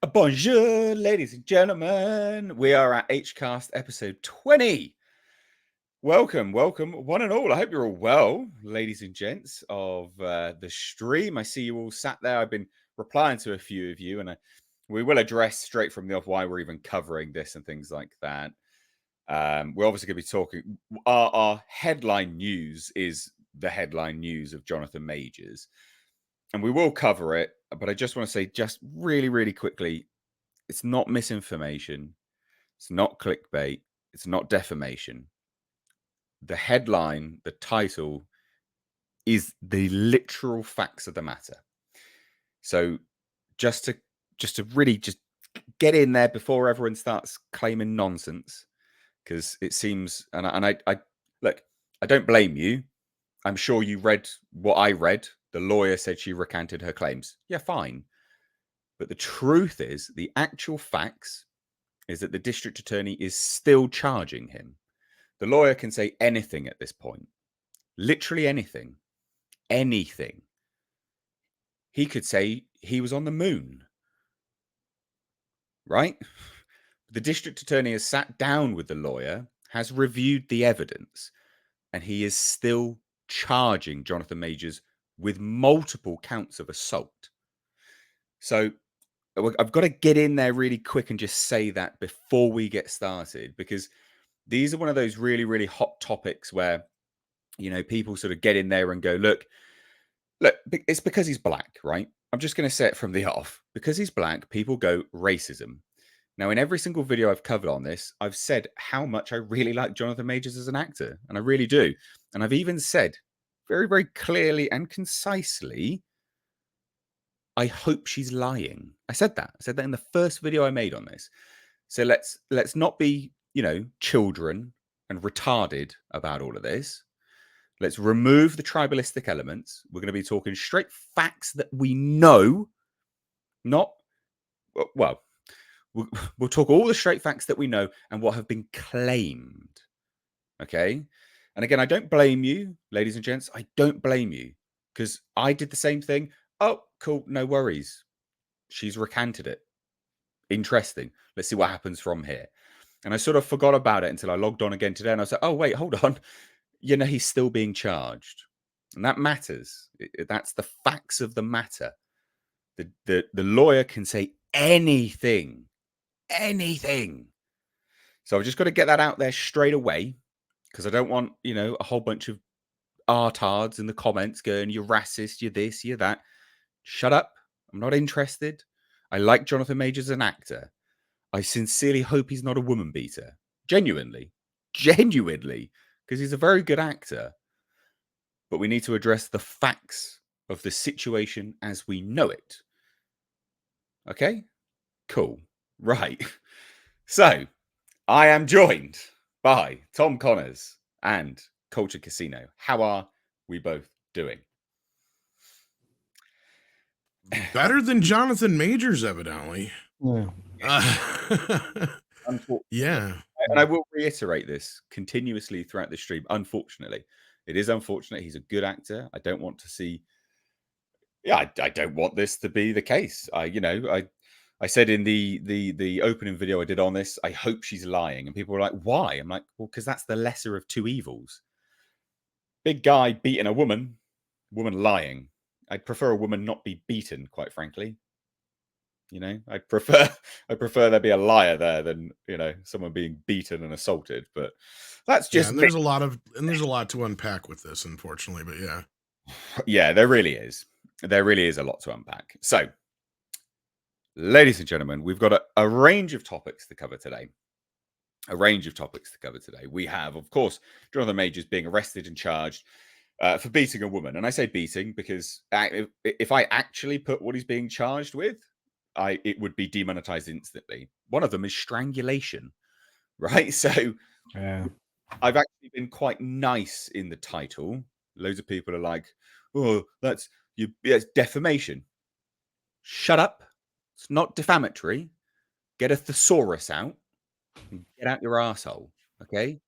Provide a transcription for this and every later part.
Bonjour, ladies and gentlemen. We are at HCast episode 20. Welcome, one and all. I hope you're all well, ladies and gents of the stream. I see you all sat there. I've been replying to a few of you, and we will address straight from the off why we're even covering this and things like that. We're obviously going to be talking. Our headline news is the headline news of Jonathan Majors, and we will cover it. But I just want to say, just really, really quickly, it's not misinformation. It's not clickbait. It's not defamation. The headline, the title is the literal facts of the matter. So just to really just get in there before everyone starts claiming nonsense, because it seems, and I look, I don't blame you. I'm sure you read what I read. The lawyer said she recanted her claims. Yeah, fine. But the truth is, the actual facts is that the district attorney is still charging him. The lawyer can say anything at this point. Literally anything. Anything. He could say he was on the moon. Right? The district attorney has sat down with the lawyer, has reviewed the evidence, and he is still charging Jonathan Majors with multiple counts of assault. So I've got to get in there really quick and just say that before we get started, because these are one of those really, really hot topics where, you know, people sort of get in there and go, look, it's because he's black, right? I'm just going to say it from the off. Because he's black, people go racism. Now, in every single video I've covered on this, I've said how much I really like Jonathan Majors as an actor, and I really do. And I've even said very, very clearly and concisely, I hope she's lying. I said that. I said that in the first video I made on this. So let's not be, you know, children and retarded about all of this. Let's remove the tribalistic elements. We're going to be talking straight facts that we know, not, well, we'll talk all the straight facts that we know and what have been claimed. Okay. And again, I don't blame you, ladies and gents. I don't blame you, because I did the same thing. Oh, cool. No worries. She's recanted it. Interesting. Let's see what happens from here. And I sort of forgot about it until I logged on again today. And I was like, oh, wait, hold on. You know, he's still being charged. And that matters. That's the facts of the matter. The lawyer can say anything. So I've just got to get that out there straight away, because I don't want, you know, a whole bunch of artards in the comments going, you're racist, you're this, you're that. Shut up. I'm not interested. I like Jonathan Majors as an actor. I sincerely hope he's not a woman beater. Genuinely, because he's a very good actor. But we need to address the facts of the situation as we know it. Okay? Cool. Right. So, I am joined by Tom Connors and Culture Casino. How are we both doing? Better than Jonathan Majors, evidently. Yeah. And I will reiterate this continuously throughout the stream. Unfortunately, it is unfortunate. He's a good actor. I don't want to see. Yeah, I don't want this to be the case. I said in the opening video I did on this, I hope she's lying, and people were like, "Why?" I'm like, "Well, because that's the lesser of two evils. Big guy beating a woman lying. I'd prefer a woman not be beaten, quite frankly. You know, I prefer there be a liar there than, you know, someone being beaten and assaulted. But that's just and there's a lot to unpack with this, unfortunately. But yeah, yeah, there really is a lot to unpack. So, ladies and gentlemen, we've got a range of topics to cover today. We have, of course, Jonathan Majors being arrested and charged for beating a woman. And I say beating because if I actually put what he's being charged with, it would be demonetized instantly. One of them is strangulation, right? So Yeah. I've actually been quite nice in the title. Loads of people are like, "Oh, that's defamation." Shut up! It's not defamatory. Get a thesaurus out and get out your arsehole. Okay,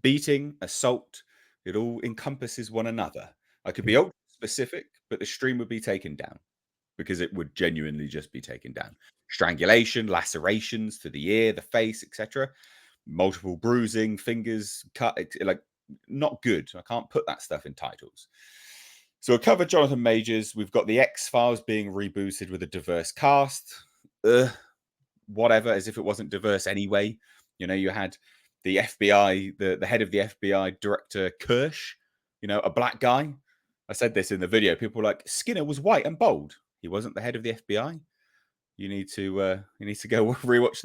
beating, assault, it all encompasses one another. I could be ultra specific, but the stream would be taken down because it would genuinely just be taken down. strangulation, lacerations to the ear, the face, etc. Multiple bruising, fingers cut, like not good. I can't put that stuff in titles. So we covered Jonathan Majors. We've got the X-Files being rebooted with a diverse cast. Whatever, as if it wasn't diverse anyway. You know, you had the FBI, the head of the FBI, Director Kirsch, you know, a black guy. I said this in the video. People were like, Skinner was white and bold. He wasn't the head of the FBI. You need to go rewatch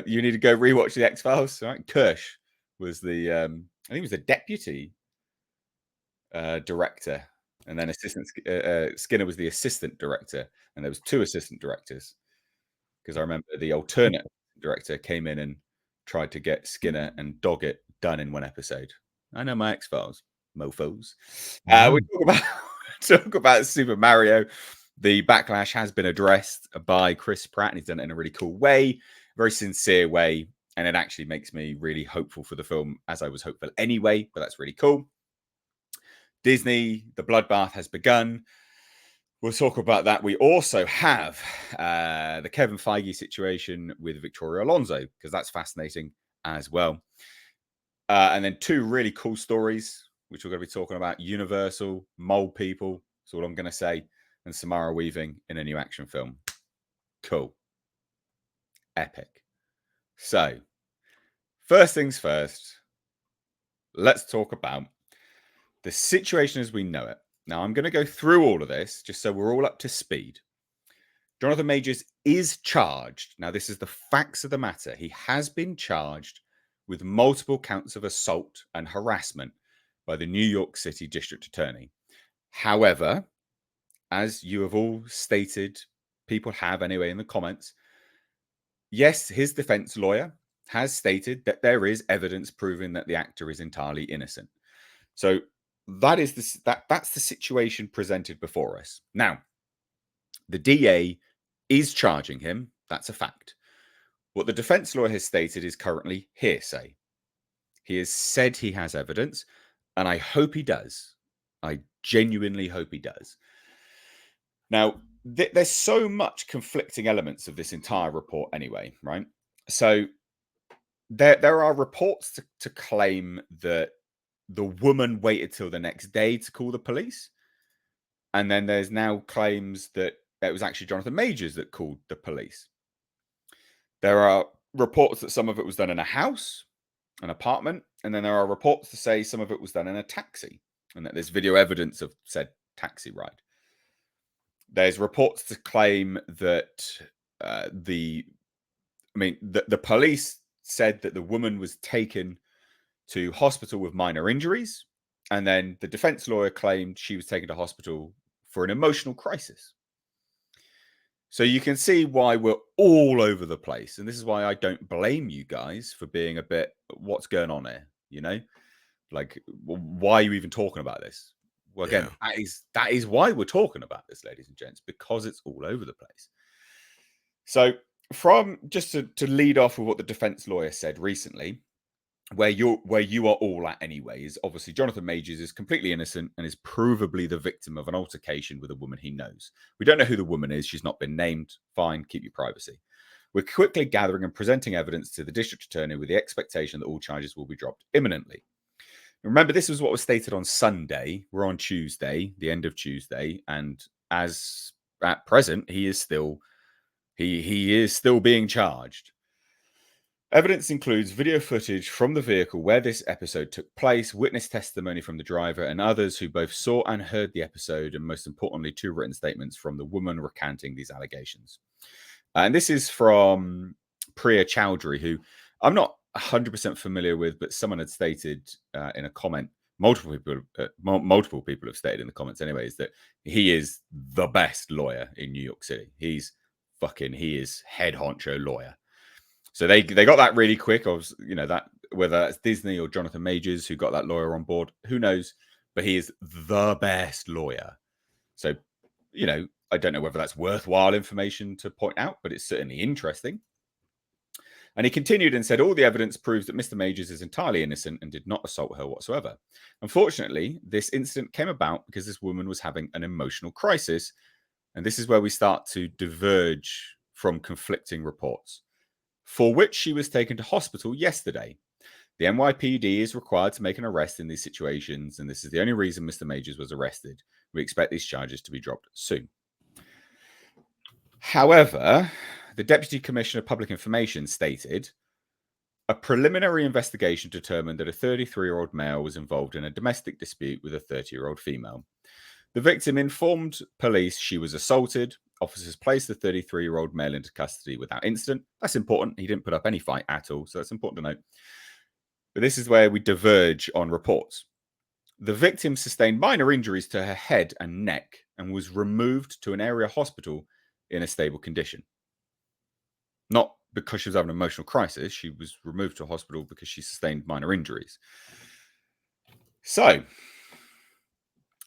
you need to go rewatch the X-Files. Right? Kirsch was the I think he was the deputy director, and then Skinner was the assistant director, and there was 2 assistant directors, because I remember the alternate director came in and tried to get Skinner and Doggett done in one episode. I know my X-Files, mofos. We talk about Super Mario. The backlash has been addressed by Chris Pratt, and he's done it in a really cool way, very sincere way, and it actually makes me really hopeful for the film, as I was hopeful anyway, but that's really cool. Disney, the bloodbath has begun. We'll talk about that. We also have the Kevin Feige situation with Victoria Alonso, because that's fascinating as well. And then 2 really cool stories, which we're going to be talking about. Universal, Mole People, that's all I'm going to say, and Samara Weaving in a new action film. Cool. Epic. So, first things first, let's talk about the situation as we know it. Now, I'm going to go through all of this just so we're all up to speed. Jonathan Majors is charged. Now, this is the facts of the matter. He has been charged with multiple counts of assault and harassment by the New York City District Attorney. However, as you have all stated, people have anyway in the comments, yes, his defense lawyer has stated that there is evidence proving that the actor is entirely innocent. So that's the situation presented before us. Now, the DA is charging him. That's a fact. What the defense lawyer has stated is currently hearsay. He has said he has evidence, and I hope he does. I genuinely hope he does. Now, there's so much conflicting elements of this entire report anyway, right? So there are reports to claim that the woman waited till the next day to call the police. And then there's now claims that it was actually Jonathan Majors that called the police. There are reports that some of it was done in a house, an apartment, and then there are reports to say some of it was done in a taxi, and that there's video evidence of said taxi ride. There's reports to claim that the police said that the woman was taken to hospital with minor injuries, and then the defense lawyer claimed she was taken to hospital for an emotional crisis. So you can see why we're all over the place, and this is why I don't blame you guys for being a bit, what's going on here? You know, like, why are you even talking about this? Well, again, that is why we're talking about this, ladies and gents, because it's all over the place. So, from just to lead off with what the defense lawyer said recently, where you are all at anyway, is obviously Jonathan Majors is completely innocent and is provably the victim of an altercation with a woman he knows. We don't know who the woman is. She's not been named. Fine, keep your privacy. We're quickly gathering and presenting evidence to the district attorney with the expectation that all charges will be dropped imminently. Remember, this was what was stated on Sunday. We're on Tuesday, the end of Tuesday, and as at present, he is still being charged. Evidence includes video footage from the vehicle where this episode took place, witness testimony from the driver and others who both saw and heard the episode, and most importantly, 2 written statements from the woman recanting these allegations. And this is from Priya Chowdhury, who I'm not 100% familiar with, but someone had stated in a comment, multiple people have stated in the comments anyways, that he is the best lawyer in New York City. He is head honcho lawyer. So they got that really quick. That whether that's Disney or Jonathan Majors who got that lawyer on board, who knows? But he is the best lawyer. So, I don't know whether that's worthwhile information to point out, but it's certainly interesting. And he continued and said, all the evidence proves that Mr. Majors is entirely innocent and did not assault her whatsoever. Unfortunately, this incident came about because this woman was having an emotional crisis. And this is where we start to diverge from conflicting reports, for which she was taken to hospital yesterday. The NYPD is required to make an arrest in these situations, and this is the only reason Mr. Majors was arrested. We expect these charges to be dropped soon. However, the Deputy Commissioner of Public Information stated, a preliminary investigation determined that a 33-year-old male was involved in a domestic dispute with a 30-year-old female. The victim informed police she was assaulted. Officers placed the 33-year-old male into custody without incident. That's important. He didn't put up any fight at all, so that's important to note. But this is where we diverge on reports. The victim sustained minor injuries to her head and neck and was removed to an area hospital in a stable condition. Not because she was having an emotional crisis. She was removed to a hospital because she sustained minor injuries. So,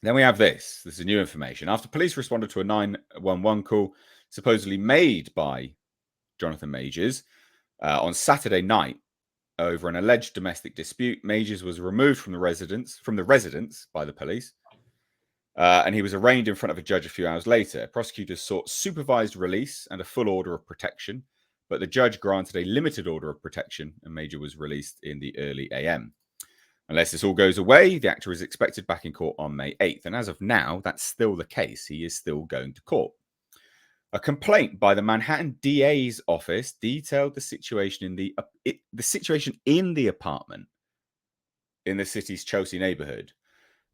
then we have this. This is new information. After police responded to a 911 call supposedly made by Jonathan Majors on Saturday night over an alleged domestic dispute, Majors was removed from the residence by the police, and he was arraigned in front of a judge a few hours later. Prosecutors sought supervised release and a full order of protection, but the judge granted a limited order of protection, and Major was released in the early AM. Unless this all goes away, the actor is expected back in court on May 8th, and as of now, that's still the case. He is still going to court. A complaint by the Manhattan DA's office detailed the situation in the apartment in the city's Chelsea neighborhood.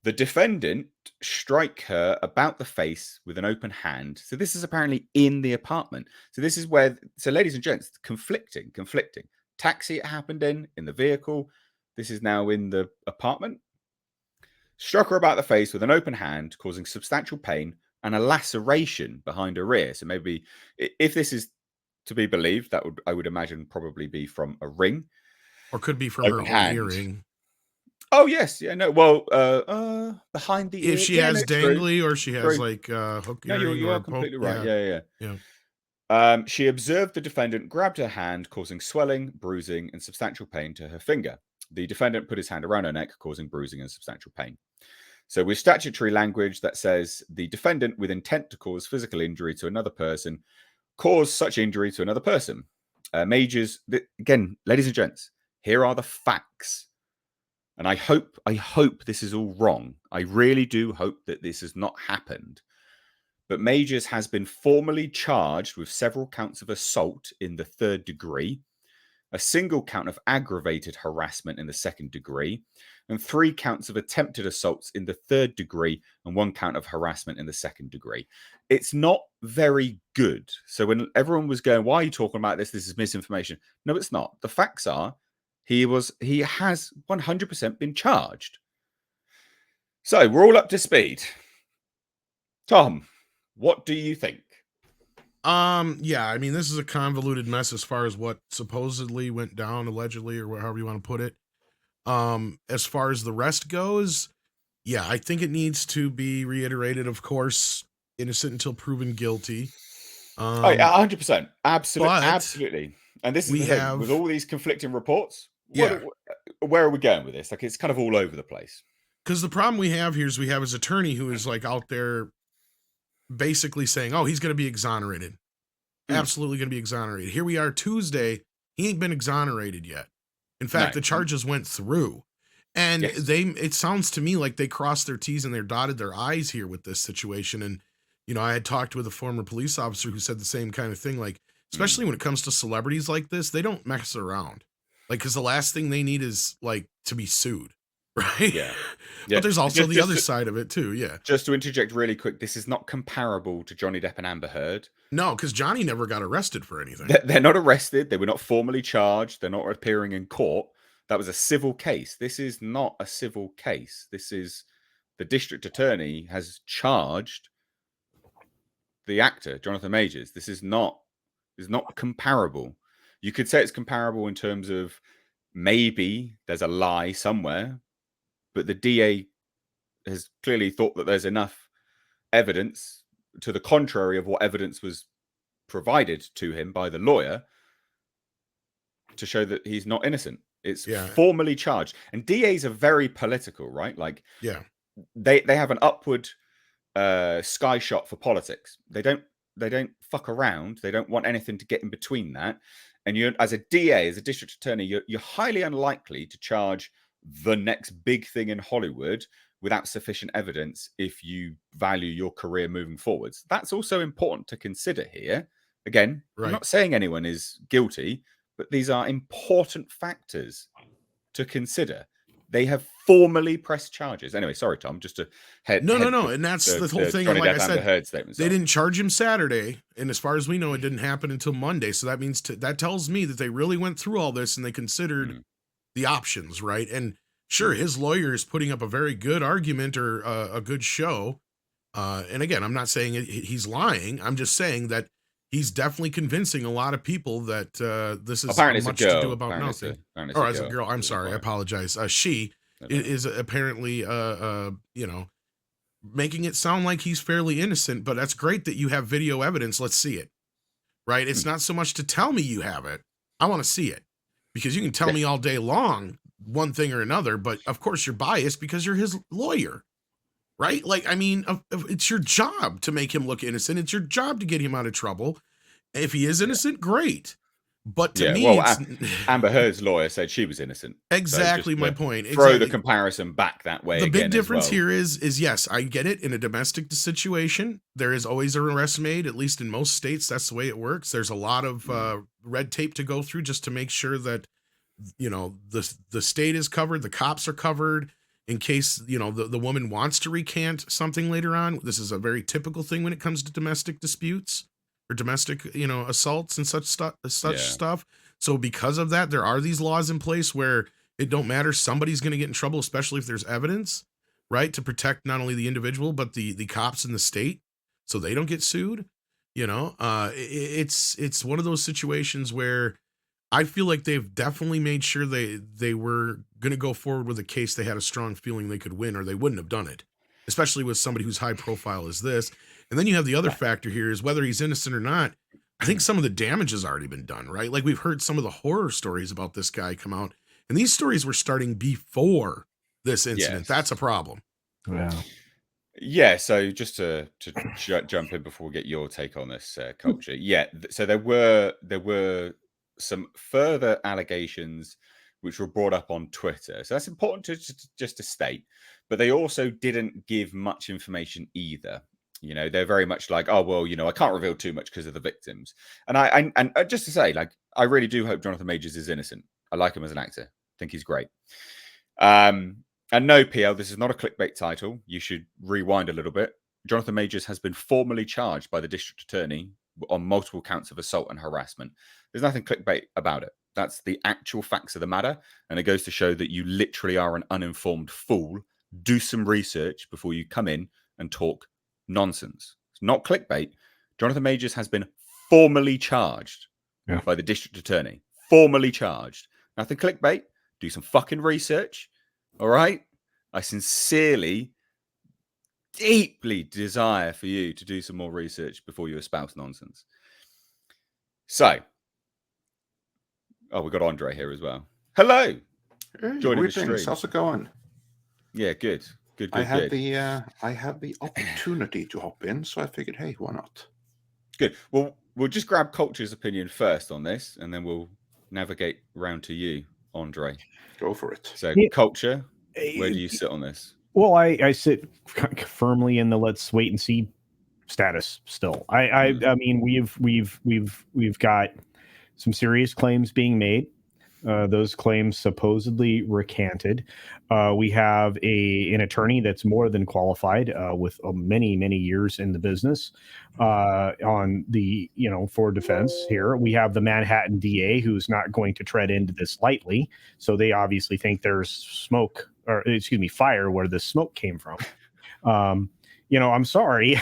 The defendant struck her about the face with an open hand. So this is apparently in the apartment. So this is where, so ladies and gents, conflicting. Taxi it happened in the vehicle. This is now in the apartment. Struck her about the face with an open hand, causing substantial pain and a laceration behind her ear. So maybe, if this is to be believed, that would, I would imagine, probably be from a ring, or could be from her whole earring. Oh yes, yeah, no. Well, behind the ear. If she has dangly, or she has like hook no, earring. you are completely right. Yeah. She observed the defendant grabbed her hand, causing swelling, bruising, and substantial pain to her finger. The defendant put his hand around her neck, causing bruising and substantial pain. So with statutory language that says the defendant with intent to cause physical injury to another person caused such injury to another person. Majors, again, ladies and gents, here are the facts. And I hope this is all wrong. I really do hope that this has not happened. But Majors has been formally charged with several counts of assault in the 3rd degree, a single count of aggravated harassment in the 2nd degree, and 3 counts of attempted assaults in the 3rd degree, and 1 count of harassment in the 2nd degree. It's not very good. So when everyone was going, why are you talking about this? This is misinformation. No, it's not. The facts are he has 100% been charged. So we're all up to speed. Tom, what do you think? Yeah, I mean, this is a convoluted mess as far as what supposedly went down, allegedly, or however you want to put it. As far as the rest goes, yeah, I think it needs to be reiterated, of course, innocent until proven guilty. 100%. Absolutely. And this is the thing, with all these conflicting reports, where are we going with this? Like, it's kind of all over the place. Because the problem we have here is we have his attorney who is like out there basically saying, oh, he's going to be exonerated. Absolutely going to be exonerated. Here we are Tuesday. He ain't been exonerated yet. In fact, the charges went through. And it sounds to me like they crossed their T's and they dotted their I's here with this situation. And, you know, I had talked with a former police officer who said the same kind of thing. Like, especially when it comes to celebrities like this, they don't mess around. Like, because the last thing they need is, like, to be sued. Right? Yeah. But there's also the other side of it too. Yeah. Just to interject really quick, this is not comparable to Johnny Depp and Amber Heard. No, because Johnny never got arrested for anything. They're not arrested. They were not formally charged. They're not appearing in court. That was a civil case. This is not a civil case. This is the district attorney has charged the actor, Jonathan Majors. This is not comparable. You could say it's comparable in terms of maybe there's a lie somewhere, but the DA has clearly thought that there's enough evidence to the contrary of what evidence was provided to him by the lawyer to show that he's not innocent. It's formally charged. And DAs are very political, right? Like, they have an upward sky shot for politics. They don't fuck around. They don't want anything to get in between that. And you, as a DA, as a district attorney, you're highly unlikely to charge the next big thing in Hollywood without sufficient evidence if you value your career moving forwards. That's also important to consider here. Again, I'm not saying anyone is guilty, but these are important factors to consider. They have formally pressed charges. Anyway, sorry, Tom, just to No. And that's the whole thing. Johnny Like Depp I said, Amber Heard statement. They didn't charge him Saturday. And as far as we know, it didn't happen until Monday. So that means that tells me that they really went through all this and they considered the options, right? And sure, his lawyer is putting up a very good argument or a good show. And again, I'm not saying he's lying. I'm just saying that he's definitely convincing a lot of people that this is apparently much to do about nothing. Or as a girl, I'm sorry, I apologize. She is apparently, you know, making it sound like he's fairly innocent. But that's great that you have video evidence. Let's see it. Right? It's not so much to tell me you have it. I want to see it, because you can tell me all day long one thing or another. But of course, you're biased because you're his lawyer. Right? Like, I mean, it's your job to make him look innocent. It's your job to get him out of trouble. If he is innocent, great. But to me, Amber Heard's lawyer said she was innocent. Exactly, so my point. Throw the comparison back that way. The big difference here is yes, I get it. In a domestic situation, there is always an arrest made. At least in most states, that's the way it works. There's a lot of red tape to go through just to make sure that, you know, the state is covered, the cops are covered. In case, you know, the woman wants to recant something later on. This is a very typical thing when it comes to domestic disputes or domestic, you know, assaults and such stuff. So because of that, there are these laws in place where it don't matter. Somebody's going to get in trouble, especially if there's evidence, right? To protect not only the individual, but the cops in the state, so they don't get sued. You know, it's one of those situations where I feel like they've definitely made sure they were going to go forward with a case they had a strong feeling they could win, or they wouldn't have done it, especially with somebody who's high profile as this. And then you have the other factor here is whether he's innocent or not. I think some of the damage has already been done, right? Like we've heard some of the horror stories about this guy come out, and these stories were starting before this incident. Yes. That's a problem. Yeah. So just to jump in before we get your take on this, Culture. Yeah. So there were some further allegations which were brought up on Twitter. So that's important to state. But they also didn't give much information either. You know, they're very much like, oh, well, you know, I can't reveal too much because of the victims. And and just to say, like, I really do hope Jonathan Majors is innocent. I like him as an actor. I think he's great. And no, PL, this is not a clickbait title. You should rewind a little bit. Jonathan Majors has been formally charged by the district attorney on multiple counts of assault and harassment. There's nothing clickbait about it. That's the actual facts of the matter. And it goes to show that you literally are an uninformed fool. Do some research before you come in and talk nonsense. It's not clickbait. Jonathan Majors has been formally charged by the district attorney. Formally charged. Nothing clickbait. Do some fucking research. All right? I sincerely, deeply desire for you to do some more research before you espouse nonsense. So, we got Andre here as well. Hello. Hey, greetings. How's it going? Yeah, good. Good. I had the opportunity to hop in, so I figured, hey, why not? Good. Well, we'll just grab Culture's opinion first on this, and then we'll navigate round to you, Andre. Go for it. So, Culture, where do you sit on this? Well, I sit firmly in the let's wait and see status still. I mean, we've got some serious claims being made. Those claims supposedly recanted. We have an attorney that's more than qualified with many years in the business on the, you know, for defense here. We have the Manhattan DA who's not going to tread into this lightly. So they obviously think there's fire where the smoke came from. You know, I'm sorry.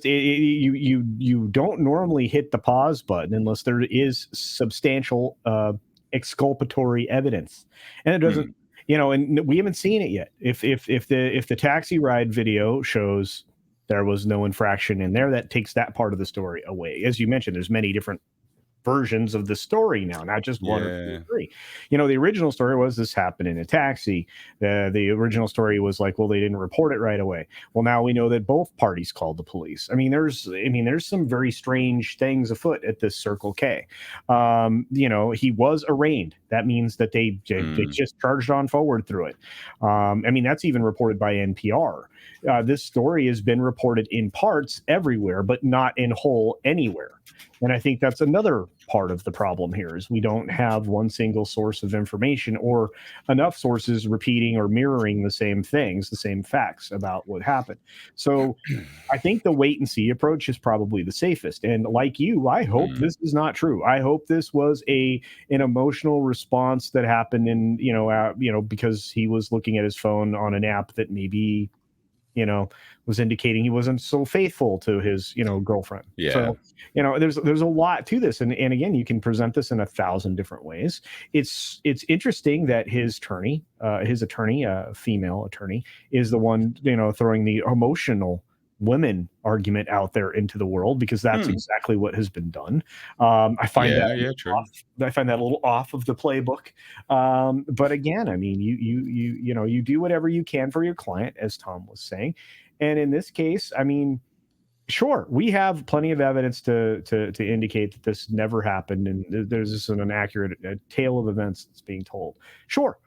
You don't normally hit the pause button unless there is substantial exculpatory evidence, and it doesn't. You know, and we haven't seen it yet. If the taxi ride video shows there was no infraction in there, that takes that part of the story away. As you mentioned, there's many different versions of the story now, not just one or two Yeah. or three. You know, the original story was this happened in a taxi. The original story was like, well, they didn't report it right away. Well, now we know that both parties called the police. I mean, there's some very strange things afoot at this Circle K. You know, he was arraigned. That means that they just charged on forward through it. I mean, that's even reported by NPR. This story has been reported in parts everywhere, but not in whole anywhere. And I think that's another part of the problem here is we don't have one single source of information or enough sources repeating or mirroring the same things, the same facts about what happened. So I think the wait and see approach is probably the safest. And like you, I hope this is not true. I hope this was an emotional response that happened in, because he was looking at his phone on an app that maybe, was indicating he wasn't so faithful to his, girlfriend. Yeah. So, there's a lot to this. And again, you can present this in 1,000 different ways. It's interesting that his attorney, female attorney, is the one, throwing the emotional women argument out there into the world, because that's exactly what has been done. I find true. I find that a little off of the playbook. But again, I mean, you do whatever you can for your client, as Tom was saying. And in this case, I mean, sure, we have plenty of evidence to indicate that this never happened, and there's just an inaccurate tale of events that's being told. Sure.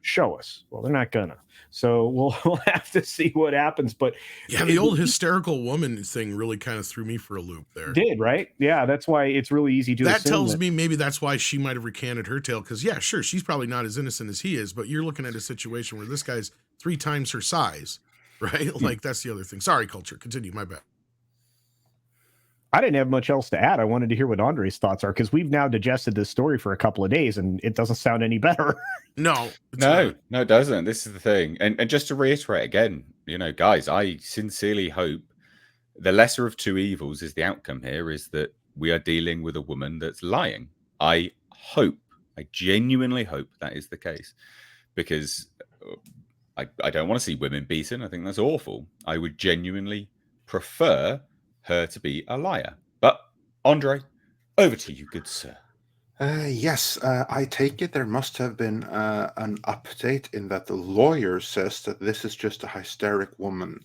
Show us. Well, they're not gonna. So we'll have to see what happens. But yeah, the old hysterical woman thing really kind of threw me for a loop there. Did, right? Yeah, that's why it's really easy to. That tells me maybe that's why she might have recanted her tale. Because yeah, sure, she's probably not as innocent as he is, but you're looking at a situation where this guy's 3 times her size, right? Like that's the other thing. Sorry, Culture. Continue. My bad. I didn't have much else to add. I wanted to hear what Andre's thoughts are, because we've now digested this story for a couple of days and it doesn't sound any better. No, it doesn't. This is the thing. And just to reiterate again, guys, I sincerely hope the lesser of two evils is the outcome here, is that we are dealing with a woman that's lying. I genuinely hope that is the case, because I don't want to see women beaten. I think that's awful. I would genuinely prefer her to be a liar. But Andre, over to you, good sir. Yes, I take it there must have been an update in that the lawyer says that this is just a hysteric woman,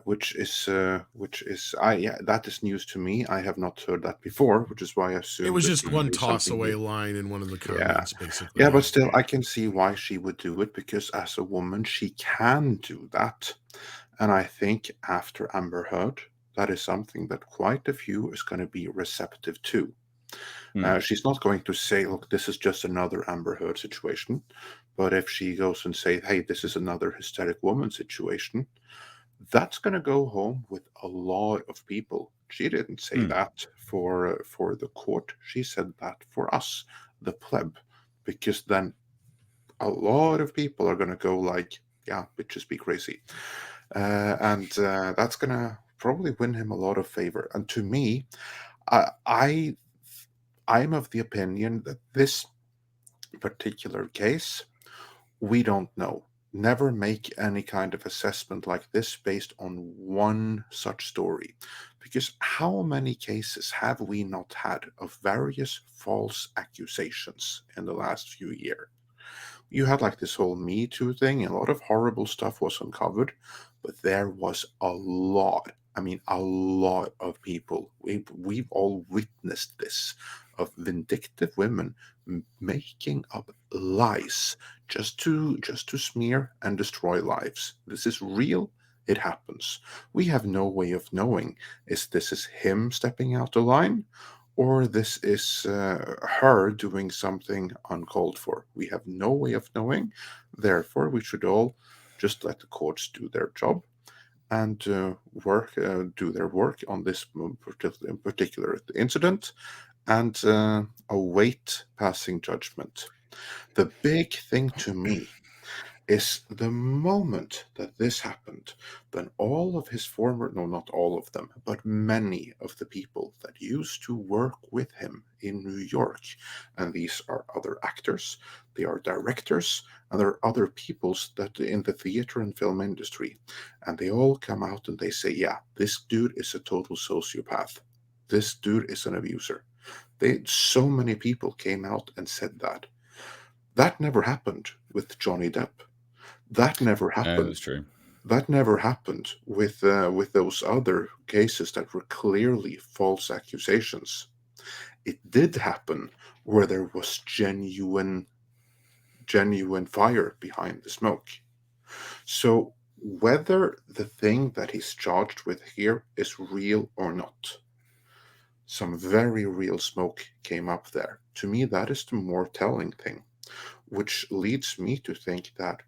which is that is news to me. I have not heard that before, which is why I assume it was that just he one knew toss something away new. line in one of the comments, basically. Yeah, but still, I can see why she would do it, because as a woman, she can do that. And I think after Amber Heard, that is something that quite a few is going to be receptive to. She's not going to say, look, this is just another Amber Heard situation. But if she goes and say, hey, this is another hysteric woman situation, that's going to go home with a lot of people. She didn't say that for the court. She said that for us, the pleb, because then a lot of people are going to go like, yeah, bitches be crazy. And that's going to probably win him a lot of favor. And to me, I'm of the opinion that this particular case, we don't know. Never make any kind of assessment like this based on one such story. Because how many cases have we not had of various false accusations in the last few years? You had like this whole Me Too thing, and a lot of horrible stuff was uncovered, but there was a lot. I mean, a lot of people. We've all witnessed this, of vindictive women making up lies just to smear and destroy lives. This is real. It happens. We have no way of knowing if this is him stepping out the line, or this is her doing something uncalled for. We have no way of knowing. Therefore, we should all just let the courts do their job and do their work on this particular incident, and await passing judgment. The big thing to me is the moment that this happened, then all of his former, no, not all of them, but many of the people that used to work with him in New York, and these are other actors, they are directors, and there are other peoples that in the theater and film industry, and they all come out and they say, yeah, this dude is a total sociopath. This dude is an abuser. So many people came out and said that. That never happened with Johnny Depp. That never No, happened. that's true. That never happened with those other cases that were clearly false accusations. It did happen where there was genuine fire behind the smoke. So whether the thing that he's charged with here is real or not, some very real smoke came up there. To me, that is the more telling thing, which leads me to think that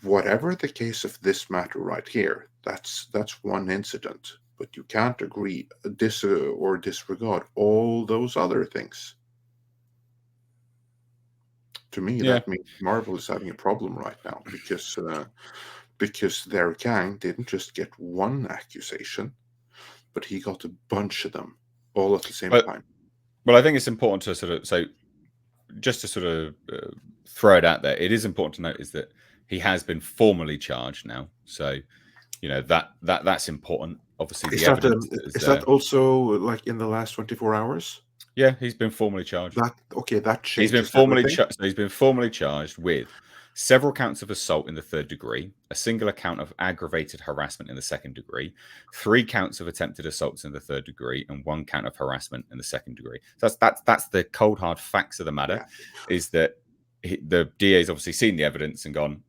whatever the case of this matter right here, that's one incident, but you can't agree or disregard all those other things. To me, Yeah. that means Marvel is having a problem right now because their gang didn't just get one accusation, but he got a bunch of them all at the same time. Well, I think it's important to sort of just to sort of throw it out there. It is important to note is that he has been formally charged now, so that's important. Obviously, Is the evidence is that also like in the last 24 hours? Yeah, he's been formally charged. That changes. He's been formally charged. He's been formally charged with several counts of assault in the 3rd degree, a singular count of aggravated harassment in the 2nd degree, 3 counts of attempted assaults in the 3rd degree, and 1 count of harassment in the 2nd degree. So that's the cold hard facts of the matter. Yeah. Is that the DA's obviously seen the evidence and gone,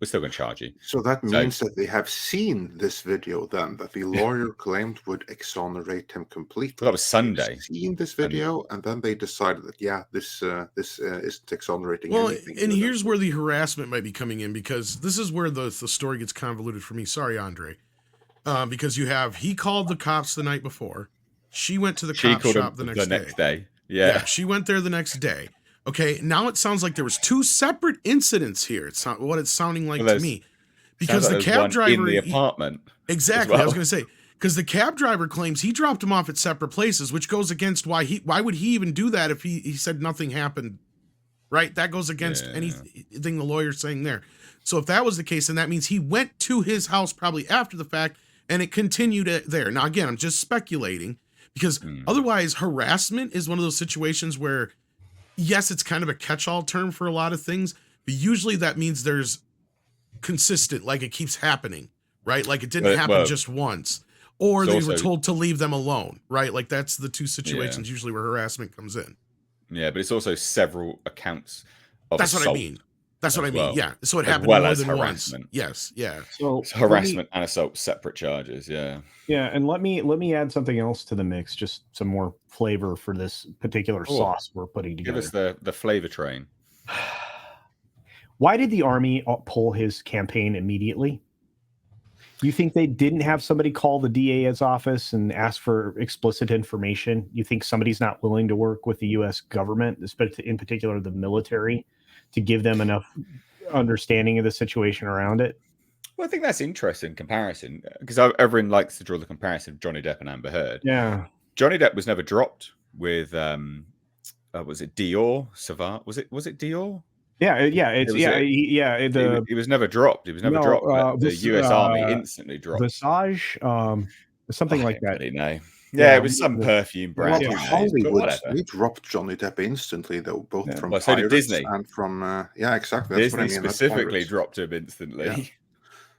we're still going to charge you. So that means that they have seen this video then, that the lawyer claimed would exonerate him completely. Well, that was Sunday. They've seen this video, and then they decided that, yeah, this isn't exonerating anything. And here's where the harassment might be coming in, because this is where the story gets convoluted for me. Sorry, Andre. Because he called the cops the night before. She went to the cop shop the next day. Yeah, she went there the next day. Okay, now it sounds like there was 2 separate incidents here. It's not what it's sounding like to me, because the cab driver in the apartment. Exactly, I was going to say, because the cab driver claims he dropped him off at separate places, which goes against why would he even do that if he said nothing happened, right? That goes against anything the lawyer's saying there. So if that was the case, then that means he went to his house probably after the fact, and it continued there. Now again, I'm just speculating, because otherwise harassment is one of those situations where, yes, it's kind of a catch-all term for a lot of things, but usually that means there's consistent, like it keeps happening, right? Like it didn't happen just once, or they were told to leave them alone, right? Like that's the 2 situations usually where harassment comes in. Yeah, but it's also several accounts of assault. What I mean. That's what I mean. Yeah. So it happened more than once. Yes. Yeah. So harassment and assault, separate charges. Yeah. Yeah, and let me add something else to the mix, just some more flavor for this particular sauce we're putting together. Give us the flavor train. Why did the Army pull his campaign immediately? You think they didn't have somebody call the DA's office and ask for explicit information? You think somebody's not willing to work with the U.S. government, in particular the military, to give them enough understanding of the situation around it? Well, I think that's interesting comparison, because everyone likes to draw the comparison of Johnny Depp and Amber Heard. Yeah. Johnny Depp was never dropped with was it Dior Savant? Was it Dior? Yeah, He was never dropped. He was never dropped. The U.S. Army instantly dropped. Visage, something like that. No. Yeah, it was some perfume brand. Hollywood, they dropped Johnny Depp instantly, though, both from so did Pirates Disney. And from exactly. Disney That's what I mean. specifically dropped him instantly. Yeah.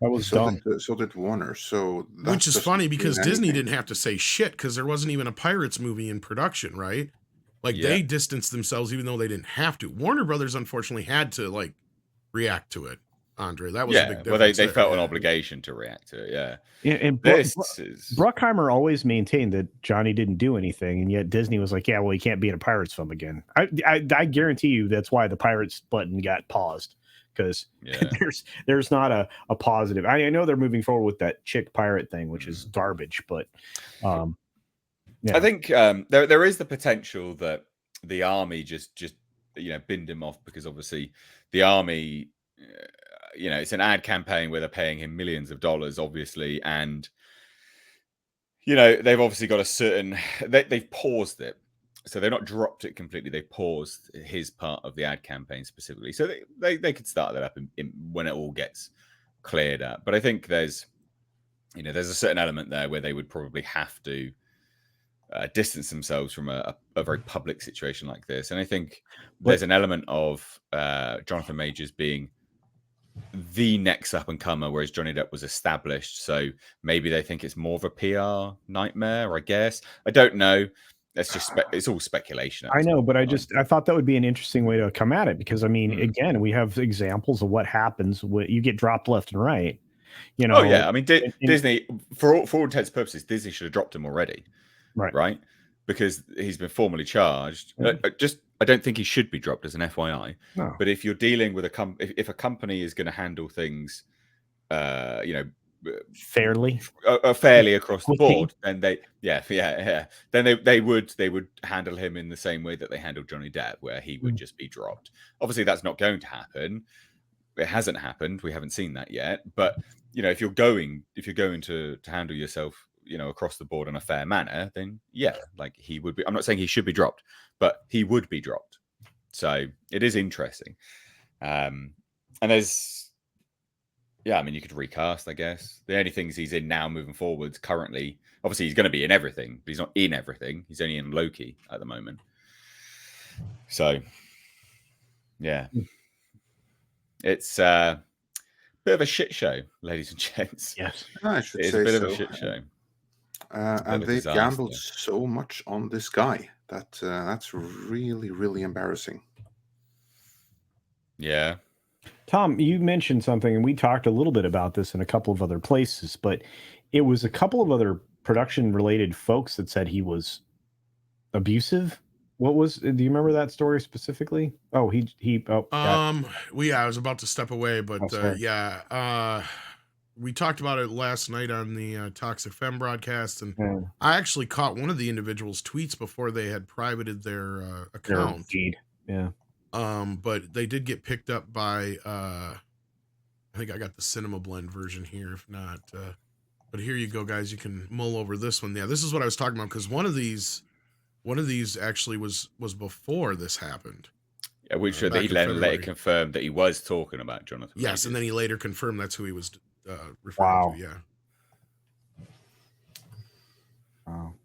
That was dumb. So did Warner. So which is funny, because Disney didn't have to say shit, because there wasn't even a Pirates movie in production, right? Like they distanced themselves even though they didn't have to. Warner Brothers unfortunately had to like react to it. Andre, that was a big difference. Well, they felt an obligation to react to it. Yeah, and Bruckheimer always maintained that Johnny didn't do anything, and yet Disney was like, "Yeah, well, he can't be in a Pirates film again." I guarantee you that's why the Pirates button got paused, because there's not a positive. I know they're moving forward with that chick pirate thing, which is garbage, but I think there is the potential that the Army just binned him off, because obviously the Army. It's an ad campaign where they're paying him millions of dollars, obviously, and they've obviously got a certain. They've paused it, so they've not dropped it completely. They paused his part of the ad campaign specifically, so they could start that up when it all gets cleared up. But I think there's a certain element there where they would probably have to distance themselves from a very public situation like this. And I think there's an element of Jonathan Majors being the next up and comer, whereas Johnny Depp was established. So maybe they think it's more of a PR nightmare, I guess. I don't know. That's just it's all speculation. I know, but I thought that would be an interesting way to come at it, because I mean, again, we have examples of what happens when you get dropped left and right. You know, oh yeah, I mean, Disney, for all intents and purposes, Disney should have dropped him already, right? Because he's been formally charged. I don't think he should be dropped, as an FYI. No. But if you're dealing with if a company is going to handle things, fairly across the board, then then they would handle him in the same way that they handled Johnny Depp, where he would just be dropped. Obviously, that's not going to happen. It hasn't happened. We haven't seen that yet. But if you're going to handle yourself, across the board in a fair manner, then like he would be. I'm not saying he should be dropped, but he would be dropped. So it is interesting. And there's. Yeah, I mean, you could recast, I guess. The only things he's in now moving forwards currently, obviously he's going to be in everything, but he's not in everything. He's only in Loki at the moment. So, yeah. It's a bit of a shit show, ladies and gents. Yes. I should it's say a bit so. of a shit show. And they've gambled so much on this guy that that's really, really embarrassing. Yeah. Tom, you mentioned something, and we talked a little bit about this in a couple of other places, but it was a couple of other production-related folks that said he was abusive. Do you remember that story specifically? Oh, I was about to step away, but we talked about it last night on the Toxic Femme broadcast, and I actually caught one of the individuals' tweets before they had privated their account. Their feed. Yeah. But they did get picked up by I think I got the Cinema Blend version here. If not, but here you go, guys. You can mull over this one. Yeah, this is what I was talking about, because one of these actually was before this happened. Yeah, which he later confirmed that he was talking about Jonathan. Yes, Majors. And then he later confirmed that's who he was referring to. Yeah. Wow.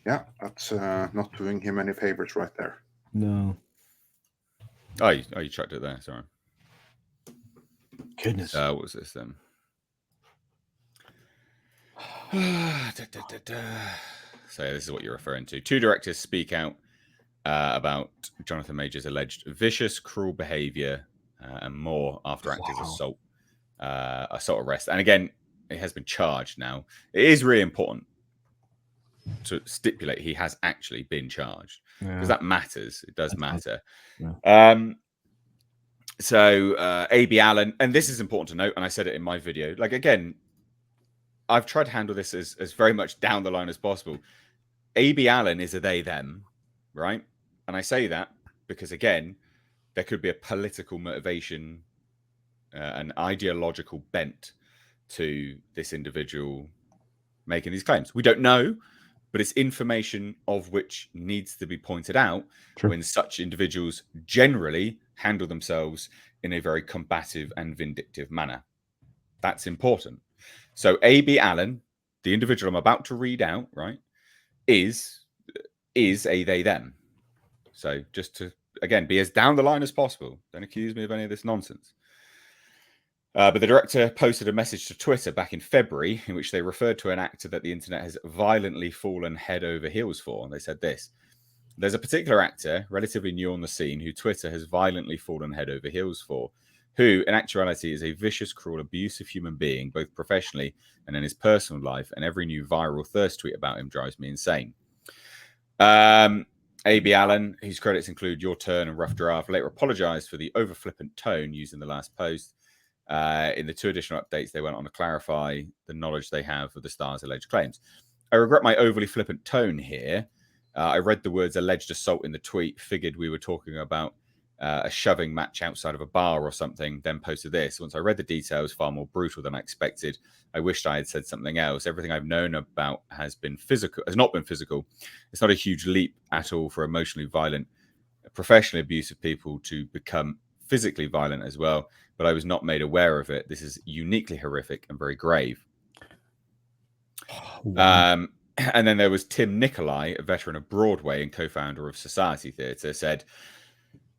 Yeah, that's not doing him any favors right there. No. Oh, you tracked it there. Sorry. Goodness. What was this then? So this is what you're referring to. 2 directors speak out about Jonathan Majors' alleged vicious, cruel behavior and more after actor's assault arrest. And again, it has been charged now. It is really important to stipulate he has actually been charged, because that matters. It does matter. So A.B. Allen, and this is important to note, and I said it in my video, like, again, I've tried to handle this as very much down the line as possible. A.B. Allen is a they, them, right? And I say that because, again, there could be a political motivation, an ideological bent to this individual making these claims. We don't know, but it's information of which needs to be pointed out when such individuals generally handle themselves in a very combative and vindictive manner. That's important. So A.B. Allen, the individual I'm about to read out, right, is a they, them. So just to, again, be as down the line as possible. Don't accuse me of any of this nonsense. But the director posted a message to Twitter back in February in which they referred to an actor that the internet has violently fallen head over heels for. And they said this: there's a particular actor, relatively new on the scene, who Twitter has violently fallen head over heels for, who in actuality is a vicious, cruel, abusive human being, both professionally and in his personal life. And every new viral thirst tweet about him drives me insane. A.B. Allen, whose credits include Your Turn and Rough Draft, later apologized for the over-flippant tone used in the last post. In the 2 additional updates, they went on to clarify the knowledge they have of the star's alleged claims. I regret my overly flippant tone here. I read the words alleged assault in the tweet, figured we were talking about a shoving match outside of a bar or something, then posted this. Once I read the details, far more brutal than I expected. I wished I had said something else. Everything I've known about has not been physical. It's not a huge leap at all for emotionally violent, professionally abusive people to become physically violent as well, but I was not made aware of it. This is uniquely horrific and very grave. And then there was Tim Nicolai, a veteran of Broadway and co-founder of Society Theatre, said,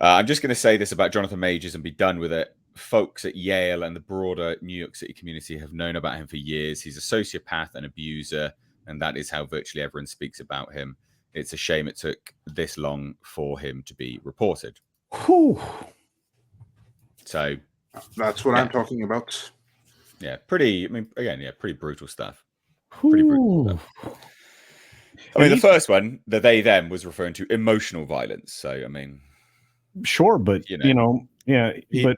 I'm just going to say this about Jonathan Majors and be done with it. Folks at Yale and the broader New York City community have known about him for years. He's a sociopath and abuser, and that is how virtually everyone speaks about him. It's a shame it took this long for him to be reported. Whew. So That's what Yeah. I'm talking about. yeah, pretty brutal stuff. Pretty brutal Whew. stuff. I mean, the first one, the they them, was referring to emotional violence. So I mean, Sure, but You know, yeah, but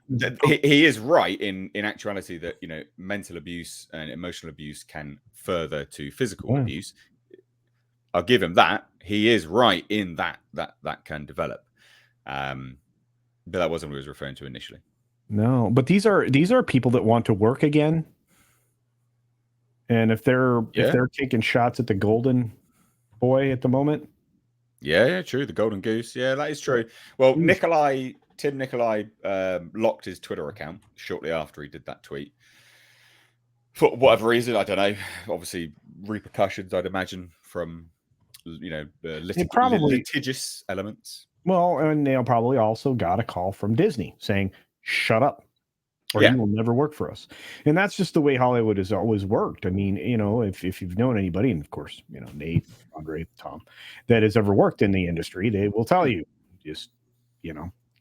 he is right in actuality that mental abuse and emotional abuse can further to physical Yeah. abuse. I'll give him that. He is right in that can develop. But that wasn't what he was referring to initially. no, but these are people that want to work again. And if they're taking shots at the golden boy at the moment, Yeah, true. The golden goose. Yeah, that is true. Well, Tim Nicolai locked his Twitter account shortly after he did that tweet. For whatever reason, I don't know. Obviously, repercussions, I'd imagine, from the litigious elements. well, and they probably also got a call from Disney saying, "Shut up, or Yeah. you will never work for us." And that's just the way Hollywood has always worked. I mean, if you've known anybody, and of course, Nate, Andre, Tom, that has ever worked in the industry, they will tell you, just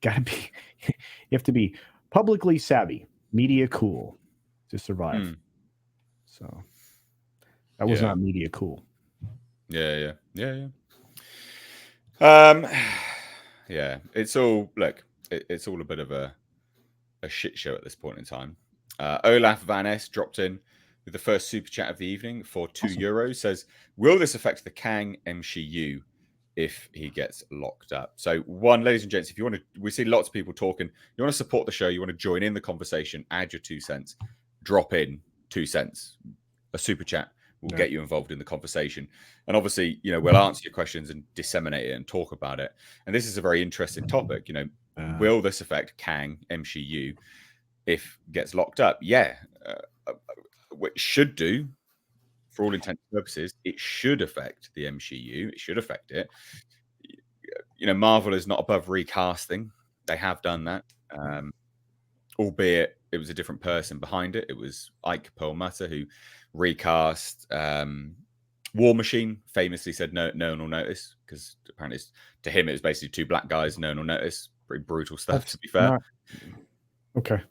gotta be, you have to be publicly savvy, media cool to survive. So that was Yeah. not media cool. Yeah. Yeah. It's all it's all a bit of a shit show at this point in time. Olaf Van S dropped in with the first super chat of the evening for €2. Says, will this affect the Kang MCU if he gets locked up? So, ladies and gents, if you want to, we see lots of people talking. You want to support the show, you want to join in the conversation, add your 2 cents, drop in 2 cents. A super chat will get you involved in the conversation. And obviously, we'll answer your questions and disseminate it and talk about it. And this is a very interesting topic. Will this affect Kang MCU if gets locked up? Yeah. What it should do, for all intents and purposes, it should affect the MCU. It should affect it. Marvel is not above recasting. They have done that. Albeit it was a different person behind it. It was Ike Perlmutter who recast War Machine. Famously said no one will notice, because apparently to him it was basically 2 black guys. No one will notice. Pretty brutal stuff, to be fair. Okay.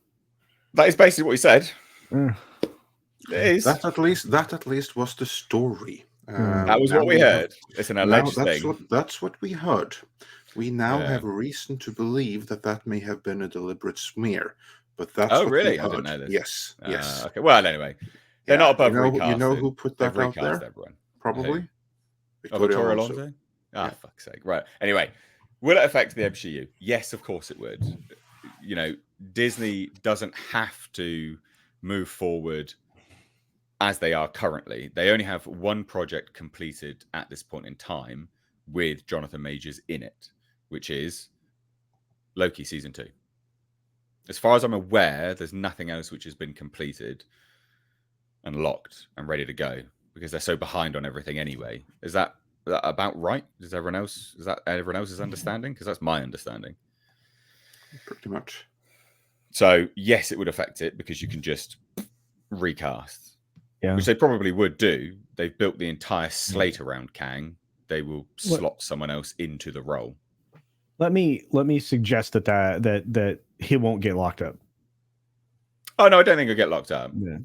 That is basically what he said. It is. That at least was the story. That was what we heard. It's an alleged thing. That's what we heard. We now Yeah. have a reason to believe that may have been a deliberate smear. But that's Oh, what really? we I heard. didn't know this. Yes. Okay. Well, anyway, they're not above recasting. You know who put They've that out recast there? everyone. Probably. Victoria Alonso. Yeah. Fuck's sake. Right. Anyway, will it affect the MCU? Yes, of course it would. Disney doesn't have to move forward as they are currently. They only have one project completed at this point in time with Jonathan Majors in it, which is Loki season 2. As far as I'm aware, there's nothing else which has been completed and locked and ready to go, because they're so behind on everything anyway. Is that about right? Is that everyone else's understanding? Because that's my understanding. Pretty much. So yes, it would affect it, because you can just recast, which they probably would do. They've built the entire slate around Kang. They will slot someone else into the role. Let me suggest that he won't get locked up. Oh no, I don't think he'll get locked up. Yeah.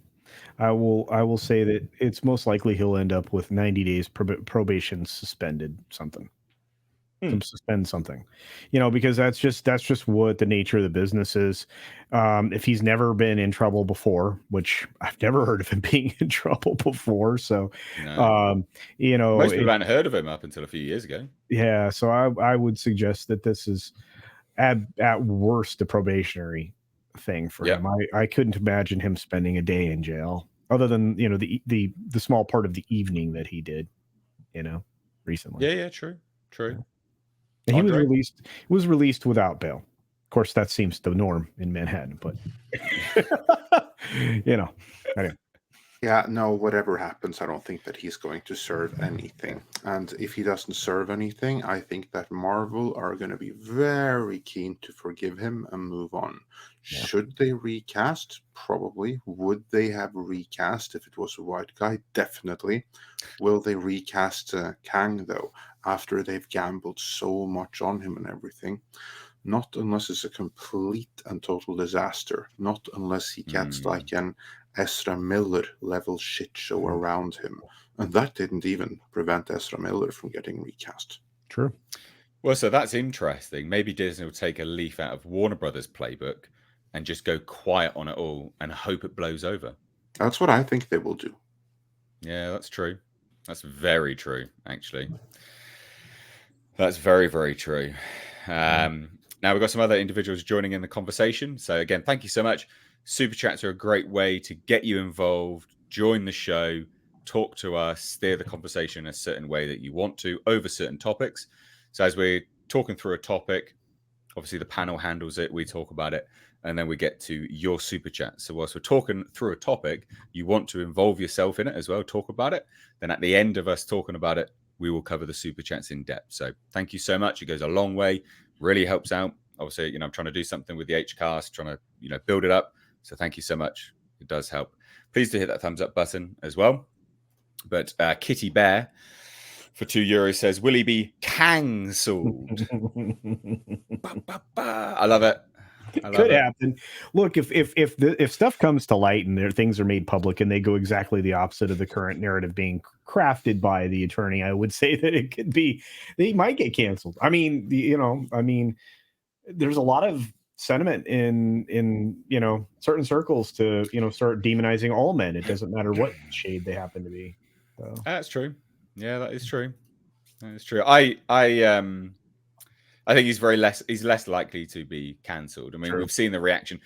I will say that it's most likely he'll end up with 90 days probation suspended, something. Suspend something, because that's just what the nature of the business is. If he's never been in trouble before, which I've never heard of him being in trouble before, so most people hadn't heard of him up until a few years ago. Yeah, so I would suggest that this is at worst a probationary thing for him. I couldn't imagine him spending a day in jail, other than the small part of the evening that he did, recently. Yeah, true. And he was released without bail. Of course, that seems the norm in Manhattan, but anyway. Yeah, Yeah, no, whatever happens, I don't think that he's going to serve anything. And if he doesn't serve anything, I think that Marvel are going to be very keen to forgive him and move on. Yeah. Should they recast? Probably. Would they have recast if it was a white guy? Definitely. Will they recast Kang, though, after they've gambled so much on him and everything? Not unless it's a complete and total disaster. Not unless he gets like an Ezra Miller level shit show around him. And that didn't even prevent Ezra Miller from getting recast. True. Well, so that's interesting. Maybe Disney will take a leaf out of Warner Brothers' playbook and just go quiet on it all and hope it blows over. That's what I think they will do. Yeah, that's true. That's very true, actually. That's very, very true. Now we've got some other individuals joining in the conversation. So again, thank you so much. Super chats are a great way to get you involved, join the show, talk to us, steer the conversation in a certain way that you want to over certain topics. So as we're talking through a topic, obviously the panel handles it, we talk about it, and then we get to your super chat. So whilst we're talking through a topic, you want to involve yourself in it as well, talk about it. Then at the end of us talking about it, we will cover the super chats in depth. So thank you so much. It goes a long way, really helps out. Obviously, I'm trying to do something with the HCast, trying to, build it up. So thank you so much. It does help. Please do hit that thumbs up button as well. But Kitty Bear for €2 says, will he be cancelled? I love it. Could happen. Look, if stuff comes to light and things are made public and they go exactly the opposite of the current narrative being crafted by the attorney, I would say that it could be they might get canceled. I mean, there's a lot of sentiment in certain circles to start demonizing all men. It doesn't matter what shade they happen to be. So. That's true. Yeah, that is true. That is true. I think he's less likely to be cancelled. I mean, We've seen the reaction.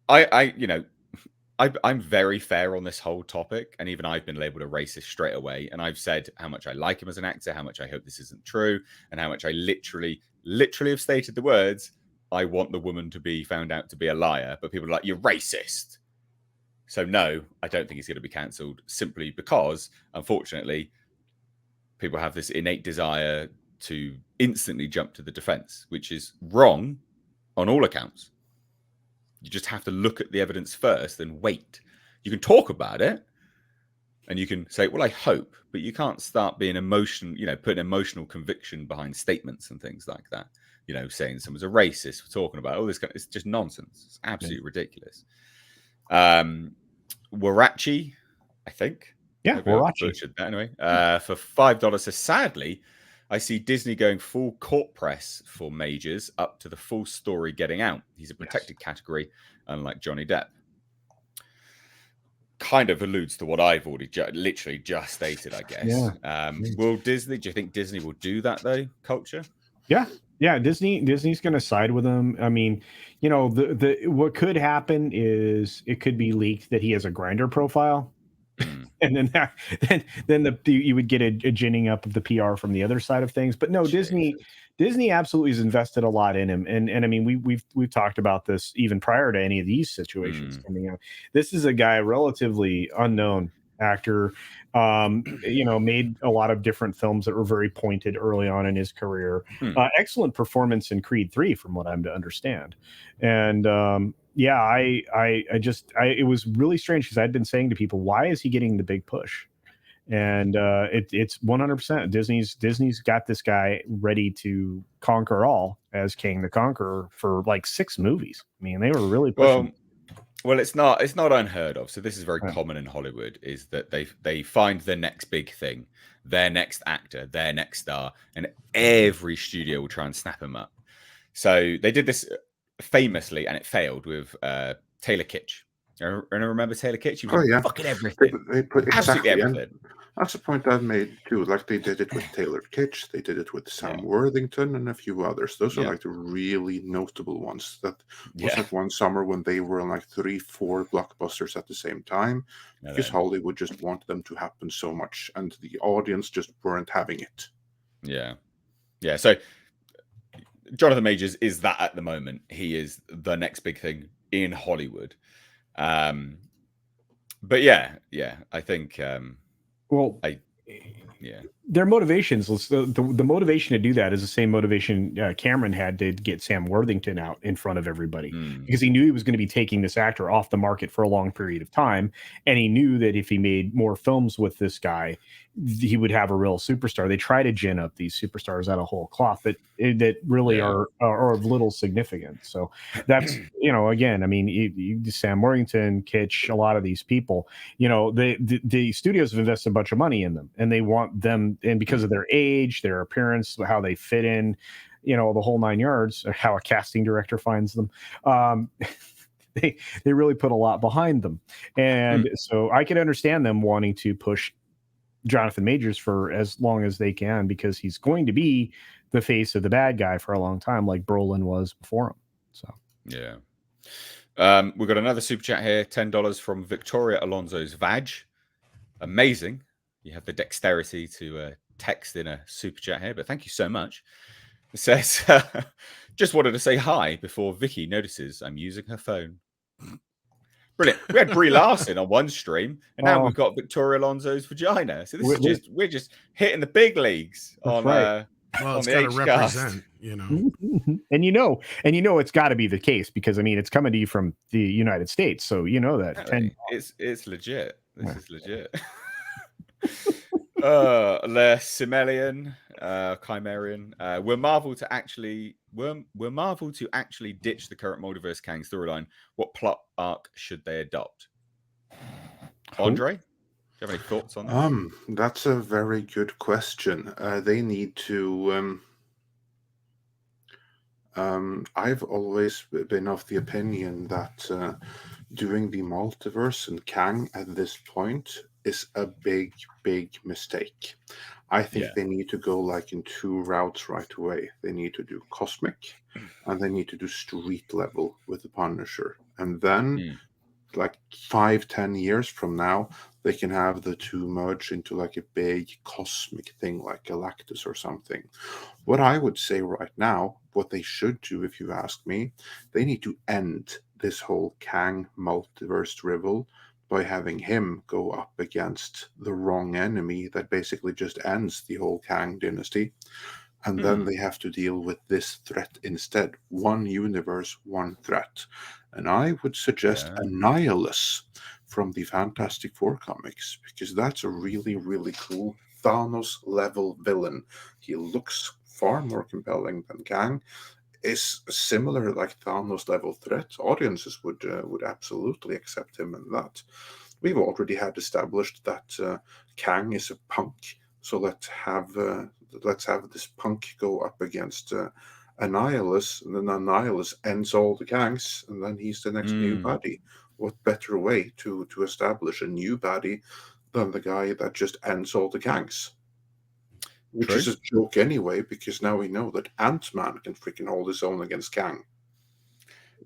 I'm very fair on this whole topic, and even I've been labelled a racist straight away. And I've said how much I like him as an actor, how much I hope this isn't true, and how much I literally have stated the words, I want the woman to be found out to be a liar. But people are like, you're racist. So no, I don't think he's going to be cancelled simply because, unfortunately, people have this innate desire to instantly jump to the defense, which is wrong on all accounts. You just have to look at the evidence first and wait. You can talk about it and you can say, well, I hope, but you can't start being putting emotional conviction behind statements and things like that. Saying someone's a racist for talking about all this it's just nonsense. It's absolutely ridiculous. Warachi, I think. Yeah, Warachi. Anyway, for $5 says, sadly, I see Disney going full court press for Majors up to the full story getting out. He's a protected category, unlike Johnny Depp. Kind of alludes to what I've already literally just stated, I guess. Yeah. Do you think Disney will do that, though, Culture? Yeah, Disney's going to side with him. I mean, the what could happen is it could be leaked that he has a Grindr profile, and then you would get a ginning up of the PR from the other side of things. But no, Disney absolutely has invested a lot in him, and I mean we've talked about this even prior to any of these situations coming out. This is a guy relatively unknown actor, made a lot of different films that were very pointed early on in his career. Excellent performance in Creed 3 from what I'm to understand. And it was really strange because I'd been saying to people, why is he getting the big push? And it's 100% Disney's got this guy ready to conquer all as King the Conqueror for like 6 movies. I mean, they were really pushing. Well, it's not unheard of. So this is very common in Hollywood, is that they find the next big thing, their next actor, their next star, and every studio will try and snap him up. So they did this famously, and it failed with Taylor Kitsch. And I remember Taylor Kitsch. He was fucking everything. They put absolutely everything. That's the point I've made too. Like they did it with Taylor Kitsch, they did it with Sam Worthington, and a few others. Those are like the really notable ones. That was like one summer when they were in like 3-4 blockbusters at the same time, because Hollywood just wanted them to happen so much, and the audience just weren't having it. Yeah. So Jonathan Majors is that at the moment. He is the next big thing in Hollywood. But yeah, I think Well, yeah. their motivations, the motivation to do that is the same motivation Cameron had to get Sam Worthington out in front of everybody, Mm. because he knew he was going to be taking this actor off the market for a long period of time, and he knew that if he made more films with this guy, he would have a real superstar. They try to gin up these superstars out of whole cloth that really Yeah. are of little significance. So that's, again, I mean, Sam Worthington, Kitsch, a lot of these people, the studios have invested a bunch of money in them, and they want them, and because of their age, their appearance, how they fit in, the whole 9 yards, or how a casting director finds them. They really put a lot behind them, and so I can understand them wanting to push Jonathan Majors for as long as they can, because he's going to be the face of the bad guy for a long time, like Brolin was before him. So yeah. We've got another super chat here, $10 from Victoria Alonso's Vag. Amazing. You have the dexterity to text in a super chat here, but thank you so much. It says, just wanted to say hi before Vicky notices I'm using her phone. Brilliant. We had Brie Larson on one stream, and now we've got Victoria Alonso's vagina. So this is we're just hitting the big leagues on right. Well, it's the got to H-cast. represent, and it's got to be the case, because I mean, it's coming to you from the United States, so that it's legit. This is legit. Le Simelian, Chimerian. Were Marvel to actually ditch the current multiverse Kang storyline, what plot arc should they adopt? Andre, do you have any thoughts on this? That's a very good question. They need to. I've always been of the opinion that doing the multiverse and Kang at this point is a big, big mistake. I think they need to go like in two routes right away. They need to do cosmic, and they need to do street level with the Punisher, and then like 5-10 years from now, they can have the two merge into like a big cosmic thing like Galactus or something. What I would say right now, what they should do, if you ask me, they need to end this whole Kang multiverse drivel by having him go up against the wrong enemy that basically just ends the whole Kang dynasty. And then they have to deal with this threat instead. One universe, one threat. And I would suggest Annihilus from the Fantastic Four comics, because that's a really, really cool Thanos-level villain. He looks far more compelling than Kang. Is a similar like Thanos-level threat. Audiences would absolutely accept him in that. We've already had established that Kang is a punk, so let's have this punk go up against Annihilus, and then Annihilus ends all the Kangs, and then he's the next new baddie. What better way to establish a new baddie than the guy that just ends all the Kangs? Which is a joke anyway, because now we know that Ant-Man can freaking hold his own against Kang.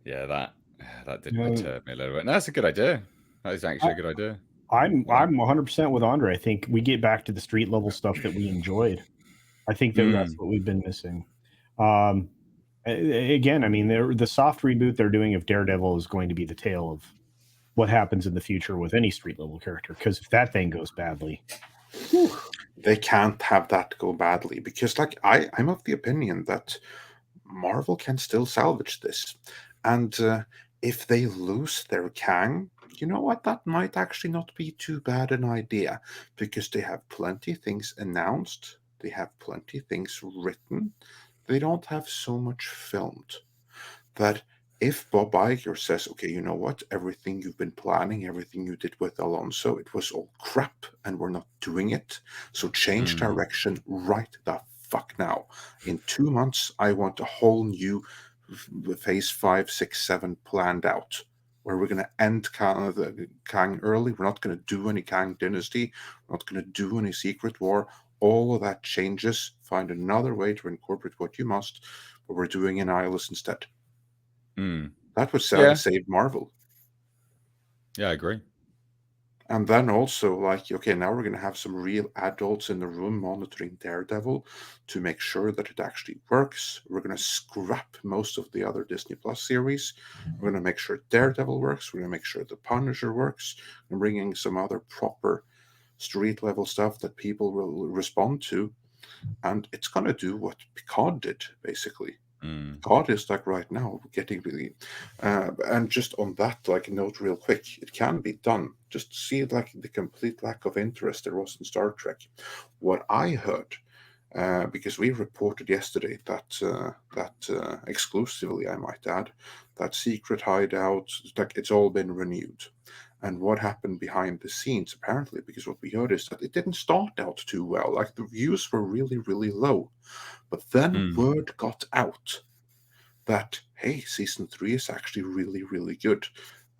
Yeah, that did perturb me a little bit. No, that's a good idea. That is actually a good idea. I'm 100% with Andre. I think we get back to the street level stuff that we enjoyed. I think that's what we've been missing. Again, I mean, the soft reboot they're doing of Daredevil is going to be the tale of what happens in the future with any street level character, because if that thing goes badly, they can't have that go badly, because like I'm of the opinion that Marvel can still salvage this. And if they lose their Kang, you know what? That might actually not be too bad an idea, because they have plenty of things announced. They have plenty of things written. They don't have so much filmed. That if Bob Iger says, okay, you know what? Everything you've been planning, everything you did with Alonso, it was all crap and we're not doing it. So change direction right the fuck now. In 2 months, I want a whole new phase 5, 6, 7 planned out, where we're going to end Kang early. We're not going to do any Kang Dynasty. We're not going to do any Secret War. All of that changes. Find another way to incorporate what you must, but we're doing Annihilus instead. That would save Marvel. Yeah, I agree. And then also, like, okay, now we're going to have some real adults in the room monitoring Daredevil to make sure that it actually works. We're going to scrap most of the other Disney Plus series. We're going to make sure Daredevil works. We're going to make sure The Punisher works, and bring in some other proper street level stuff that people will respond to. And it's going to do what Picard did, basically. God is like right now getting really, and just on that like note, real quick, it can be done. Just see like the complete lack of interest there was in Star Trek. What I heard, because we reported yesterday that exclusively, I might add, that secret hideout, like it's all been renewed. And what happened behind the scenes, apparently, because what we heard is that it didn't start out too well. Like the views were really, really low. But then word got out that, hey, season 3 is actually really, really good.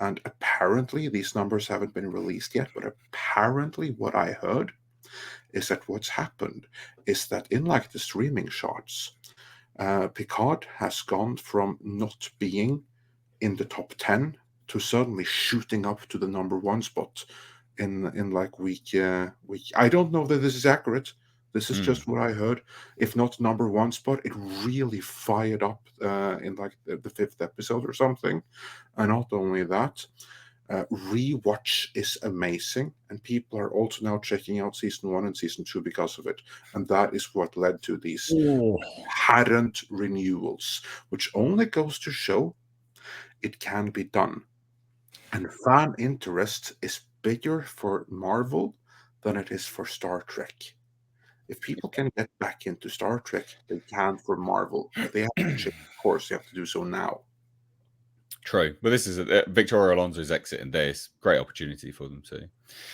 And apparently, these numbers haven't been released yet, but apparently, what I heard is that what's happened is that in like the streaming charts, Picard has gone from not being in the top 10 to suddenly shooting up to the number 1 spot in like week. I don't know that this is accurate. This is just what I heard. If not number 1 spot, it really fired up in like the 5th episode or something. And not only that, rewatch is amazing, and people are also now checking out season 1 and season 2 because of it. And that is what led to these apparent renewals, which only goes to show it can be done. And fan interest is bigger for Marvel than it is for Star Trek. If people can get back into Star Trek, they can for Marvel. But they have to change course. They have to do so now. True. But this is Victoria Alonso's exit, and there's great opportunity for them too.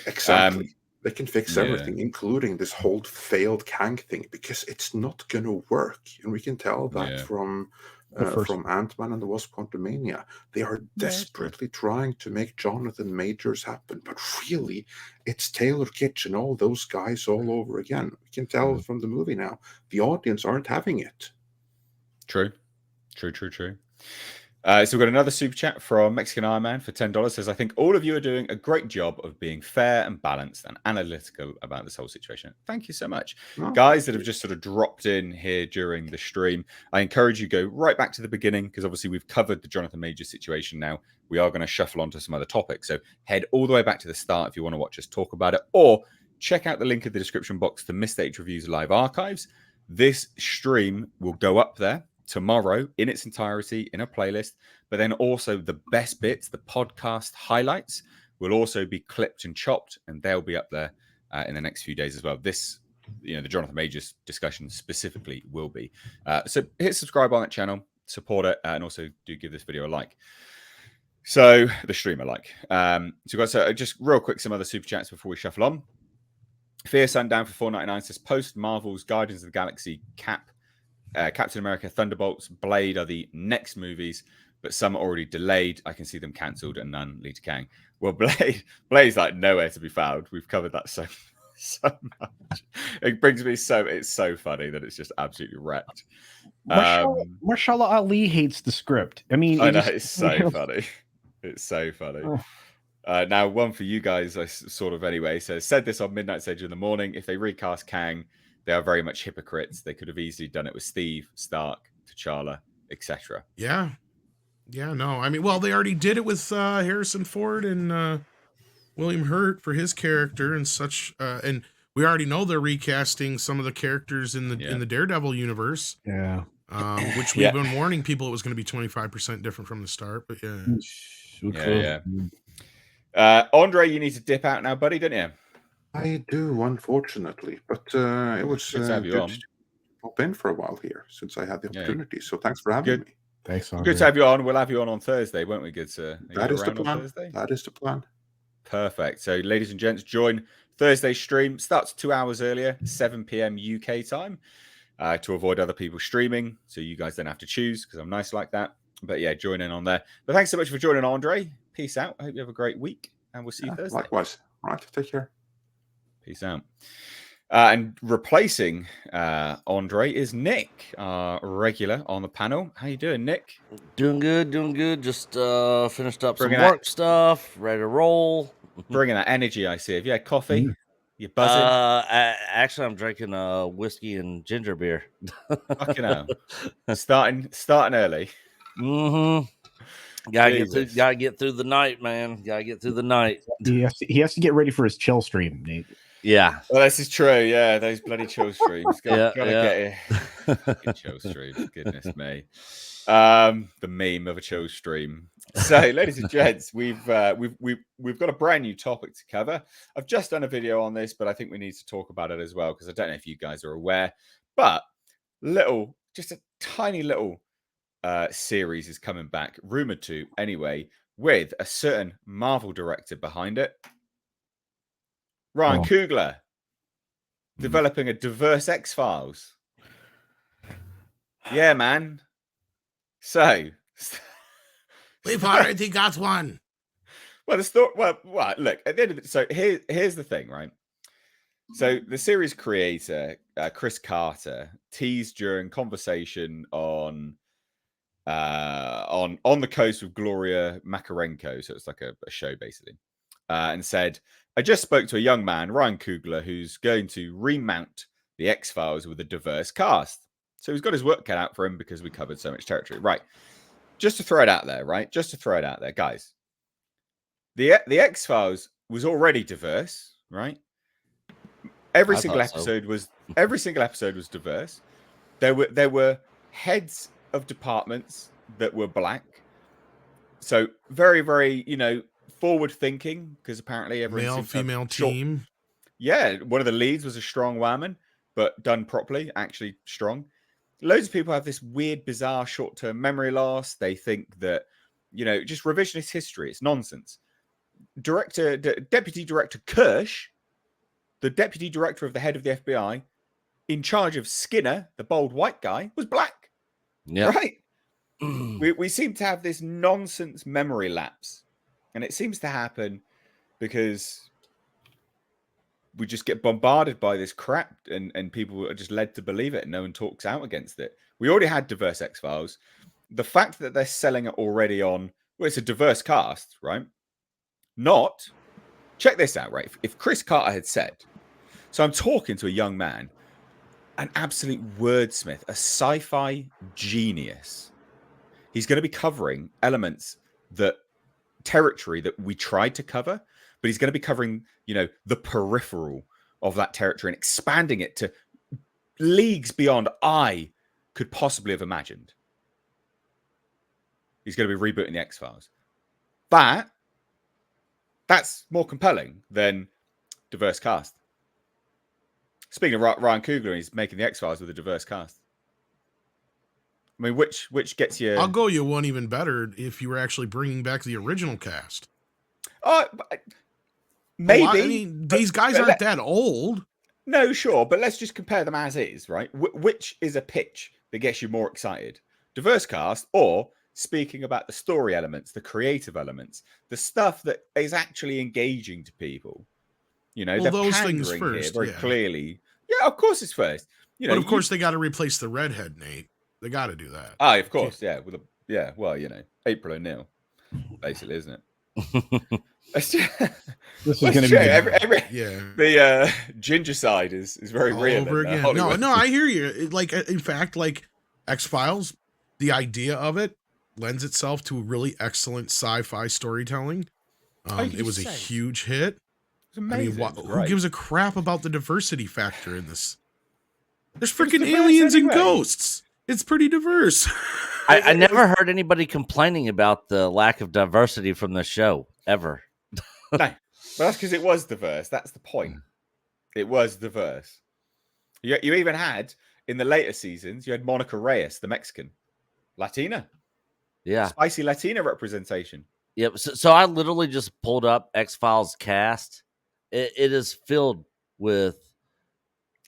Exactly. They can fix everything, including this whole failed Kang thing, because it's not going to work. And we can tell that from Ant-Man and the Wasp: Quantumania. They are desperately trying to make Jonathan Majors happen, but really, it's Taylor Kitsch and all those guys all over again. We can tell from the movie now, the audience aren't having it. True. So we've got another super chat from Mexican Iron Man for $10. Says, I think all of you are doing a great job of being fair and balanced and analytical about this whole situation. Thank you so much. Guys that have just sort of dropped in here during the stream, I encourage you to go right back to the beginning, because obviously we've covered the Jonathan Majors situation now. We are going to shuffle on to some other topics. So head all the way back to the start if you want to watch us talk about it, or check out the link in the description box to Missed H Reviews live archives. This stream will go up there tomorrow in its entirety in a playlist, but then also the best bits, the podcast highlights, will also be clipped and chopped, and they'll be up there in the next few days as well. This, the Jonathan Majors discussion specifically will be. So hit subscribe on that channel, support it, and also do give this video a like. So the stream a like. So guys, just real quick, some other super chats before we shuffle on. Fear Sundown for $4.99 says, post Marvel's Guardians of the Galaxy Captain America, Thunderbolts, Blade are the next movies, but some are already delayed. I can see them cancelled and none lead to Kang. Well, Blade's like nowhere to be found. We've covered that so much. It brings me it's so funny that it's just absolutely wrecked. Mahershala Ali hates the script. I mean, it's so funny. It's so funny. Now, one for you guys, I sort of anyway, said this on Midnight Sage in the morning. If they recast Kang, they are very much hypocrites. They could have easily done it with Steve, Stark, T'Challa, etc. Yeah. No, I mean, well, they already did it with Harrison Ford and William Hurt for his character and such. And we already know they're recasting some of the characters in the Daredevil universe. Yeah. Which we've been warning people it was going to be 25% different from the start. But Andre, you need to dip out now, buddy, don't you? I do, unfortunately, but it was good to have you on. Pop in for a while here since I had the opportunity. So thanks for having me. Thanks, Andre. Good to have you on. We'll have you on Thursday, won't we? Good sir. That is the plan. That is the plan. Perfect. So, ladies and gents, join Thursday's stream. Starts 2 hours earlier, 7 p.m. UK time, to avoid other people streaming. So you guys don't have to choose, because I'm nice like that. But yeah, join in on there. But thanks so much for joining, Andre. Peace out. I hope you have a great week, and we'll see you Thursday. Likewise. All right. Take care. Peace out. And replacing Andre is Nick, our regular on the panel. How you doing, Nick? Doing good. Just finished up some work stuff, ready to roll. Bringing that energy, I see. Have you had coffee? Mm. You buzzing? Actually, I'm drinking whiskey and ginger beer. Fucking hell. Starting early. Mm-hmm. Jesus. Gotta get through the night, man. Gotta get through the night. He has to get ready for his chill stream, Nate. Yeah. Well, this is true. Yeah, those bloody chill streams. Gotta Yeah. get it. Fucking chill streams. Goodness me. The meme of a chill stream. So, ladies and gents, we've got a brand new topic to cover. I've just done a video on this, but I think we need to talk about it as well because I don't know if you guys are aware. But just a tiny little series is coming back, rumored to anyway, with a certain Marvel director behind it. Ryan Coogler developing a diverse X-Files. Yeah, man. So We've already got one. well, the story. Well, look. At the end of it, so here's the thing, right? So the series creator, Chris Carter, teased during conversation on the coast with Gloria Makarenko. So it's like a show basically, and said, "I just spoke to a young man, Ryan Coogler, who's going to remount the X-Files with a diverse cast. So he's got his work cut out for him because we covered so much territory, right?" Just to throw it out there, right? Just to throw it out there, guys. The X-Files was already diverse, right? Every single episode was diverse. There were heads of departments that were black. So very, very, forward thinking, because apparently everyone Male, female team. Yeah, one of the leads was a strong woman, but done properly, actually strong. Loads of people have this weird, bizarre short-term memory loss. They think that, just revisionist history. It's nonsense. Deputy Director Kirsch, the deputy director of the head of the FBI, in charge of Skinner, the bald white guy, was black. Yeah. Right? we seem to have this nonsense memory lapse. And it seems to happen because we just get bombarded by this crap and people are just led to believe it and no one talks out against it. We already had diverse X-Files. The fact that they're selling it already on, well, it's a diverse cast, right? Check this out, right? If Chris Carter had said, so I'm talking to a young man, an absolute wordsmith, a sci-fi genius. He's going to be covering territory that we tried to cover, but he's going to be covering, the peripheral of that territory and expanding it to leagues beyond I could possibly have imagined. He's going to be rebooting the X-Files. That's more compelling than diverse cast. Speaking of Ryan Coogler, he's making the X-Files with a diverse cast. I mean, which gets you... I'll go you one even better if you were actually bringing back the original cast. Maybe. These guys aren't that old. No, sure, but let's just compare them as is, right? Which is a pitch that gets you more excited? Diverse cast, or speaking about the story elements, the creative elements, the stuff that is actually engaging to people. They're those pandering things first, here very clearly. Yeah, of course it's first. But of course they got to replace the redhead, Nate. They got to do that. Of course, yeah. Well, April O'Neil, basically, isn't it? This is going to be the ginger side is very all real over again. No, I hear you. In fact, X-Files, the idea of it lends itself to really excellent sci-fi storytelling. It was a huge hit. It's amazing. Who gives a crap about the diversity factor in this? There's freaking aliens and ghosts. It's pretty diverse. I never heard anybody complaining about the lack of diversity from the show ever. No, but that's because it was diverse. That's the point. It was diverse. You even had, in the later seasons, you had Monica Reyes, the Mexican. Latina. Yeah. Spicy Latina representation. Yep. So I literally just pulled up X-Files cast. It is filled with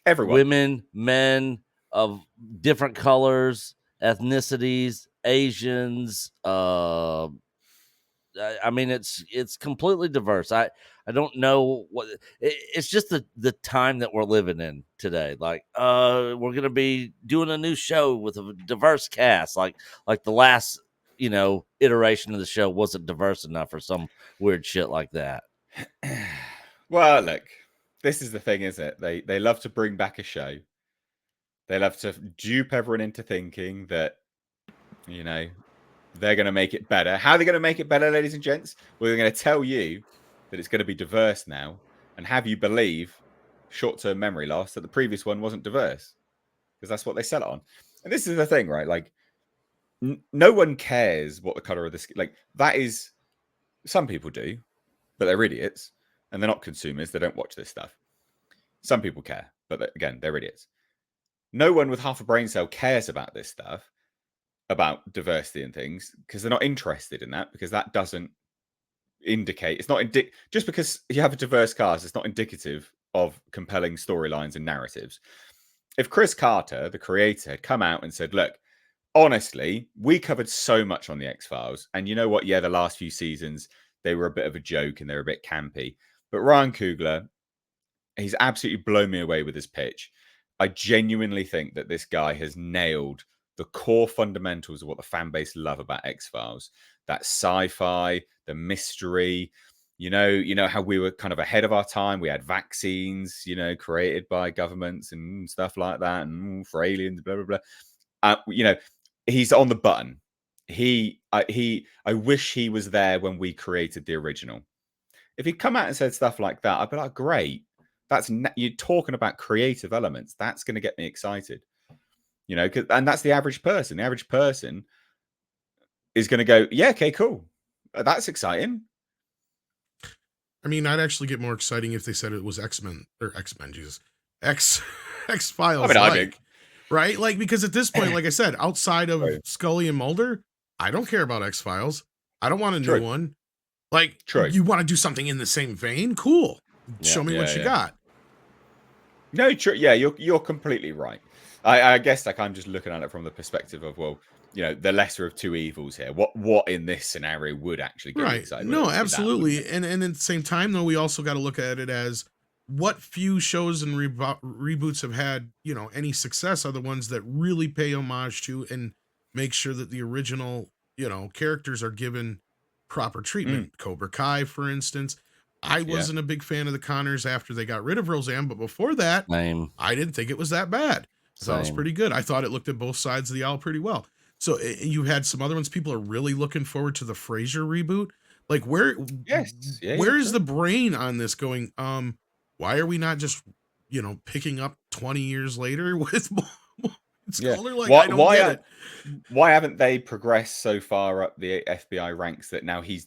everyone, women, men of different colors, ethnicities, Asians. I mean, it's completely diverse. I don't know what it's just the time that we're living in today. Like, we're gonna be doing a new show with a diverse cast. Like the last iteration of the show wasn't diverse enough or some weird shit like that. Well, look, this is the thing, isn't it? They love to bring back a show. They love to dupe everyone into thinking that, you know, they're going to make it better. How are they going to make it better, ladies and gents? Well, they're going to tell you that it's going to be diverse now and have you believe, short-term memory loss, that the previous one wasn't diverse, because that's what they sell it on. And this is the thing, right? Like, no one cares what the color of the skin. Like, that is, some people do, but they're idiots and they're not consumers. They don't watch this stuff. Some people care, but again, they're idiots. No one with half a brain cell cares about this stuff, about diversity and things, because they're not interested in that, because that doesn't indicate, it's not just because you have a diverse cast, it's not indicative of compelling storylines and narratives. If Chris Carter, the creator, had come out and said, look, honestly, we covered so much on the X-Files, and you know what? Yeah, the last few seasons, they were a bit of a joke and they were a bit campy. But Ryan Coogler, he's absolutely blown me away with his pitch. I genuinely think that this guy has nailed the core fundamentals of what the fan base love about X-Files. That sci-fi, the mystery, you know how we were kind of ahead of our time. We had vaccines, created by governments and stuff like that, and for aliens, blah, blah, blah. He's on the button. I wish he was there when we created the original. If he'd come out and said stuff like that, I'd be like, great. You're talking about creative elements. That's going to get me excited. And that's the average person. The average person is going to go, yeah, okay, cool. That's exciting. I mean, I'd actually get more exciting if they said it was X-Files. I mean, right? Like, because at this point, like I said, outside of Scully and Mulder, I don't care about X-Files. I don't want a new one. Like, you want to do something in the same vein? Cool. Show me what you got. No, true. Yeah, you're completely right. I guess I'm just looking at it from the perspective of, well, the lesser of two evils here. What in this scenario would actually get me excited? No, absolutely. And at the same time, though, we also got to look at it as what few shows and reboots have had, any success are the ones that really pay homage to and make sure that the original, characters are given proper treatment. Cobra Kai, for instance. I wasn't a big fan of the Connors after they got rid of Roseanne, but before that, I didn't think it was that bad. So it was pretty good. I thought it looked at both sides of the aisle pretty well. So you had some other ones. People are really looking forward to the Frasier reboot. Like, where is the brain on this going? Why are we not just, picking up 20 years later with Scully? Like, I don't get it. Why haven't they progressed so far up the FBI ranks that now he's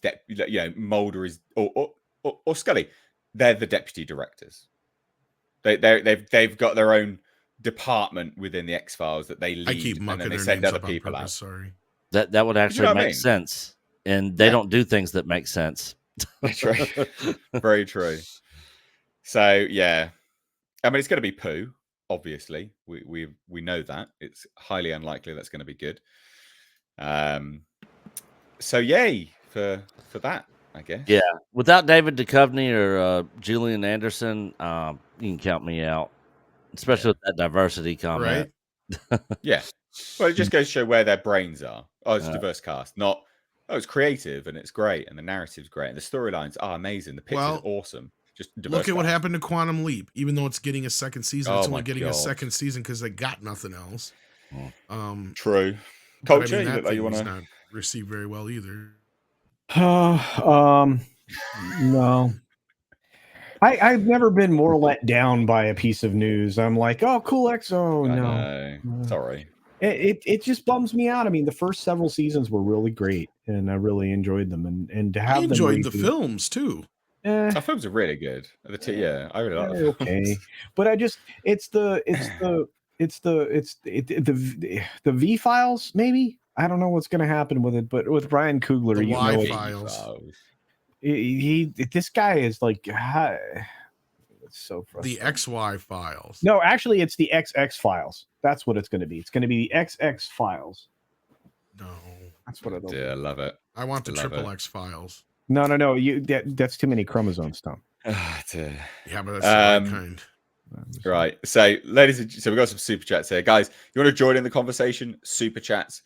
Mulder is or Scully? They're the deputy directors. They've got their own department within the X-Files that they lead. I keep mucking and then they their send names other up people on out. purpose, sorry. That would actually make sense. And they don't do things that make sense. True. Very true. So yeah. I mean, it's going to be poo, obviously. We know that. It's highly unlikely that's going to be good. So yay for that, I guess. Yeah. Without David Duchovny or Julian Anderson, you can count me out. Especially with that diversity comment. Right? Yeah. Well, it just goes to show where their brains are. Oh, it's a diverse cast. Not, it's creative and it's great and the narrative's great and the storylines are amazing. The picture's awesome. Just diverse look at what happened to Quantum Leap. Even though it's getting a second season, it's only getting a second season because they got nothing else. True. Culture, that like you want to not receive very well either. No. I've never been more let down by a piece of news. I'm like, oh, cool XO. No. Sorry. It just bums me out. I mean, the first several seasons were really great, and I really enjoyed them. And to have I enjoyed the films too. Our films are really good. I really like them. Okay, but it's the V Files. Maybe I don't know what's going to happen with it, but with Ryan Coogler, the Y Files. This guy is like, it's so frustrating. The XY Files. No, actually, it's the XX Files. That's what it's going to be. It's going to be the XX Files. No, that's what I I love it. I want the Triple X Files. No. That's too many chromosomes, Tom. Yeah, but that's the right kind. Right. So, ladies and so we've got some super chats here, guys. You want to join in the conversation? Super chats.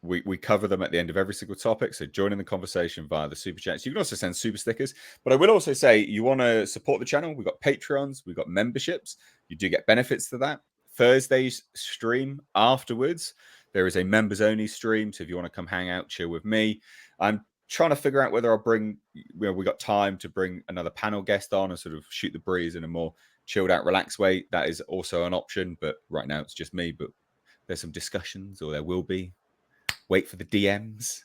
we cover them at the end of every single topic. So join in the conversation via the super chats. You can also send super stickers. But I will also say, you want to support the channel. We've got Patreons. We've got memberships. You do get benefits to that. Thursday's stream afterwards, there is a members only stream. So if you want to come hang out, chill with me, I'm trying to figure out whether I'll bring, we got time to bring another panel guest on and sort of shoot the breeze in a more chilled out, relaxed way. That is also an option, but right now it's just me. But there's some discussions, or there will be. Wait for the DMs.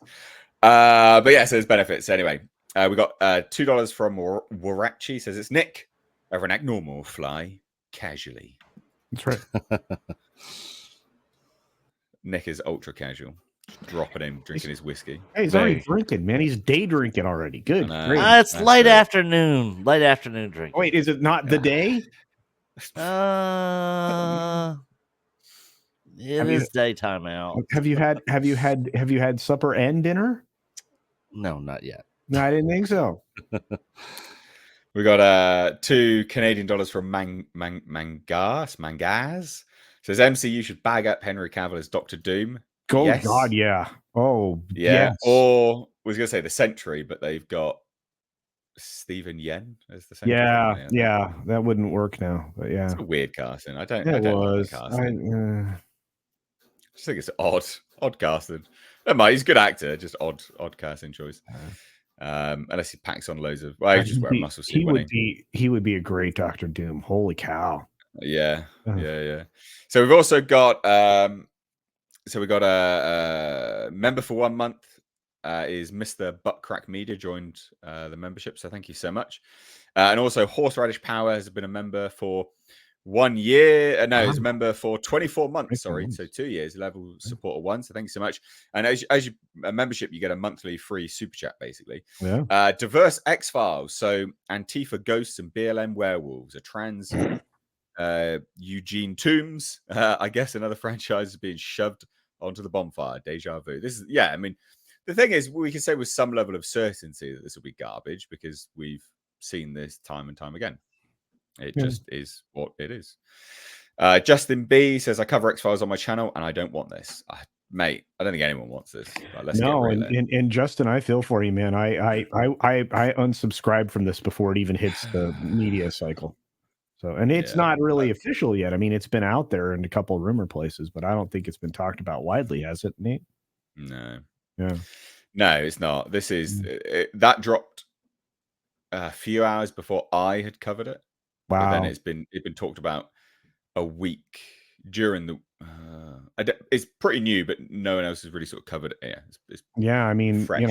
But yeah, so there's benefits. Anyway, we got $2 from Warachi. Says it's Nick. Over and act normal, fly casually. That's right. Nick is ultra casual. Just dropping in, drinking his whiskey. Hey, he's already drinking, man. He's day drinking already. Good. I know. Great. It's That's late it. afternoon. Late afternoon drink. Wait, is it not the day? It is daytime out. Have you had supper and dinner? No, not yet. No, I didn't think so. We got $2 Canadian from Mangaz. Says MCU should bag up Henry Cavill as Doctor Doom. Oh Yes. God, yeah. Oh Yeah. yes. Or I was gonna say the Sentry, but they've got Stephen Yen as the Sentry. Yeah, that wouldn't work now. But yeah, It's a weird casting. I don't it like was. the casting. I just think it's odd casting. Never mind, he's a good actor, just odd casting choice. Unless he packs on loads of, well, he just wear a muscle suit. He would be a great Doctor Doom. Holy cow! Yeah. Uh-huh. So we've also got a member for 1 month is Mr. Buttcrack Media, joined the membership. So thank you so much. And also Horseradish Power has been a member for 1 year. No, he's a member for 24 months. 24 Sorry. months. So 2 years, level support of 1. So thank you so much. And as you a membership, you get a monthly free super chat, basically. Yeah. Diverse X-Files. So Antifa Ghosts and BLM Werewolves, a trans Eugene Toombs. I guess another franchise is being shoved onto the bonfire. Deja vu. This is, I mean, the thing is, we can say with some level of certainty that this will be garbage because we've seen this time and time again. It just is what it is. Justin B says, I cover X-Files on my channel and I don't want this. Mate, I don't think anyone wants this. Let's get real. And Justin, I feel for you, man. I unsubscribed from this before it even hits the media cycle. So, and it's not really official yet. I mean, it's been out there in a couple of rumor places, but I don't think it's been talked about widely, has it, Nate? No. Yeah. No, it's not. This is that dropped a few hours before I had covered it. Wow. But then it's been talked about a week during the. It's pretty new, but no one else has really sort of covered it. Yeah, I mean, fresh,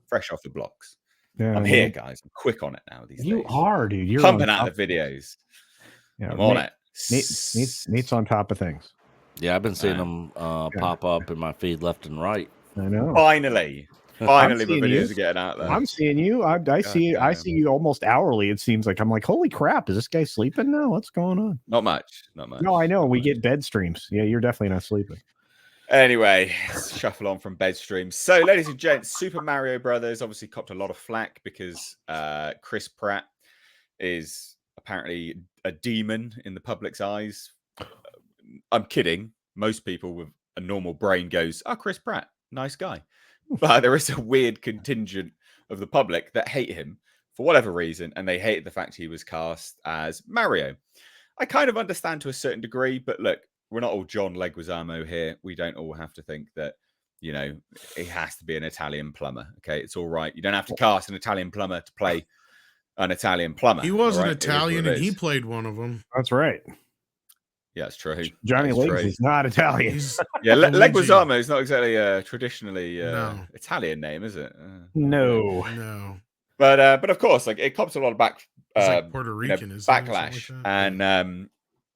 fresh off the blocks. Yeah, I'm here, guys. I'm quick on it now. These you days. are, dude. You're pumping out the videos. Yeah, I'm on it. Nate's on top of things. Yeah, I've been seeing them pop up in my feed left and right. I know. Finally, my videos are getting out there. I'm seeing you. I see you almost hourly. It seems like I'm like, holy crap! Is this guy sleeping now? What's going on? Not much. No, I know. We get bed streams. Yeah, you're definitely not sleeping. Anyway, let's shuffle on from bed streams. So, ladies and gents, Super Mario Brothers obviously copped a lot of flack because Chris Pratt is apparently a demon in the public's eyes. I'm kidding. Most people with a normal brain goes, "Oh, Chris Pratt, nice guy." But there is a weird contingent of the public that hate him for whatever reason, and they hated the fact he was cast as Mario. I kind of understand to a certain degree, but look, we're not all John Leguizamo here. We don't all have to think that, you know, it has to be an Italian plumber. Okay, it's all right. You don't have to cast an Italian plumber to play an Italian plumber. He was an right? Italian, and he played one of them. That's right. Yeah, it's true. Johnny Legs is not Italian. Yeah, Leguizamo is not exactly a traditionally Italian name, is it? No. But of course, like it cops a lot of Puerto Rican backlash,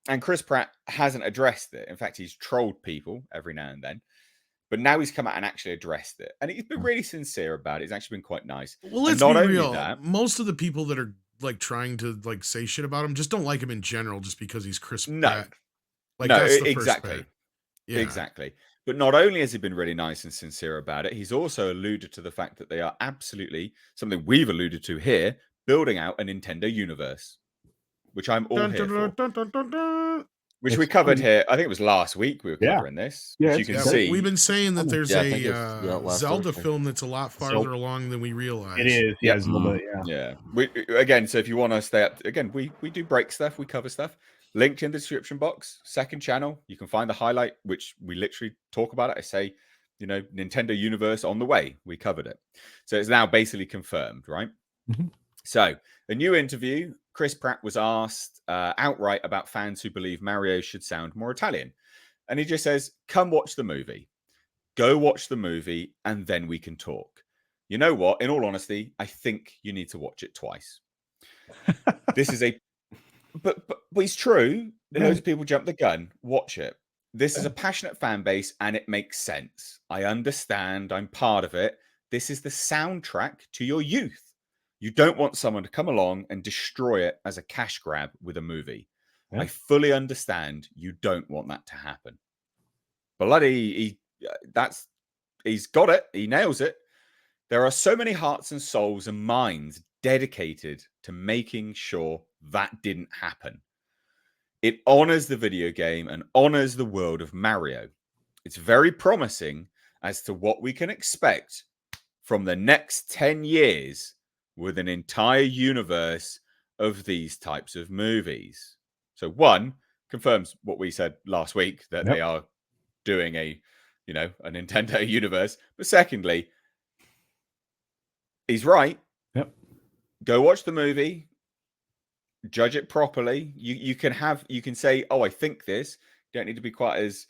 and Chris Pratt hasn't addressed it. In fact, he's trolled people every now and then, but now he's come out and actually addressed it, and he's been really sincere about it. It's actually been quite nice. Well, let's be real. Most of the people that are like trying to like say shit about him just don't like him in general, just because he's Chris Pratt. Like, no, that's the exactly. Exactly. But not only has he been really nice and sincere about it, he's also alluded to the fact that they are absolutely, something we've alluded to here, building out a Nintendo universe, which I'm all here for. which we It's covered funny. here. I think it was last week we were Yeah. covering this, Yeah, which you it's can Yeah, see. we've been saying that there's Yeah, I think a it's last Zelda Thursday. film that's a lot farther along than we realize. It is. Yep. Yeah, Zelda. Yeah. Yeah. We again, so if you want to stay up, again, we do break stuff, we cover stuff. Linked in the description box, second channel. You can find the highlight, which we literally talk about it. I say, Nintendo Universe on the way. We covered it. So it's now basically confirmed, right? Mhm. So a new interview. Chris Pratt was asked outright about fans who believe Mario should sound more Italian. And he just says, come watch the movie. Go watch the movie, and then we can talk. You know what? In all honesty, I think you need to watch it twice. This is but it's true. Yeah. Loads of people jump the gun. Watch it. This is a passionate fan base, and it makes sense. I understand. I'm part of it. This is the soundtrack to your youth. You don't want someone to come along and destroy it as a cash grab with a movie. Yeah. I fully understand. You don't want that to happen. Bloody, he's got it. He nails it. There are so many hearts and souls and minds dedicated to making sure that didn't happen. It honors the video game and honors the world of Mario. It's very promising as to what we can expect from the next 10 years with an entire universe of these types of movies. So one, confirms what we said last week, that Yep. they are doing a Nintendo universe. But secondly, he's right. Yep. Go watch the movie, judge it properly. You can say, oh, I think this. You don't need to be quite as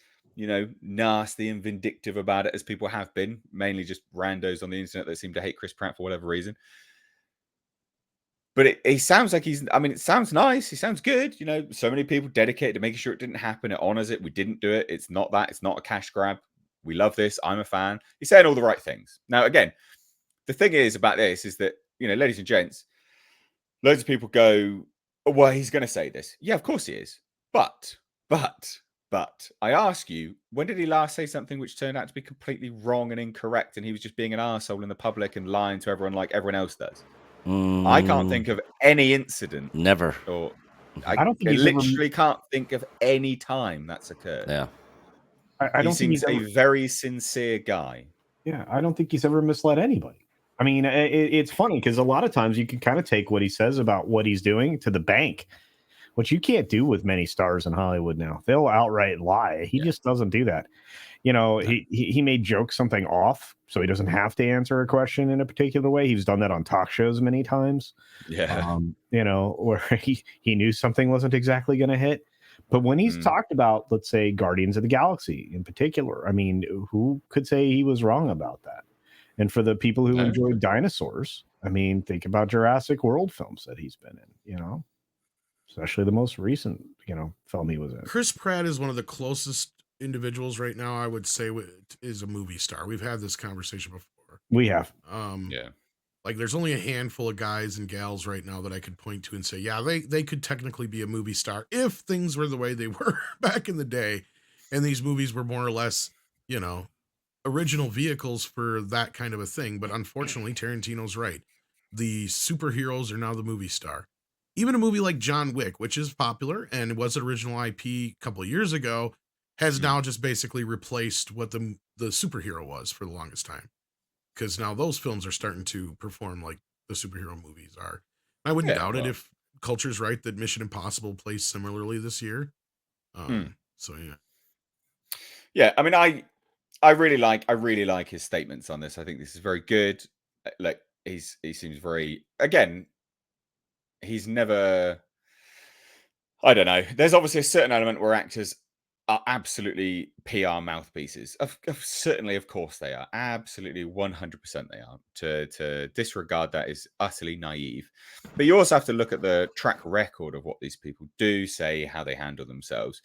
nasty and vindictive about it as people have been, mainly just randos on the internet that seem to hate Chris Pratt for whatever reason. But it sounds like it sounds nice. He sounds good. So many people dedicated to making sure it didn't happen. It honors it. We didn't do it. It's not that. It's not a cash grab. We love this. I'm a fan. He's saying all the right things. Now, again, the thing is about this is that, ladies and gents, loads of people go, oh, well, he's going to say this. Yeah, of course he is. But I ask you, when did he last say something which turned out to be completely wrong and incorrect, and he was just being an arsehole in the public and lying to everyone like everyone else does? I can't think of any incident. Never. Or I don't think I he's ever- literally can't think of any time that's occurred. Yeah. I don't think He seems he's ever, a very sincere guy. yeah, I don't think he's ever misled anybody. I mean, it's funny because a lot of times you can kind of take what he says about what he's doing to the bank, which you can't do with many stars in Hollywood now. They'll outright lie. He just doesn't do that. He may joke something off so he doesn't have to answer a question in a particular way. He's done that on talk shows many times. Yeah. Where he knew something wasn't exactly going to hit. But when he's talked about, let's say, Guardians of the Galaxy in particular, I mean, who could say he was wrong about that? And for the people who enjoy dinosaurs, I mean, think about Jurassic World films that he's been in, especially the most recent, film he was in. Chris Pratt is one of the closest individuals right now, I would say, is a movie star. We've had this conversation before. We have. Yeah. Like, there's only a handful of guys and gals right now that I could point to and say, yeah, they could technically be a movie star if things were the way they were back in the day. And these movies were more or less, original vehicles for that kind of a thing. But unfortunately, Tarantino's right. The superheroes are now the movie star. Even a movie like John Wick, which is popular and was an original IP a couple of years ago, has now just basically replaced what the superhero was for the longest time. Because now those films are starting to perform like the superhero movies are. I wouldn't doubt it if culture's right that Mission Impossible plays similarly this year. So yeah. Yeah, I mean, I really like his statements on this. I think this is very good. Like he seems very, again, he's never, I don't know. There's obviously a certain element where actors are absolutely PR mouthpieces. Certainly, of course, they are. Absolutely, 100% they are. To disregard that is utterly naive. But you also have to look at the track record of what these people do, say, how they handle themselves.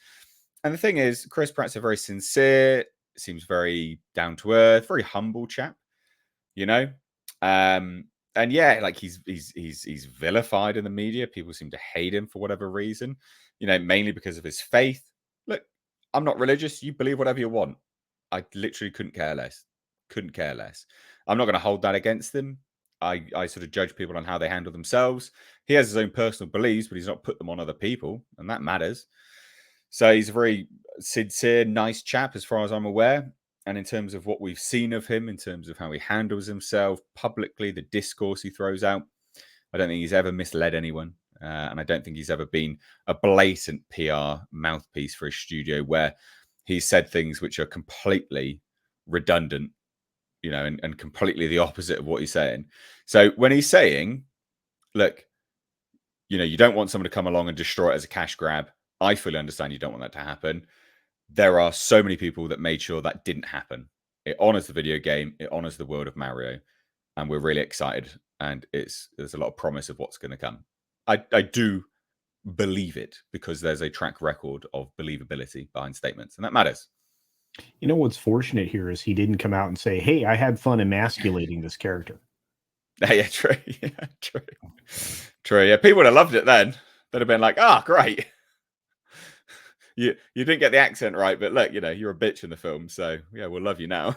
And the thing is, Chris Pratt's a very sincere, seems very down to earth, very humble chap. And yeah, like he's vilified in the media. People seem to hate him for whatever reason. Mainly because of his faith. Look, I'm not religious. You believe whatever you want. I literally couldn't care less. I'm not going to hold that against him. I sort of judge people on how they handle themselves. He has his own personal beliefs, but he's not put them on other people, and that matters. So he's a very sincere, nice chap, as far as I'm aware. And in terms of what we've seen of him, in terms of how he handles himself publicly, the discourse he throws out, I don't think he's ever misled anyone. And I don't think he's ever been a blatant PR mouthpiece for a studio where he's said things which are completely redundant, and completely the opposite of what he's saying. So when he's saying, look, you don't want someone to come along and destroy it as a cash grab, I fully understand you don't want that to happen. There are so many people that made sure that didn't happen. It honors the video game. It honors the world of Mario. And we're really excited. And there's a lot of promise of what's going to come. I do believe it because there's a track record of believability behind statements. And that matters. You know what's fortunate here is he didn't come out and say, "Hey, I had fun emasculating this character." Yeah, true. Yeah, true. Yeah, people would have loved it then. They'd have been like, great. You didn't get the accent right, but look, you're a bitch in the film, so yeah, we'll love you now.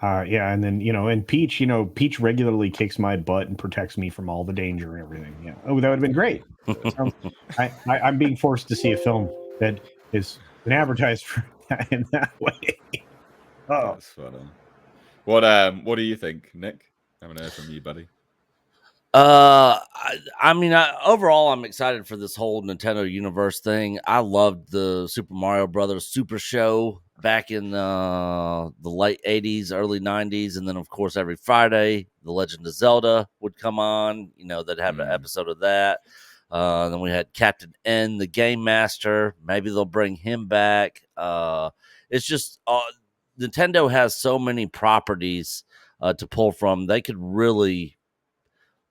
Yeah, and then and Peach, Peach regularly kicks my butt and protects me from all the danger and everything. Yeah, that would have been great. I'm being forced to see a film that is been advertised for in that way. Oh, that's funny. What do you think, Nick? I haven't heard from you, buddy. I mean, overall, I'm excited for this whole Nintendo Universe thing. I loved the Super Mario Brothers Super Show back in the late 80s, early 90s. And then, of course, every Friday, The Legend of Zelda would come on. They'd have an episode of that. Then we had Captain N, the Game Master. Maybe they'll bring him back. It's just Nintendo has so many properties to pull from. They could really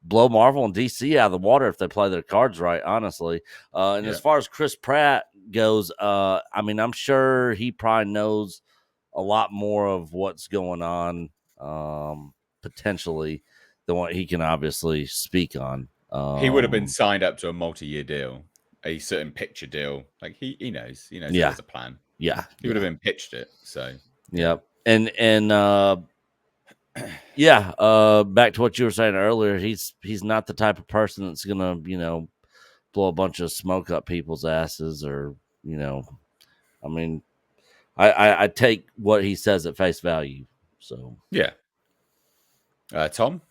blow Marvel and DC out of the water if they play their cards right, honestly. And as far as Chris Pratt goes, I mean, I'm sure he probably knows a lot more of what's going on potentially than what he can obviously speak on. He would have been signed up to a multi-year deal, a certain picture deal. Like he knows there's a plan. Yeah. He would have been pitched it. So yeah. And back to what you were saying earlier, he's not the type of person that's gonna, blow a bunch of smoke up people's asses or, I mean, I take what he says at face value. So yeah. Tom,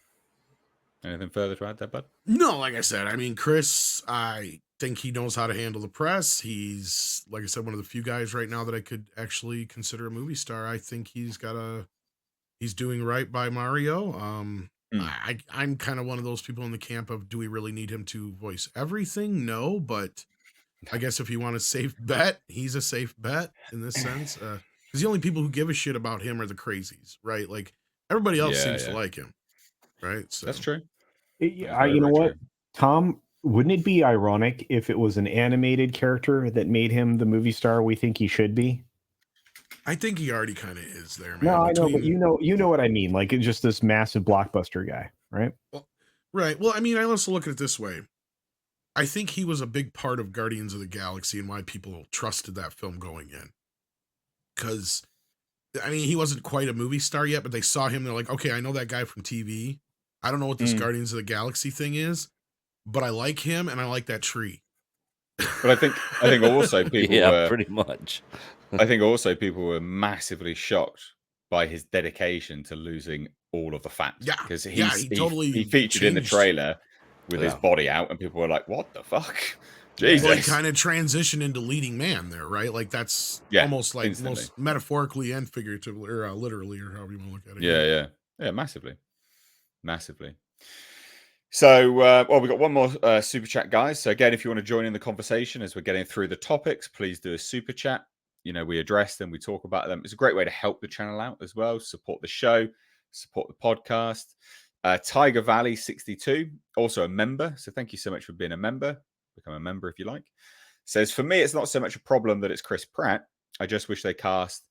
anything further to add there, bud? No, like I said, I mean, Chris, I think he knows how to handle the press. He's, like I said, one of the few guys right now that I could actually consider a movie star. I think he's doing right by Mario. I'm kind of one of those people in the camp of, do we really need him to voice everything? No, but I guess if you want a safe bet, he's a safe bet in this sense. Because the only people who give a shit about him are the crazies, right? Like everybody else seems to like him, right? So that's true. You know what, true. Tom? Wouldn't it be ironic if it was an animated character that made him the movie star we think he should be? I think he already kind of is there, man. No, I know, but you know what I mean. Like, it's just this massive blockbuster guy, right? Well, right. Well, I mean, I also look at it this way. I think he was a big part of Guardians of the Galaxy and why people trusted that film going in. Because, I mean, he wasn't quite a movie star yet, but they saw him. They're like, okay, I know that guy from TV. I don't know what this Guardians of the Galaxy thing is, but I like him and I like that tree. But I think also people were pretty much. I think also people were massively shocked by his dedication to losing all of the fat. Yeah, because he featured in the trailer with his body out, and people were like, "What the fuck?" Jesus. Well, he kind of transitioned into leading man there, right? Like that's almost like instantly. most metaphorically and figuratively, or literally, or however you want to look at it. Yeah, massively. So, we've got one more super chat, guys. So again, if you want to join in the conversation as we're getting through the topics, please do a super chat. We address them, we talk about them. It's a great way to help the channel out as well, support the show, support the podcast. Tiger Valley 62, also a member. So thank you so much for being a member. Become a member if you like. Says, for me, it's not so much a problem that it's Chris Pratt. I just wish they cast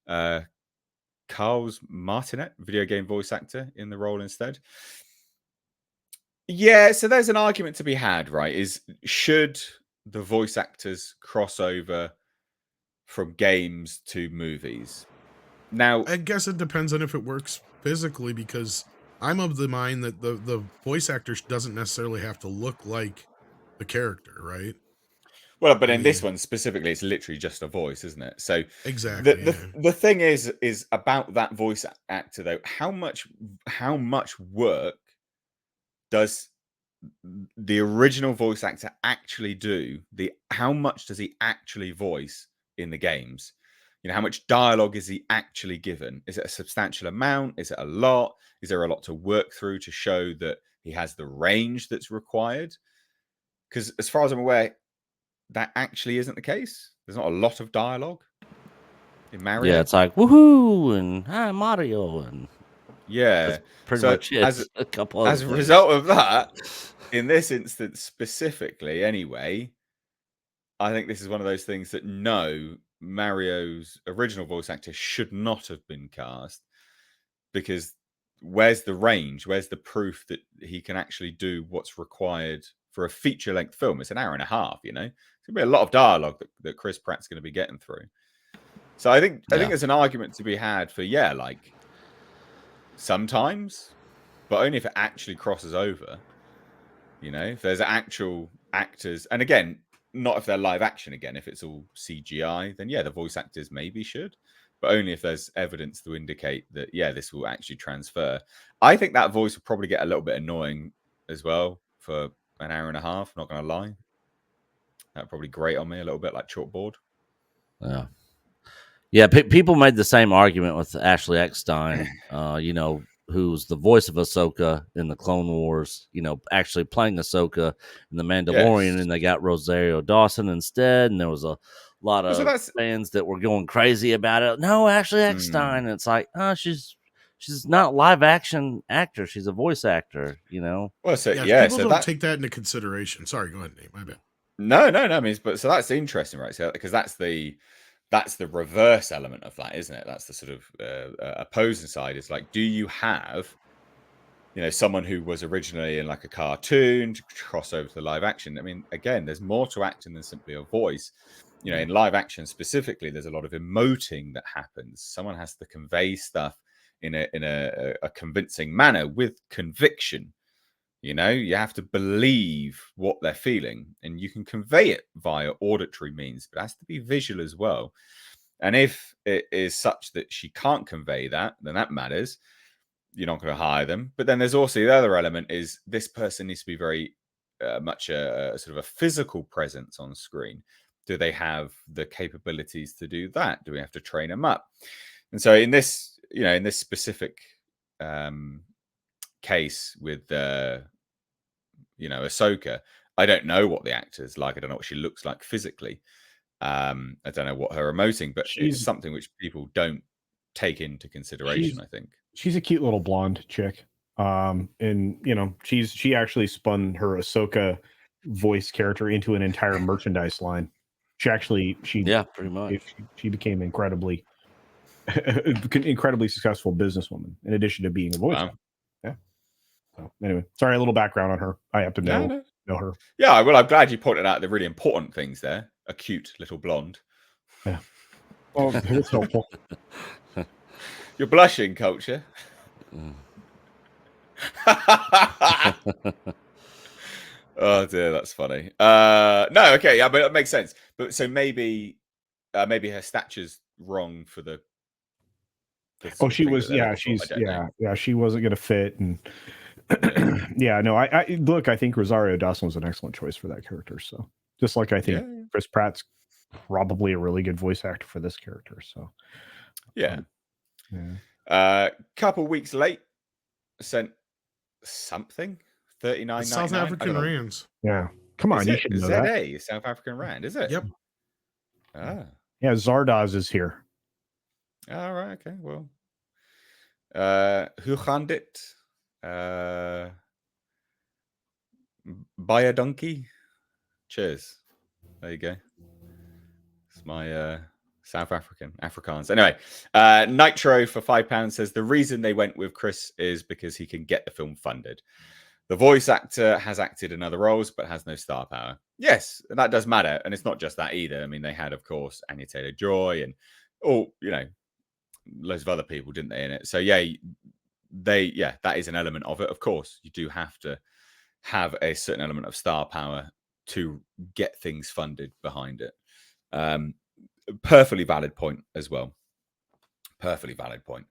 Carlos Martinet, video game voice actor, in the role instead. Yeah, so there's an argument to be had, right? Should the voice actors cross over from games to movies? Now, I guess it depends on if it works physically, because I'm of the mind that the voice actor doesn't necessarily have to look like the character, right? Well, but in I this mean, one specifically, it's literally just a voice, isn't it? So exactly. the thing is about that voice actor though. How much work does the original voice actor actually do? How much does he actually voice in the games? You know, how much dialogue is he actually given? Is it a substantial amount? Is it a lot? Is there a lot to work through to show that he has the range that's required? Because as far as I'm aware, that actually isn't the case. There's not a lot of dialogue in Mario. Yeah, it's like woohoo and hi Mario, and Yeah. that's pretty So much it. A couple other as a things. result of that, in this instance specifically, anyway, I think this is one of those things that no, Mario's original voice actor should not have been cast, because where's the range? Where's the proof that he can actually do what's required for a feature-length film? It's an hour and a half, you know. It's gonna be a lot of dialogue that Chris Pratt's going to be getting through. So I think there's an argument to be had for like sometimes, but only if it actually crosses over. You know, if there's actual actors, and again, not if they're live action. Again, if it's all CGI, then yeah, the voice actors maybe should, but only if there's evidence to indicate that this will actually transfer. I think that voice will probably get a little bit annoying as well for an hour and a half. Not going to lie, that'd probably grate on me a little bit, like chalkboard. Yeah. People made the same argument with Ashley Eckstein, who's the voice of Ahsoka in the Clone Wars, actually playing Ahsoka in The Mandalorian, and they got Rosario Dawson instead, and there was a lot of fans that were going crazy about it. No, Ashley Eckstein. And it's like, she's not live action actor. She's a voice actor, Well, people don't take that into consideration. Sorry, go ahead, Nate. My bad. No. I mean, so that's interesting, right? So because that's the reverse element of that, isn't it? That's the sort of opposing side. Is like, do you have, someone who was originally in like a cartoon to cross over to live action? I mean, again, there's more to acting than simply a voice. In live action specifically, there's a lot of emoting that happens. Someone has to convey stuff in a convincing manner with conviction. You have to believe what they're feeling, and you can convey it via auditory means, but it has to be visual as well. And if it is such that she can't convey that, then that matters. You're not going to hire them. But then there's also the other element is this person needs to be very much a sort of a physical presence on screen. Do they have the capabilities to do that? Do we have to train them up? And so in this, in this specific case with Ahsoka, I don't know what the actor's like. I don't know what she looks like physically. I don't know what her emoting, but it's something which people don't take into consideration. I think she's a cute little blonde chick, and she actually spun her Ahsoka voice character into an entire merchandise line. Pretty much. She became incredibly successful businesswoman in addition to being a voice actor. Yeah. So anyway, sorry, a little background on her. I happen to know her. Yeah, well, I'm glad you pointed out the really important things there. A cute little blonde. Yeah. Oh, it's helpful. You're blushing, Culture. Oh dear, that's funny. No, okay, yeah, but it makes sense. But so maybe her stature's wrong for the. She was. Yeah, she wasn't gonna fit, and no. I look. I think Rosario Dawson was an excellent choice for that character. So just like I think Chris Pratt's probably a really good voice actor for this character. So couple weeks late, sent something. 39.99 South African rands. Yeah, come on, you should know ZA, South African rand, is it? Yep. Ah, yeah, Zardoz is here. All right, okay, well, hoe gaan dit? Buy a donkey. Cheers. There you go. It's my South Afrikaans. Anyway, Nitro for £5 says the reason they went with Chris is because he can get the film funded. The voice actor has acted in other roles, but has no star power. Yes, that does matter. And it's not just that either. I mean, they had, of course, Anya Taylor-Joy and loads of other people, didn't they, in it? So, that is an element of it. Of course, you do have to have a certain element of star power to get things funded behind it. Perfectly valid point as well. Perfectly valid point.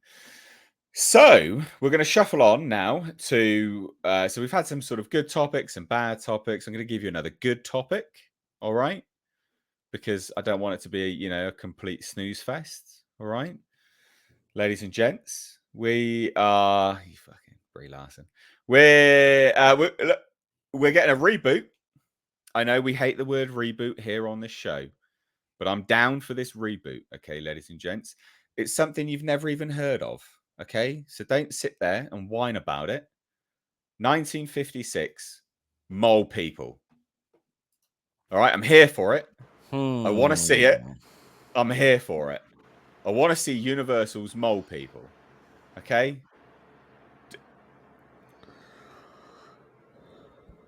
So we're going to shuffle on now to so we've had some sort of good topics and bad topics. I'm going to give you another good topic, all right? Because I don't want it to be, a complete snooze fest, all right? Ladies and gents, we are you fucking Brie Larson. We're getting a reboot. I know we hate the word reboot here on this show, but I'm down for this reboot, okay, ladies and gents. It's something you've never even heard of. Okay, so don't sit there and whine about it. 1956, Mole People. All right, I'm here for it. I want to see it. I'm here for it. I want to see Universal's Mole People. Okay?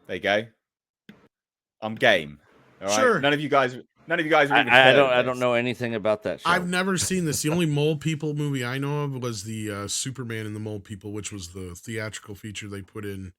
There you go. I'm game. All right. Sure. None of you guys have even I heard of don't this. know anything about that show. I've never seen this. The only Mole People movie I know of was the Superman and the Mole People, which was the theatrical feature they put in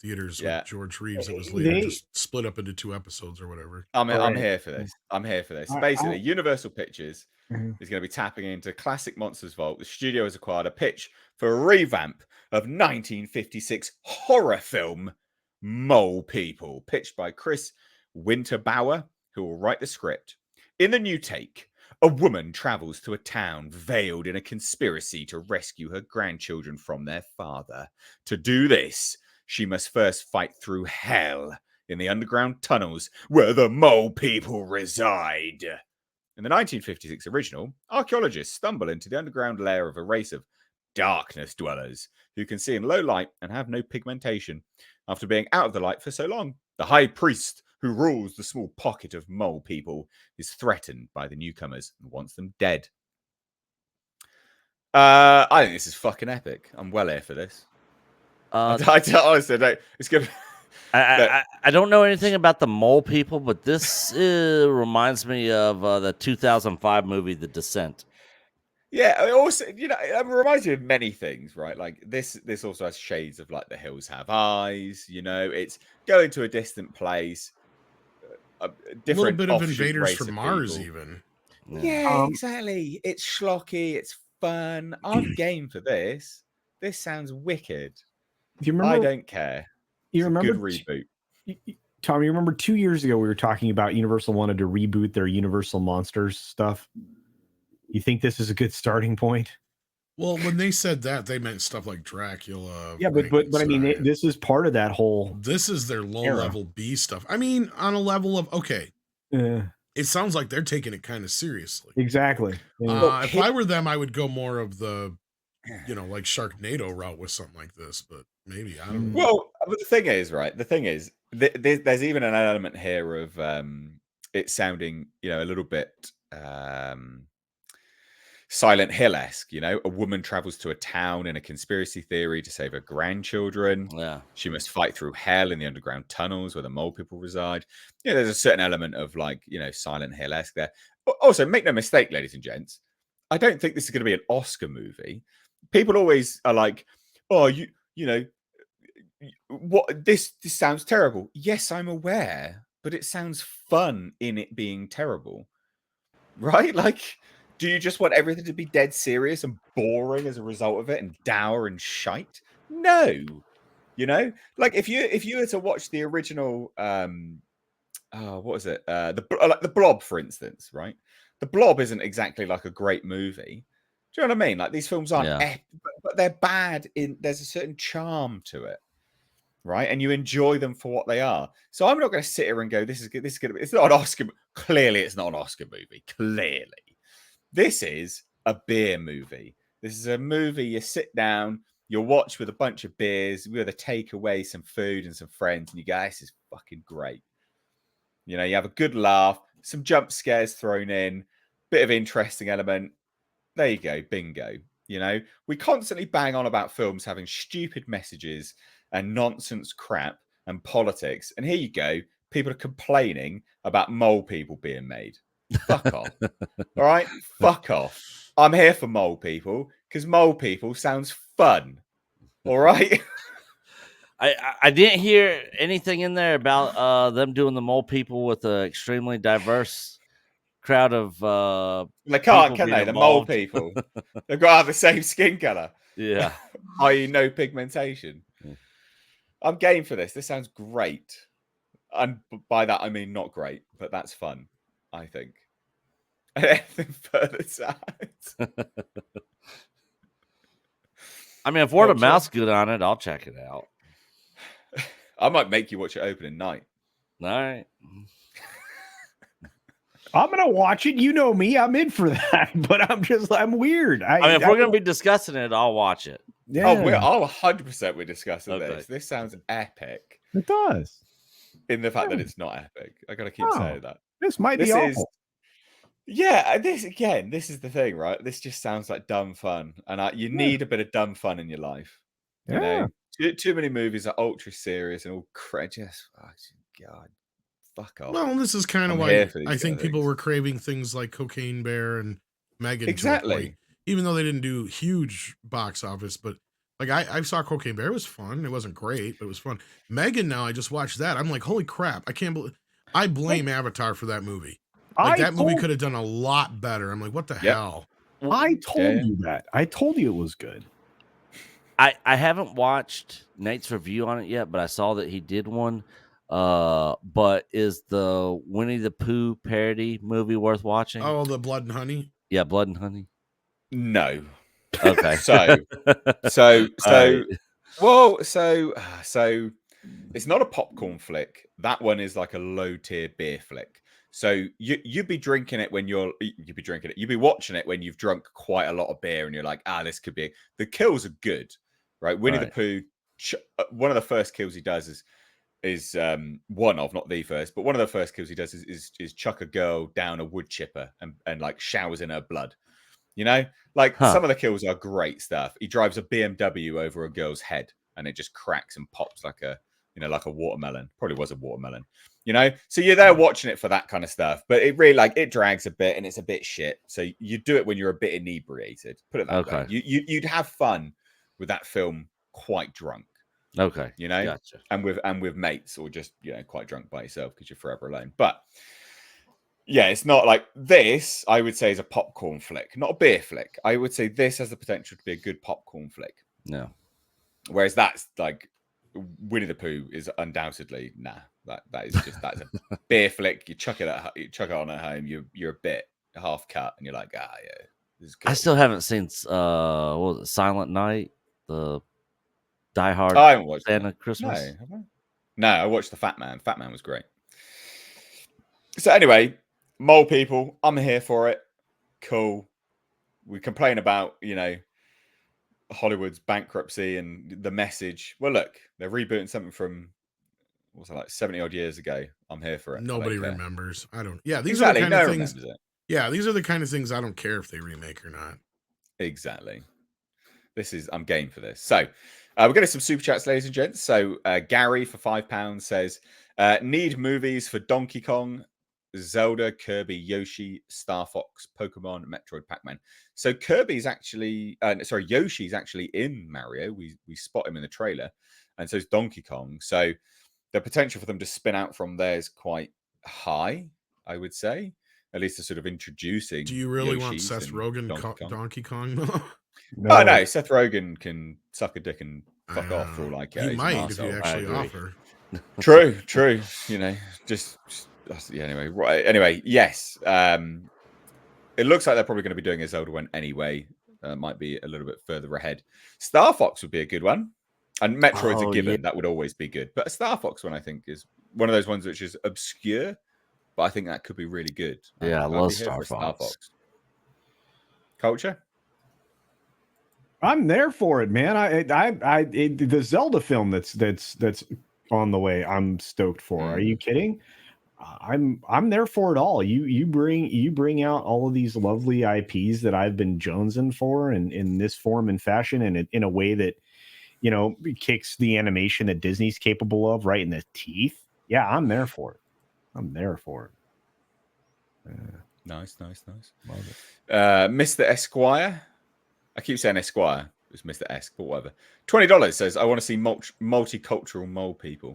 theaters with George Reeves. It was later just split up into 2 episodes or whatever. I'm here for this. I'm here for this. Basically, Universal Pictures Mhm. is going to be tapping into classic Monsters Vault. The studio has acquired a pitch for a revamp of 1956 horror film Mole People, pitched by Chris Winterbauer, who will write the script. In the new take, a woman travels to a town veiled in a conspiracy to rescue her grandchildren from their father. To do this, she must first fight through hell in the underground tunnels where the Mole People reside. In the 1956 original, archaeologists stumble into the underground lair of a race of darkness dwellers who can see in low light and have no pigmentation. After being out of the light for so long, the high priest who rules the small pocket of Mole People is threatened by the newcomers and wants them dead. I think this is fucking epic. I'm well here for this. I honestly don't. It's good. I don't know anything about the Mole People, but this reminds me of the 2005 movie The Descent. Yeah, it also, it reminds you of many things, right? Like this also has shades of like The Hills Have Eyes. It's going to a distant place, A different little bit of offshoot Invaders race from of Mars, people. even. Yeah, exactly. It's schlocky. It's fun. I'm game for this. This sounds wicked. Do you remember? I don't care. You It's a remember good reboot. Tom, you remember 2 years ago we were talking about Universal wanted to reboot their Universal Monsters stuff? You think this is a good starting point? Well, when they said that, they meant stuff like Dracula. Yeah, but I mean, this is part of that whole. This is their low-level B stuff. I mean, on a level of, okay, it sounds like they're taking it kind of seriously. Exactly. If I were them, I would go more of the, like Sharknado route with something like this, but maybe, I don't know. Well, but the thing is, right? The thing is, there's even an element here of it sounding, a little bit Silent Hill-esque. A woman travels to a town in a conspiracy theory to save her grandchildren. Yeah, she must fight through hell in the underground tunnels where the Mole People reside. There's a certain element of like, Silent Hill-esque there. But also, make no mistake, ladies and gents, I don't think this is going to be an Oscar movie. People always are like, oh, what this sounds terrible. Yes, I'm aware, but it sounds fun in it being terrible, right? Like, do you just want everything to be dead serious and boring as a result of it and dour and shite? No, like if you were to watch the original, what was it? The Blob, for instance, right? The Blob isn't exactly like a great movie. Do you know what I mean? Like these films aren't, but they're bad. There's a certain charm to it, right? And you enjoy them for what they are. So I'm not going to sit here and go, this is good. This is going to be. It's not an Oscar. Clearly, it's not an Oscar movie. Clearly, this is a beer movie. This is a movie you sit down, you'll watch with a bunch of beers, with a takeaway, some food, and some friends, and you go, this is fucking great. You have a good laugh, some jump scares thrown in, bit of interesting element. There you go, bingo. We constantly bang on about films having stupid messages and nonsense crap and politics. And here you go. People are complaining about Mole People being made. Fuck off. All right? Fuck off. I'm here for Mole People because Mole People sounds fun. All right? I didn't hear anything in there about them doing the mole people with an extremely diverse crowd of They can't, people can being they? The mole involved. people. They've got to have the same skin color, Yeah. i.e., no pigmentation. Mm. I'm game for this. This sounds great. And by that, I mean not great, but that's fun, I think. Anything further to add? I mean, if word of Culture? mouth's good on it, I'll check it out. I might make you watch it opening night. All right. I'm gonna watch it. You know me. I'm in for that. But I'm weird. I mean, if we're gonna be discussing it, I'll watch it. yeah, Oh, 100% we're discussing Okay. this. This sounds epic it does. in the fact that Yeah. it's not epic. I gotta keep Oh. saying that. This might This be is awful. Yeah, this again, this is the thing, right? This just sounds like dumb fun. And you need a bit of dumb fun in your life. You Yeah. know, too many movies are ultra serious and all just God, fuck off. Well, this is kind of I'm here why for these I think kind of people things. were craving things like Cocaine Bear and Megan. To a Exactly. point, even though they didn't do huge box office, but like I saw Cocaine Bear. It was fun. It wasn't great, but it was fun. Megan, now I just watched that. I'm like, holy crap! I can't believe. I blame Avatar for that movie. Like that movie could have done a lot better. I'm like, what the hell? I told you that. I told you it was good. I haven't watched Nate's review on it yet, but I saw that he did one. But is the Winnie the Pooh parody movie worth watching? Oh, the Blood and Honey. Yeah, Blood and Honey. No. Okay. So All right. so it's not a popcorn flick. That one is like a low tier beer flick. So you'd be drinking it when you'd be watching it when you've drunk quite a lot of beer and you're like, this could be. The kills are good, right? Winnie the Right. Pooh. One of the first kills he does is not the first, but one of the first kills he does is chuck a girl down a wood chipper and like showers in her blood. You know, like some of the kills are great stuff. He drives a BMW over a girl's head and it just cracks and pops like a watermelon. Probably was a watermelon. You know, so you're there watching it for that kind of stuff, but it really it drags a bit and it's a bit shit. So you do it when you're a bit inebriated. Put it that way. You'd have fun with that film quite drunk. Okay. You know, Gotcha. and with mates or just quite drunk by yourself because you're forever alone. But yeah, it's not like this. I would say is a popcorn flick, not a beer flick. I would say this has the potential to be a good popcorn flick. No. Whereas that's like Winnie the Pooh is undoubtedly that's a beer flick. You chuck it on at home. You're a bit half cut, and you're like, yeah, this is cool. I still haven't seen what was it, Silent Night, the Die Hard I haven't watched Santa that. Christmas. No, have I? No, I watched the Fat Man. Fat Man was great. So anyway, mole people, I'm here for it. Cool. We complain about Hollywood's bankruptcy and the message. Well, look, they're rebooting something from what's it like 70 odd years ago. I'm here for it. Nobody remembers. I don't. Yeah, these Exactly. are the kind No of things. remembers it. Yeah, these are the kind of things I don't care if they remake or not. Exactly. I'm game for this. So we're getting some super chats, ladies and gents. So Gary for £5 says, need movies for Donkey Kong, Zelda, Kirby, Yoshi, Star Fox, Pokemon, Metroid, Pac-Man. So Yoshi's actually in Mario. We spot him in the trailer, and so is Donkey Kong. So the potential for them to spin out from there is quite high, I would say. At least they're sort of introducing. Do you really want Yoshis Seth and Rogen Donkey Donkey Kong. Kong? No. Oh no, Seth Rogen can suck a dick and fuck off for all I care. He He's an might if you arsehole. actually agree. offer. True. Anyway, right. Anyway, yes. It looks like they're probably going to be doing a Zelda one anyway. Might be a little bit further ahead. Star Fox would be a good one, and Metroid's a given. Yeah. That would always be good. But a Star Fox one, I think, is one of those ones which is obscure, but I think that could be really good. Yeah, I I'd love be here Star for a Fox. Culture. I'm there for it, man. The Zelda film that's on the way. I'm stoked for. Are you kidding? I'm there for it all. You bring out all of these lovely IPs that I've been jonesing for, and in this form and fashion, and in a way that kicks the animation that Disney's capable of right in the teeth. Yeah, I'm there for it. I'm there for it. Nice. Love it. Mr. Esquire. I keep saying Esquire. was Mr. Esk, but whatever. $20 says, I want to see multicultural mole people.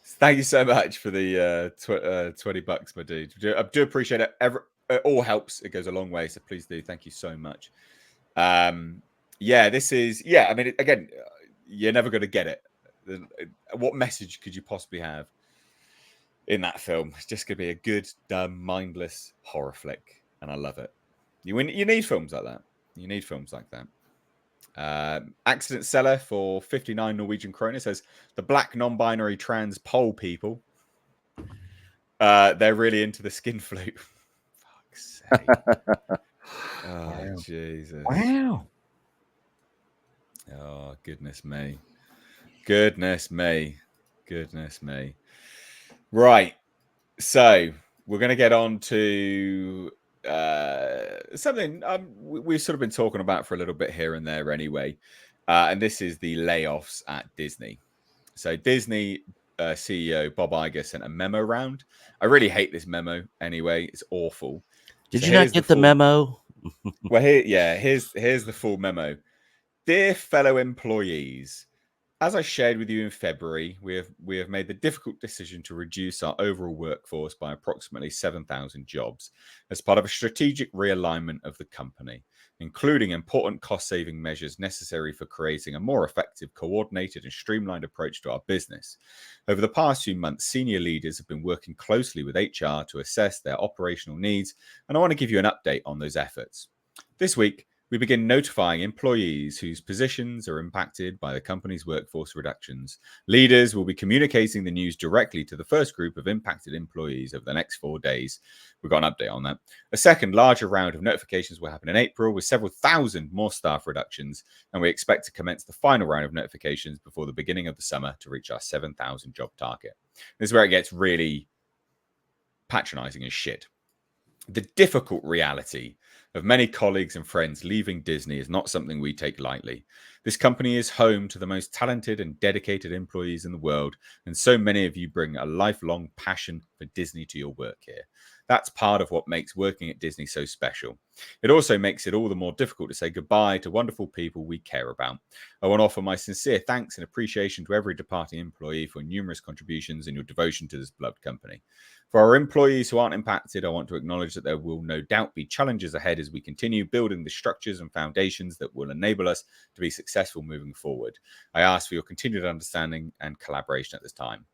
Thank you so much for the $20, my dude. I do appreciate it. It all helps. It goes a long way. So please do. Thank you so much. This is, I mean, again, you're never going to get it. What message could you possibly have in that film? It's just going to be a good, dumb, mindless horror flick. And I love it. You need films like that. You need films like that. Accident Seller for 59 Norwegian kroner says, the black non-binary trans pole people, they're really into the skin flute. Fuck's sake. Oh, Jesus. Wow. Oh, goodness me. Goodness me. Goodness me. Right. So we're going to get on to something we've sort of been talking about for a little bit here and there anyway. And this is the layoffs at Disney. So Disney CEO Bob Iger sent a memo round. I really hate this memo anyway. It's awful. Did you not get the memo? Well, here's the full memo. Dear fellow employees, as I shared with you in February, we have made the difficult decision to reduce our overall workforce by approximately 7,000 jobs as part of a strategic realignment of the company, including important cost-saving measures necessary for creating a more effective, coordinated and streamlined approach to our business. Over the past few months, senior leaders have been working closely with HR to assess their operational needs, and I want to give you an update on those efforts. This week, we begin notifying employees whose positions are impacted by the company's workforce reductions. Leaders will be communicating the news directly to the first group of impacted employees over the next 4 days. We've got an update on that. A second, larger round of notifications will happen in April with several thousand more staff reductions, and we expect to commence the final round of notifications before the beginning of the summer to reach our 7,000 job target. This is where it gets really patronizing as shit. The difficult reality of many colleagues and friends leaving Disney is not something we take lightly. This company is home to the most talented and dedicated employees in the world, and so many of you bring a lifelong passion for Disney to your work here. That's part of what makes working at Disney so special. It also makes it all the more difficult to say goodbye to wonderful people we care about. I want to offer my sincere thanks and appreciation to every departing employee for numerous contributions and your devotion to this beloved company. For our employees who aren't impacted, I want to acknowledge that there will no doubt be challenges ahead as we continue building the structures and foundations that will enable us to be successful moving forward. I ask for your continued understanding and collaboration at this time.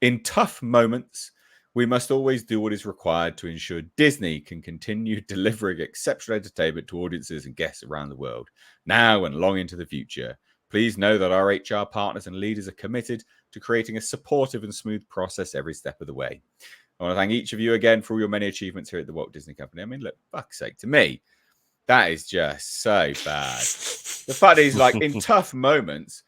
In tough moments, we must always do what is required to ensure Disney can continue delivering exceptional entertainment to audiences and guests around the world, now and long into the future. Please know that our HR partners and leaders are committed to creating a supportive and smooth process every step of the way. I want to thank each of you again for all your many achievements here at the Walt Disney Company. I mean, look, fuck's sake, to me, that is just so bad. The fact is, like, in tough moments,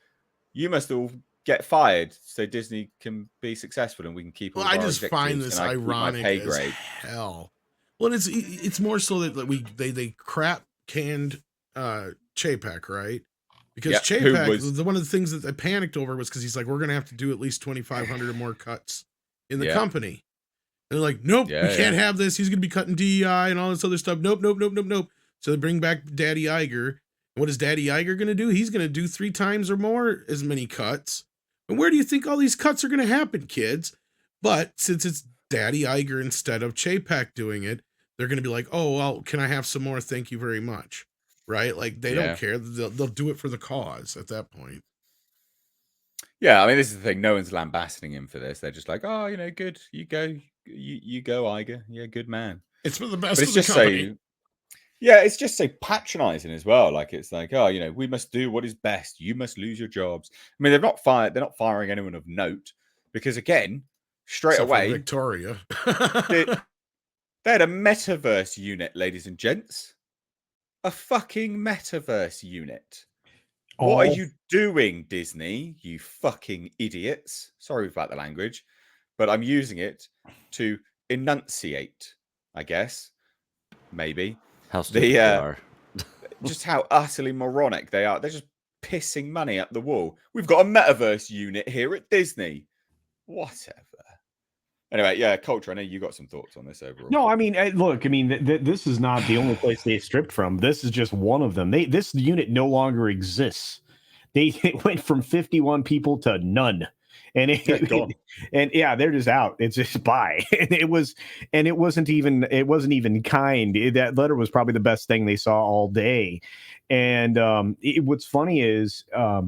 you must all get fired so Disney can be successfable and we can keep all Well, of I our just find executives this and I keep my ironic pay as grade. hell. Well, it's more so that they crap canned Chapek, right? Because Yep, Chapek, one of the things that I panicked over was because he's like, we're gonna have to do at least 2,500 or more cuts in the company. And they're like, nope, we can't have this. He's gonna be cutting DEI and all this other stuff. Nope. So they bring back Daddy Iger. And what is Daddy Iger gonna do? He's gonna do 3 times or more as many cuts. And where do you think all these cuts are gonna happen, kids? But since it's Daddy Iger instead of Chapek doing it, they're gonna be like, oh well, can I have some more? Thank you very much. Right? Like they don't care. They'll do it for the cause at that point. Yeah, I mean, this is the thing. No one's lambasting him for this. They're just like, oh, you know, good. You go, Iger. Yeah, good man. It's for the best But of the company. It's just so patronizing as well. Like, it's like, oh, you know, we must do what is best. You must lose your jobs. I mean, they're not firing anyone of note because, again, straight Except for away, Victoria. they had a metaverse unit, ladies and gents. A fucking metaverse unit. What are you doing, Disney? You fucking idiots. Sorry about the language, but I'm using it to enunciate, I guess. Maybe. How stupid they are. Just how utterly moronic they are. They're just pissing money up the wall. We've got a metaverse unit here at Disney. Whatever. Anyway, yeah, culture. I know you got some thoughts on this overall. No, I mean, look, I mean, this is not the only place they stripped from. This is just one of them. This unit no longer exists. It went from 51 people to none, and Gone. and yeah, they're just out. It's just bye. And it wasn't even kind. That letter was probably the best thing they saw all day. And what's funny is I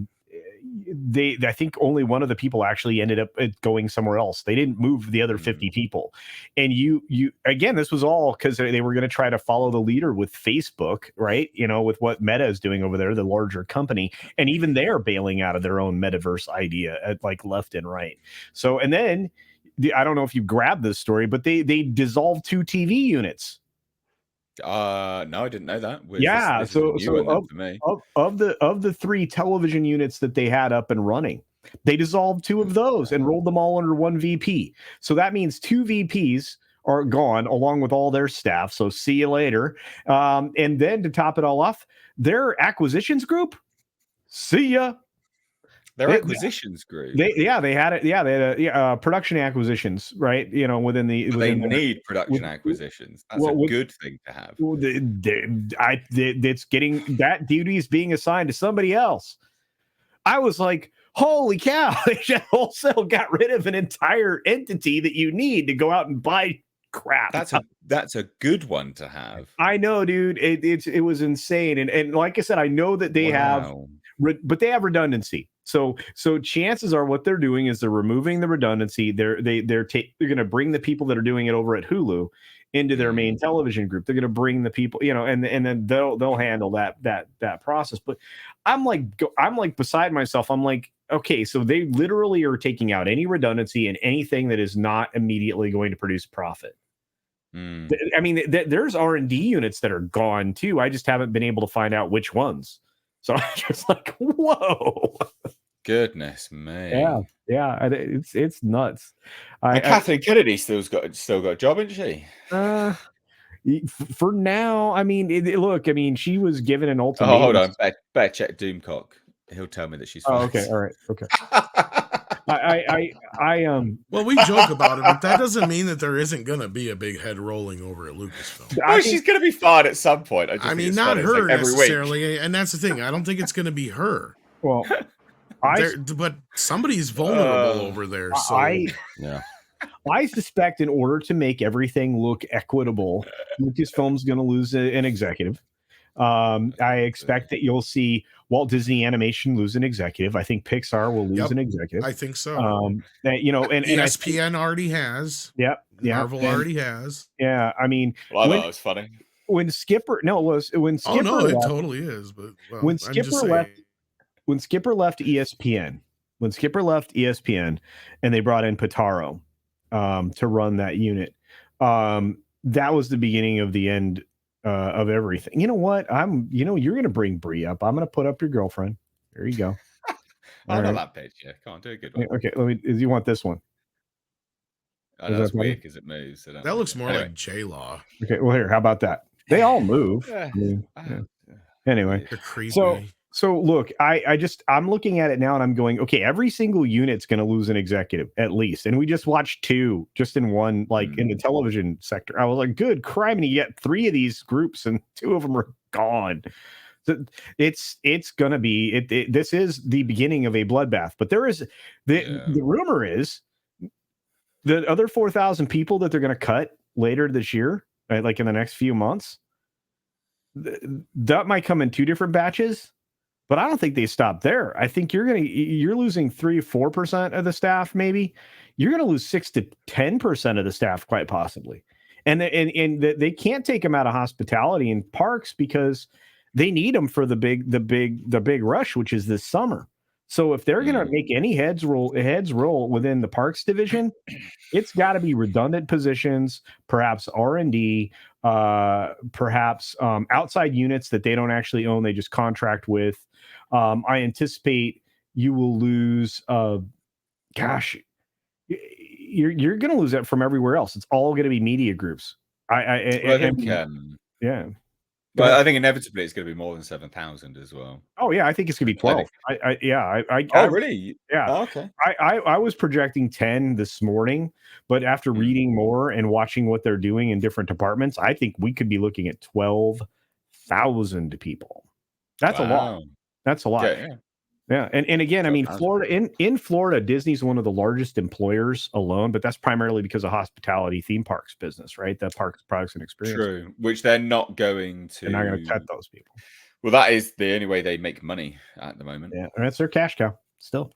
think only one of the people actually ended up going somewhere else. They didn't move the other 50 people. And you again, this was all because they were going to try to follow the leader with Facebook, right? You know, with what Meta is doing over there, the larger company, and even they're bailing out of their own metaverse idea at like left and right. So, and then I don't know if you grabbed this story, but they dissolved 2 TV units. No, I didn't know that. Yeah, this is a new one for me. of the 3 television units that they had up and running, they dissolved 2 of those and rolled them all under 1 VP. So that means 2 VPs are gone along with all their staff. So see you later. And then to top it all off, their acquisitions group, see ya. Their acquisitions group. They had it. Yeah, they had production acquisitions, right? You know, within the they need production acquisitions. That's a good thing to have. It's getting that duty is being assigned to somebody else. I was like, holy cow! They just wholesale got rid of an entire entity that you need to go out and buy crap. That's a good one to have. I know, dude. It was insane, and like I said, I know that they have, but they have redundancy. So chances are what they're doing is they're removing the redundancy. They're going to bring the people that are doing it over at Hulu into their main television group. They're going to bring the people, you know, and then they'll handle that process. But I'm like beside myself. I'm like, okay, so they literally are taking out any redundancy and anything that is not immediately going to produce profit. I mean, there's R&D units that are gone too. I just haven't been able to find out which ones. So I'm just like, whoa. Goodness me. Yeah. It's nuts. Kathleen Kennedy still got a job, isn't she? For now, I mean, look, I mean, she was given an ultimatum. Oh, hold on. Better check Doomcock. He'll tell me that she's fine. Oh, okay. All right. Okay. Well, we joke about it, but that doesn't mean that there isn't going to be a big head rolling over at Lucasfilm. Well, she's going to be fired at some point. I mean, not her necessarily, and that's the thing. I don't think it's going to be her. Well, but somebody's vulnerable over there. So I suspect in order to make everything look equitable, Lucasfilm's going to lose an executive. I expect that you'll see Walt Disney Animation lose an executive. I think Pixar will lose an executive. I think so. You know, and ESPN already has. Yep. Marvel already has. Yeah. I mean, well, I thought it was funny. When Skipper left, it totally is. But when Skipper left ESPN, and they brought in Pitaro to run that unit, that was the beginning of the end of everything. You know what? You're going to bring Brie up. I'm going to put up your girlfriend. There you go. I know that page. Yeah, come on, do a good one. Okay, you want this one? That's weird because it moves. So that looks more like J-Law. Okay, well here, how about that? They all move. Yeah. I mean, Anyway, they're creepy. So look, I'm looking at it now and I'm going, okay, every single unit's going to lose an executive at least. And we just watched 2 just in one, like in the television sector. I was like, good crime. And you get 3 of these groups and 2 of them are gone. So it's going to be, this is the beginning of a bloodbath, but there is the rumor is the other 4,000 people that they're going to cut later this year, right, like in the next few months, that might come in 2 different batches. But I don't think they stop there. I think you're losing 3-4% of the staff, maybe. You're going to lose 6 to 10% of the staff, quite possibly. And they can't take them out of hospitality and parks because they need them for the big rush, which is this summer. So if they're going to make any heads roll within the parks division, it's got to be redundant positions, perhaps R&D, perhaps outside units that they don't actually own, they just contract with. I anticipate you will lose. You're going to lose that from everywhere else. It's all going to be media groups. Yeah. But ahead. I think inevitably it's going to be more than 7,000 as well. Oh yeah, I think it's gonna be I 12. think. I Really? yeah. Oh, okay. I was projecting 10 this morning, but after Hmm. reading more and watching what they're doing in different departments, I think we could be looking at 12,000 people. That's a lot. Wow. That's a lot. Yeah. Yeah, and again, I mean, 12,000. Florida in Florida, Disney's one of the largest employers alone, but that's primarily because of hospitality theme parks business, right? The parks, products, and experience. True. Which they're not going They're not going to cut to. those people. Well, that is the only way they make money at the moment. Yeah, and that's their cash cow still.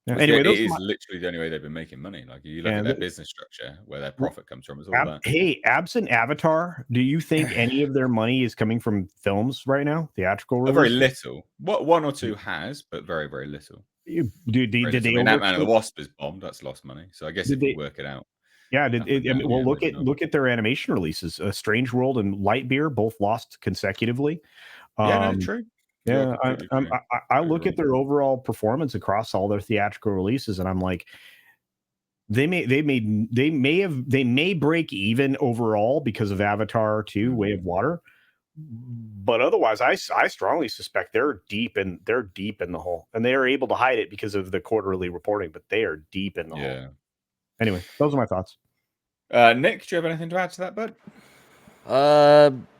Yeah. It Anyway, those are is my, literally the only way they've been making money. Like you look yeah, at their the- business structure, where their profit comes from, it's all that. hey, absent Avatar, do you think any of their money is coming from films right now? Theatrical Very release? little. What one or two has, but very, very little. Did Very they little. I mean, Ant-Man and the overshoot? Wasp is bombed. That's lost money. So I guess Did if you they? work it out, Yeah, up and I down, mean, well, yeah, maybe not. look at their animation releases. Strange World and Lightyear both lost consecutively. Yeah, no, Um, true. You are yeah, completely true. I look at their overall performance across all their theatrical releases, and I'm like, they may break even overall because of Avatar 2, Way of Water, but otherwise, I strongly suspect they're deep in the hole, and they are able to hide it because of the quarterly reporting, but they are deep in the hole. Yeah. Anyway, those are my thoughts. Nick, do you have anything to add to that, bud?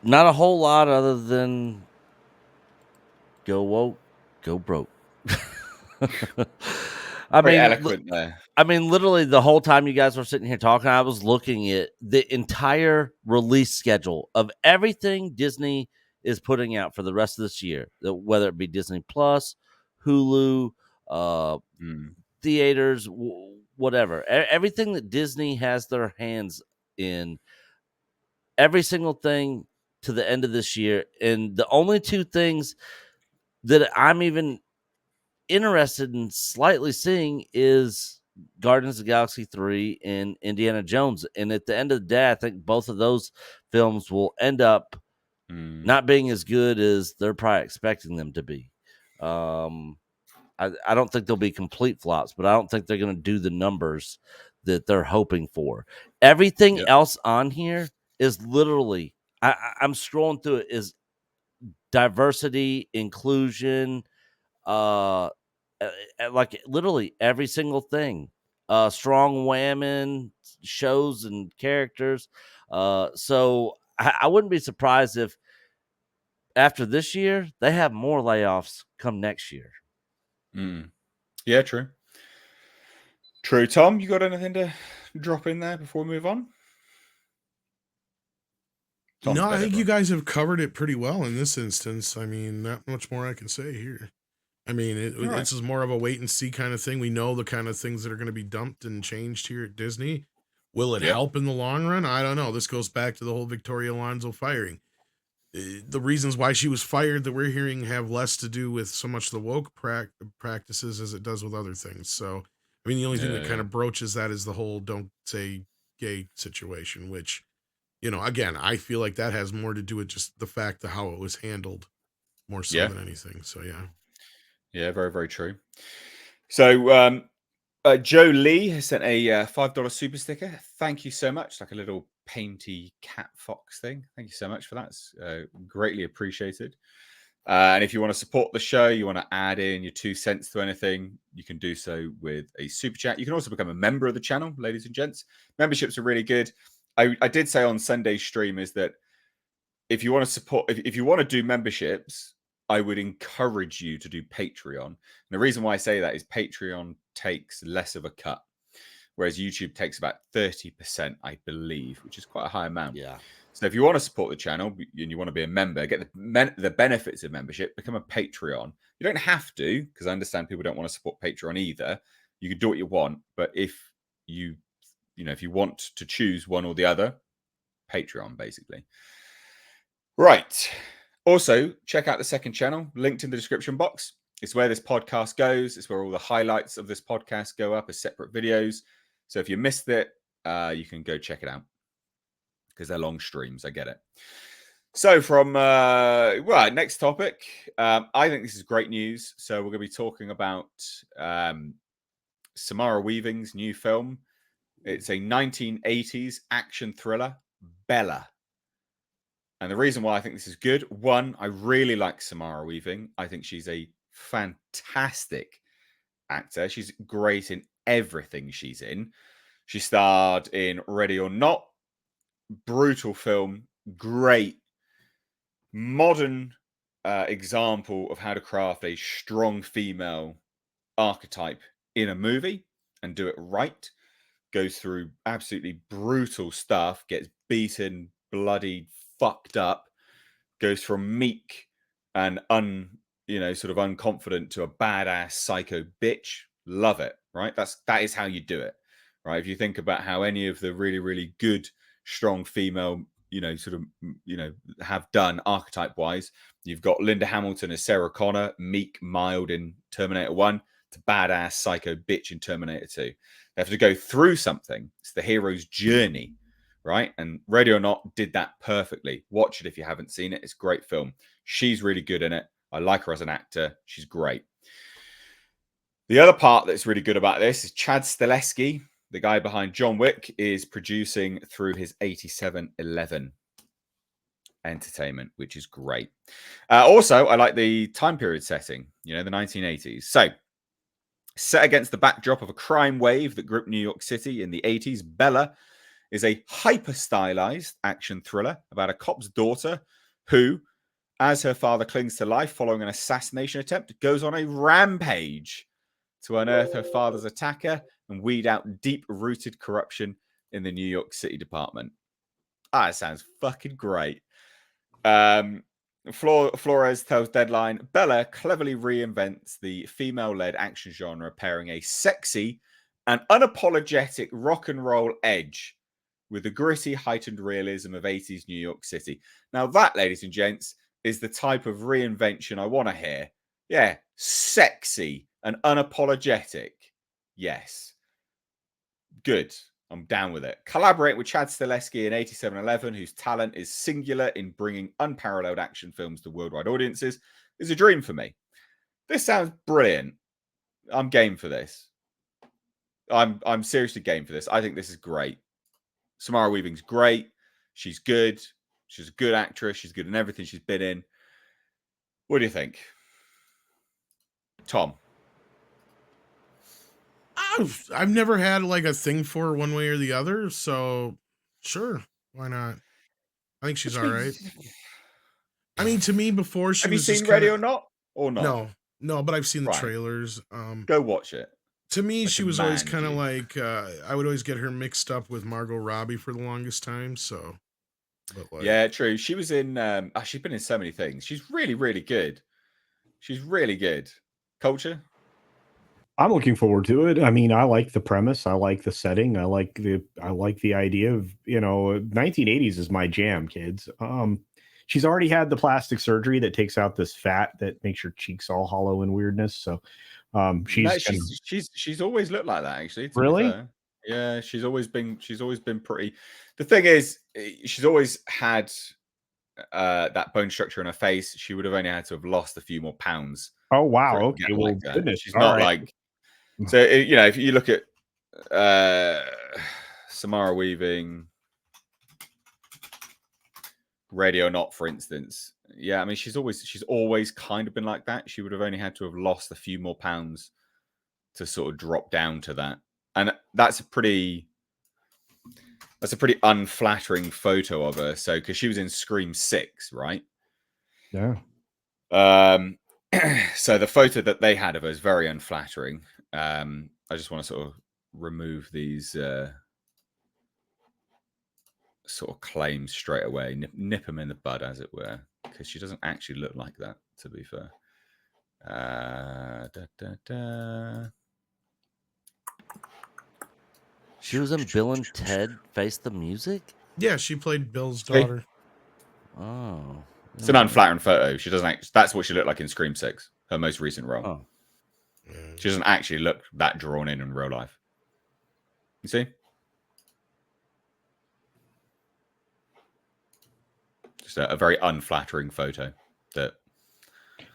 Not a whole lot other than go woke, go broke. Very eloquent there. I mean, literally the whole time you guys were sitting here talking, I was looking at the entire release schedule of everything Disney is putting out for the rest of this year, whether it be Disney Plus, Hulu, theaters, whatever. Everything that Disney has their hands in, every single thing to the end of this year. And the only two things that I'm even interested in slightly seeing is Guardians of the Galaxy 3 and Indiana Jones. And at the end of the day, I think both of those films will end up not being as good as they're probably expecting them to be. I don't think they'll be complete flops, but I don't think they're going to do the numbers that they're hoping for. Everything else on here is literally, I'm scrolling through it, is diversity, inclusion, like literally every single thing. Strong women shows and characters. So I wouldn't be surprised if after this year they have more layoffs come next year. Yeah, true. True. Tom, you got anything to drop in there before we move on? Tom's no, I think you guys have covered it pretty well in this instance. I mean, not much more I can say here. I mean, this is more of a wait and see kind of thing. We know the kind of things that are going to be dumped and changed here at Disney. Will it help in the long run? I don't know. This goes back to the whole Victoria Alonso firing. The reasons why she was fired that we're hearing have less to do with so much the woke practices as it does with other things. So, I mean, the only thing that kind of broaches that is the whole don't say gay situation, which, you know, again, I feel like that has more to do with just the fact of how it was handled more so than anything. So, yeah. Yeah, very, very true. So, Joe Lee has sent a $5 super sticker. Thank you so much. Like a little painty cat fox thing. Thank you so much for that. It's greatly appreciated. And if you want to support the show, you want to add in your 2 cents to anything, you can do so with a super chat. You can also become a member of the channel, ladies and gents. Memberships are really good. I did say on Sunday's stream is that if you want to support, if you want to do memberships, I would encourage you to do Patreon. And the reason why I say that is Patreon takes less of a cut, whereas YouTube takes about 30%, I believe, which is quite a high amount. Yeah. So if you want to support the channel and you want to be a member, get the benefits of membership, become a Patreon. You don't have to, because I understand people don't want to support Patreon either. You can do what you want, but if you want to choose one or the other, Patreon, basically. Right. Also, check out the second channel, linked in the description box. It's where this podcast goes. It's where all the highlights of this podcast go up as separate videos. So if you missed it, you can go check it out because they're long streams. I get it. So from, next topic. I think this is great news. So we're going to be talking about Samara Weaving's new film. It's a 1980s action thriller, Bella. And the reason why I think this is good, one, I really like Samara Weaving. I think she's a fantastic actor. She's great in everything she's in. She starred in Ready or Not, brutal film, great modern example of how to craft a strong female archetype in a movie and do it right. Goes through absolutely brutal stuff, gets beaten, bloodied, fucked up, goes from meek and sort of unconfident to a badass psycho bitch. Love it, right? That is how you do it, right? If you think about how any of the really, really good, strong female, have done archetype wise, you've got Linda Hamilton as Sarah Connor, meek, mild in Terminator 1, to badass psycho bitch in Terminator 2. They have to go through something. It's the hero's journey, right? And Ready or Not did that perfectly. Watch it if you haven't seen it. It's a great film. She's really good in it. I like her as an actor. She's great. The other part that's really good about this is Chad Stahelski, the guy behind John Wick, is producing through his 8711 Entertainment, which is great. Also, I like the time period setting, the 1980s. So, set against the backdrop of a crime wave that gripped New York City in the 80s, Bella is a hyper-stylized action thriller about a cop's daughter who, as her father clings to life following an assassination attempt, goes on a rampage to unearth her father's attacker and weed out deep-rooted corruption in the New York City department. It sounds fucking great. Flores tells Deadline, Bella cleverly reinvents the female-led action genre, pairing a sexy and unapologetic rock and roll edge with the gritty, heightened realism of 80s New York City. Now that, ladies and gents, is the type of reinvention I want to hear. Yeah, sexy and unapologetic. Yes. Good. I'm down with it. Collaborate with Chad Stahelski in 8711, whose talent is singular in bringing unparalleled action films to worldwide audiences, is a dream for me. This sounds brilliant. I'm game for this. I'm seriously game for this. I think this is great. Samara Weaving's great. She's good. She's a good actress. She's good in everything she's been in. What do you think, Tom? I've never had like a thing for her one way or the other, so sure, why not? I think she's all right. I mean, to me, before she have you was seen just Ready kinda, or Not or not? no, but I've seen the Right. trailers. Go watch it. To me, I she was always command kind of you. like I would always get her mixed up with Margot Robbie for the longest time. So, but like, Yeah, true. She was in. She's been in so many things. She's really, really good. She's really good. Culture. I'm looking forward to it. I mean, I like the premise. I like the setting. I like the idea of 1980s is my jam, kids. She's already had the plastic surgery that takes out this fat that makes your cheeks all hollow and weirdness. So, she's always looked like that. Actually, to be Really? fair. Yeah, she's always been pretty. The thing is, she's always had that bone structure in her face. She would have only had to have lost a few more pounds. Oh wow. for it to Okay. get Well, like that. goodness. She's All not right. like. So if you look at Samara Weaving, Ready or Not, for instance, yeah, I mean she's always kind of been like that. She would have only had to have lost a few more pounds to sort of drop down to that, and that's a pretty unflattering photo of her. So because she was in Scream 6, right? Yeah. So the photo that they had of her is very unflattering. I just want to sort of remove these sort of claims straight away, nip them in the bud, as it were, because she doesn't actually look like that, to be fair. She was in Bill and Ted Face the Music? yeah, she played Bill's See? daughter. Oh. It's an unflattering photo. She doesn't. That's what she looked like in Scream 6, her most recent role. Oh. Yeah. She doesn't actually look that drawn in real life. You see? Just a very unflattering photo that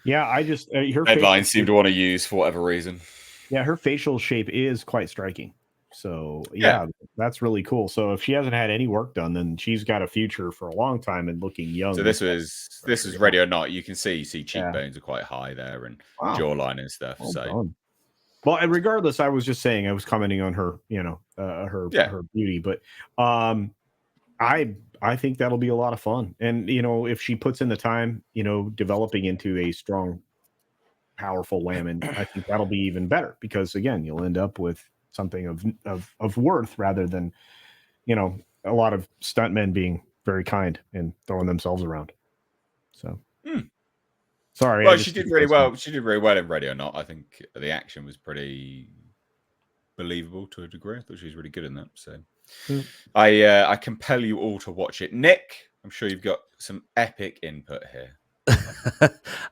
Yeah. I just her Deadline facial seem to want to use for whatever reason. Yeah, her facial shape is quite striking. So Yeah. yeah, that's really cool. So if she hasn't had any work done, then she's got a future for a long time and looking young. So this was Ready or Not. You can see cheekbones are quite high there and Wow. jawline and stuff. Well so done. Well, and regardless, I was just saying, I was commenting on her, her beauty, but I think that'll be a lot of fun. And if she puts in the time, developing into a strong, powerful Whammon, I think that'll be even better because again, you'll end up with something of worth rather than, a lot of stuntmen being very kind and throwing themselves around. So sorry. Well, she did really well. She did very well in Ready or Not. I think the action was pretty believable to a degree. I thought she was really good in that. So I compel you all to watch it. Nick, I'm sure you've got some epic input here.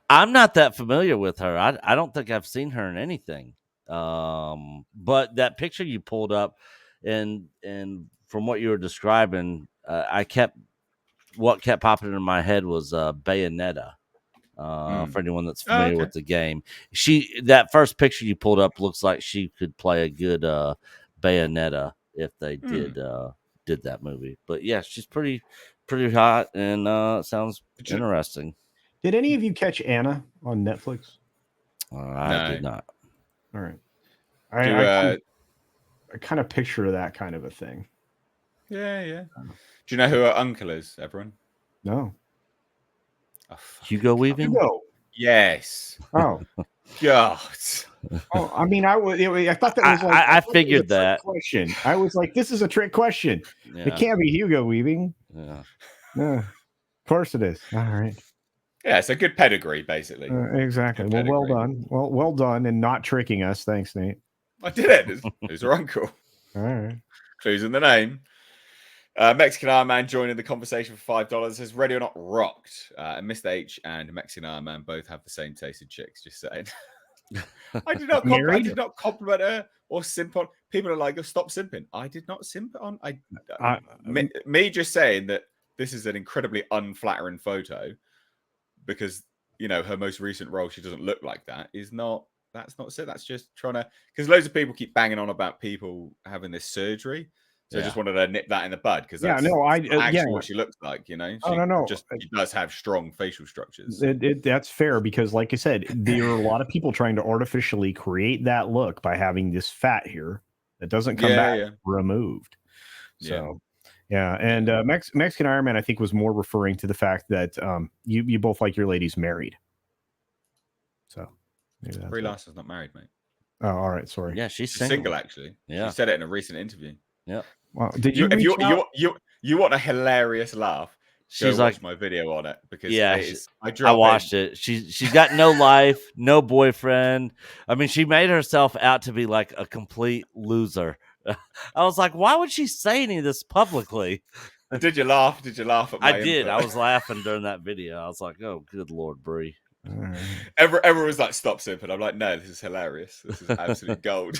I'm not that familiar with her. I don't think I've seen her in anything. But that picture you pulled up, and from what you were describing, what kept popping in my head was Bayonetta. For anyone that's familiar with the game, that first picture you pulled up looks like she could play a good Bayonetta if they did that movie. But yeah, she's pretty hot and sounds interesting. Did any of you catch Anna on Netflix? I did not. All right. I kind of picture that kind of a thing. Yeah. Do you know who her uncle is, everyone? No. Oh, Hugo Weaving? Hugo. Yes. Oh. God. Oh, I mean, I thought that was like I figured that question. I was like, this is a trick question. Yeah. It can't be Hugo Weaving. Yeah. No. Of course it is. All right. Yeah, it's a good pedigree, basically. Exactly. Well done. Well done, and not tricking us. Thanks, Nate. I did it. It's her uncle. All right. Clues in the name. Mexican Iron Man joining the conversation for $5 says Ready or Not rocked. And Mr. H and Mexican Iron Man both have the same taste in chicks. Just saying. I did not compliment her or simp on. People are like, oh, stop simping. I did not simp on. Me just saying that this is an incredibly unflattering photo because her most recent role, she doesn't look like that. That's not so. That's just trying to, because loads of people keep banging on about people having this surgery. So I just wanted to nip that in the bud because that's actually what she looks like, She does have strong facial structures. That's fair because, like I said, there are a lot of people trying to artificially create that look by having this fat here that doesn't come back removed. So, and Mexican Iron Man, I think, was more referring to the fact that you both like your ladies married. So, Brie Larson's not married, mate. Oh, all right. Sorry. Yeah, she's single actually. Yeah, she said it in a recent interview. Yeah. Well, did you? If you want a hilarious laugh, she's like my video on it because I watched it. She's got no life, no boyfriend. I mean, she made herself out to be like a complete loser. I was like, why would she say any of this publicly? Did you laugh? Did you laugh at my did. input? I was laughing during that video. I was like, oh, good Lord, Brie. Everyone was like, stop simping. I'm like, no, this is hilarious. This is absolute gold.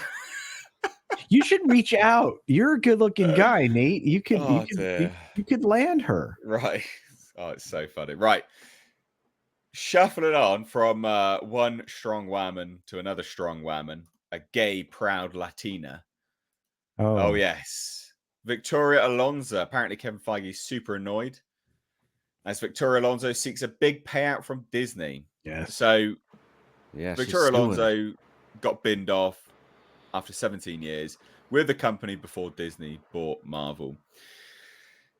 You should reach out. You're a good-looking guy, Nate. You could land her. Right. Oh, it's so funny. Right. Shuffling on from one strong Whammon to another strong Whammon, a gay, proud Latina. Oh yes. Victoria Alonso. Apparently Kevin Feige is super annoyed as Victoria Alonso seeks a big payout from Disney. Yes. So Victoria Alonso got binned off after 17 years with the company before Disney bought Marvel.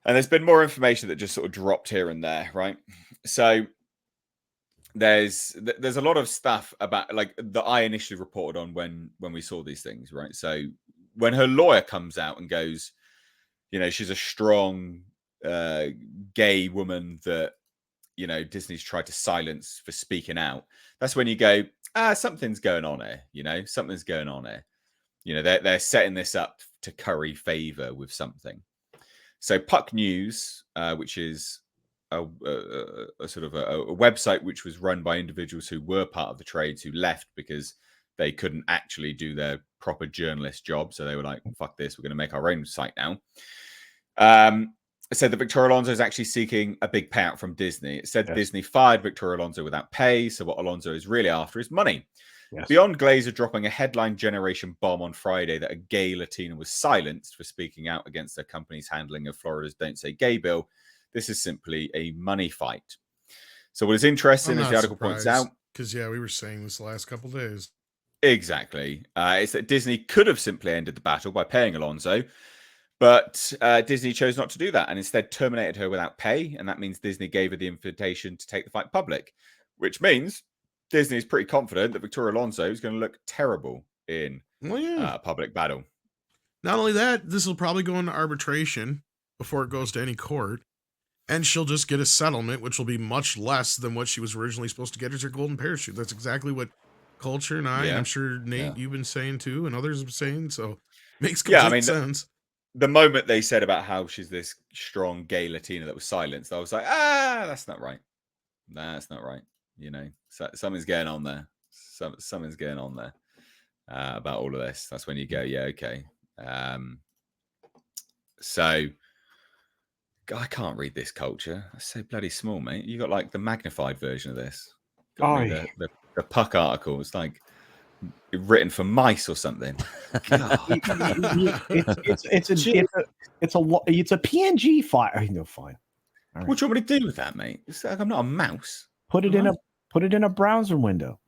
And there's been more information that just sort of dropped here and there, right? So there's a lot of stuff about that I initially reported on when we saw these things, right? So when her lawyer comes out and goes, she's a strong gay woman that, Disney's tried to silence for speaking out. That's when you go, something's going on here, something's going on here. They're setting this up to curry favor with something. So Puck News, which is a sort of a website which was run by individuals who were part of the trades who left because they couldn't actually do their proper journalist job. So they were like, fuck this, we're going to make our own site now. It said that Victoria Alonso is actually seeking a big payout from Disney. It said Disney fired Victoria Alonso without pay. So what Alonso is really after is money. Yes. Beyond Glazer dropping a headline generation bomb on Friday that a gay Latina was silenced for speaking out against their company's handling of Florida's Don't Say Gay bill, this is simply a money fight. So what is interesting, as the article points out, because we were saying this the last couple days. exactly, is that Disney could have simply ended the battle by paying Alonso, but Disney chose not to do that and instead terminated her without pay, and that means Disney gave her the invitation to take the fight public, which means Disney is pretty confident that Victoria Alonso is going to look terrible in a public battle. Not only that, this will probably go into arbitration before it goes to any court, and she'll just get a settlement, which will be much less than what she was originally supposed to get as her golden parachute. That's exactly what Culture and I, and I'm sure Nate, you've been saying too, and others have been saying, so makes complete sense. The moment they said about how she's this strong gay Latina that was silenced, I was like, that's not right. That's not right. You know, something's going on there. Something's going on there about all of this. That's when you go, yeah, okay. So I can't read this, Culture. That's so bloody small, mate. You got like the magnified version of this. The Puck article. It's like written for mice or something. It's a PNG file. No, fine. Right. What do you want me to do with that, mate? It's like I'm not a mouse. Put it in a browser window.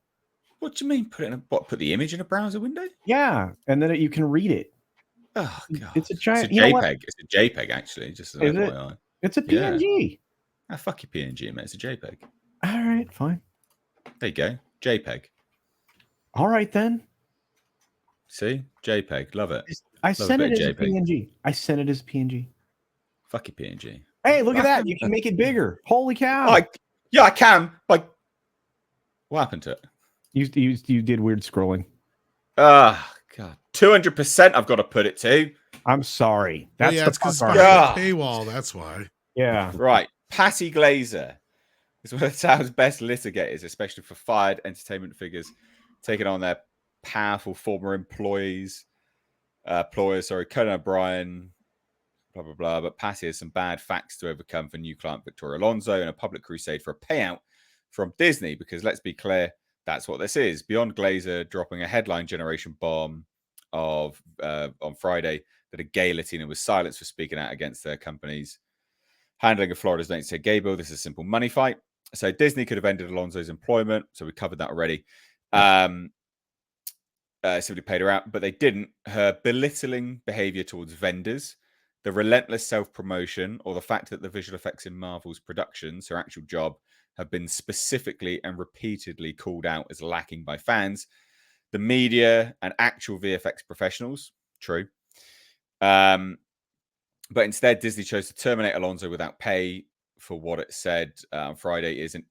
What do you mean? Put the image in a browser window? Yeah, and then you can read it. Oh god, it's a giant. It's a JPEG. It's a JPEG, actually. Just as FYI. It's a PNG. Yeah. Fuck your PNG, mate. It's a JPEG. All right, fine. There you go, JPEG. All right then. See, JPEG. Love it. I sent it as PNG. I sent it as PNG. Fuck your PNG. Hey, look at that! You can make it bigger. Holy cow! I can. But what happened to it? You did weird scrolling. God, 200%. I've got to put it to. I'm sorry. That's it's because it's behind the paywall. That's why. Yeah. Right. Patty Glazer is one of the town's best litigators, especially for fired entertainment figures taking on their powerful former employers. Conan O'Brien. Blah, blah, blah. But Patty has some bad facts to overcome for new client Victoria Alonso in a public crusade for a payout from Disney. Because let's be clear, that's what this is. Beyond Glazer dropping a headline generation bomb on Friday that a gay Latina was silenced for speaking out against their company's handling of Florida's Don't Say Gay bill. This is a simple money fight. So Disney could have ended Alonso's employment. So we covered that already. Simply paid her out, but they didn't. Her belittling behavior towards vendors, the relentless self-promotion, or the fact that the visual effects in Marvel's productions, her actual job, have been specifically and repeatedly called out as lacking by fans, the media, and actual VFX professionals. True. But instead, Disney chose to terminate Alonso without pay for what it said on Friday is an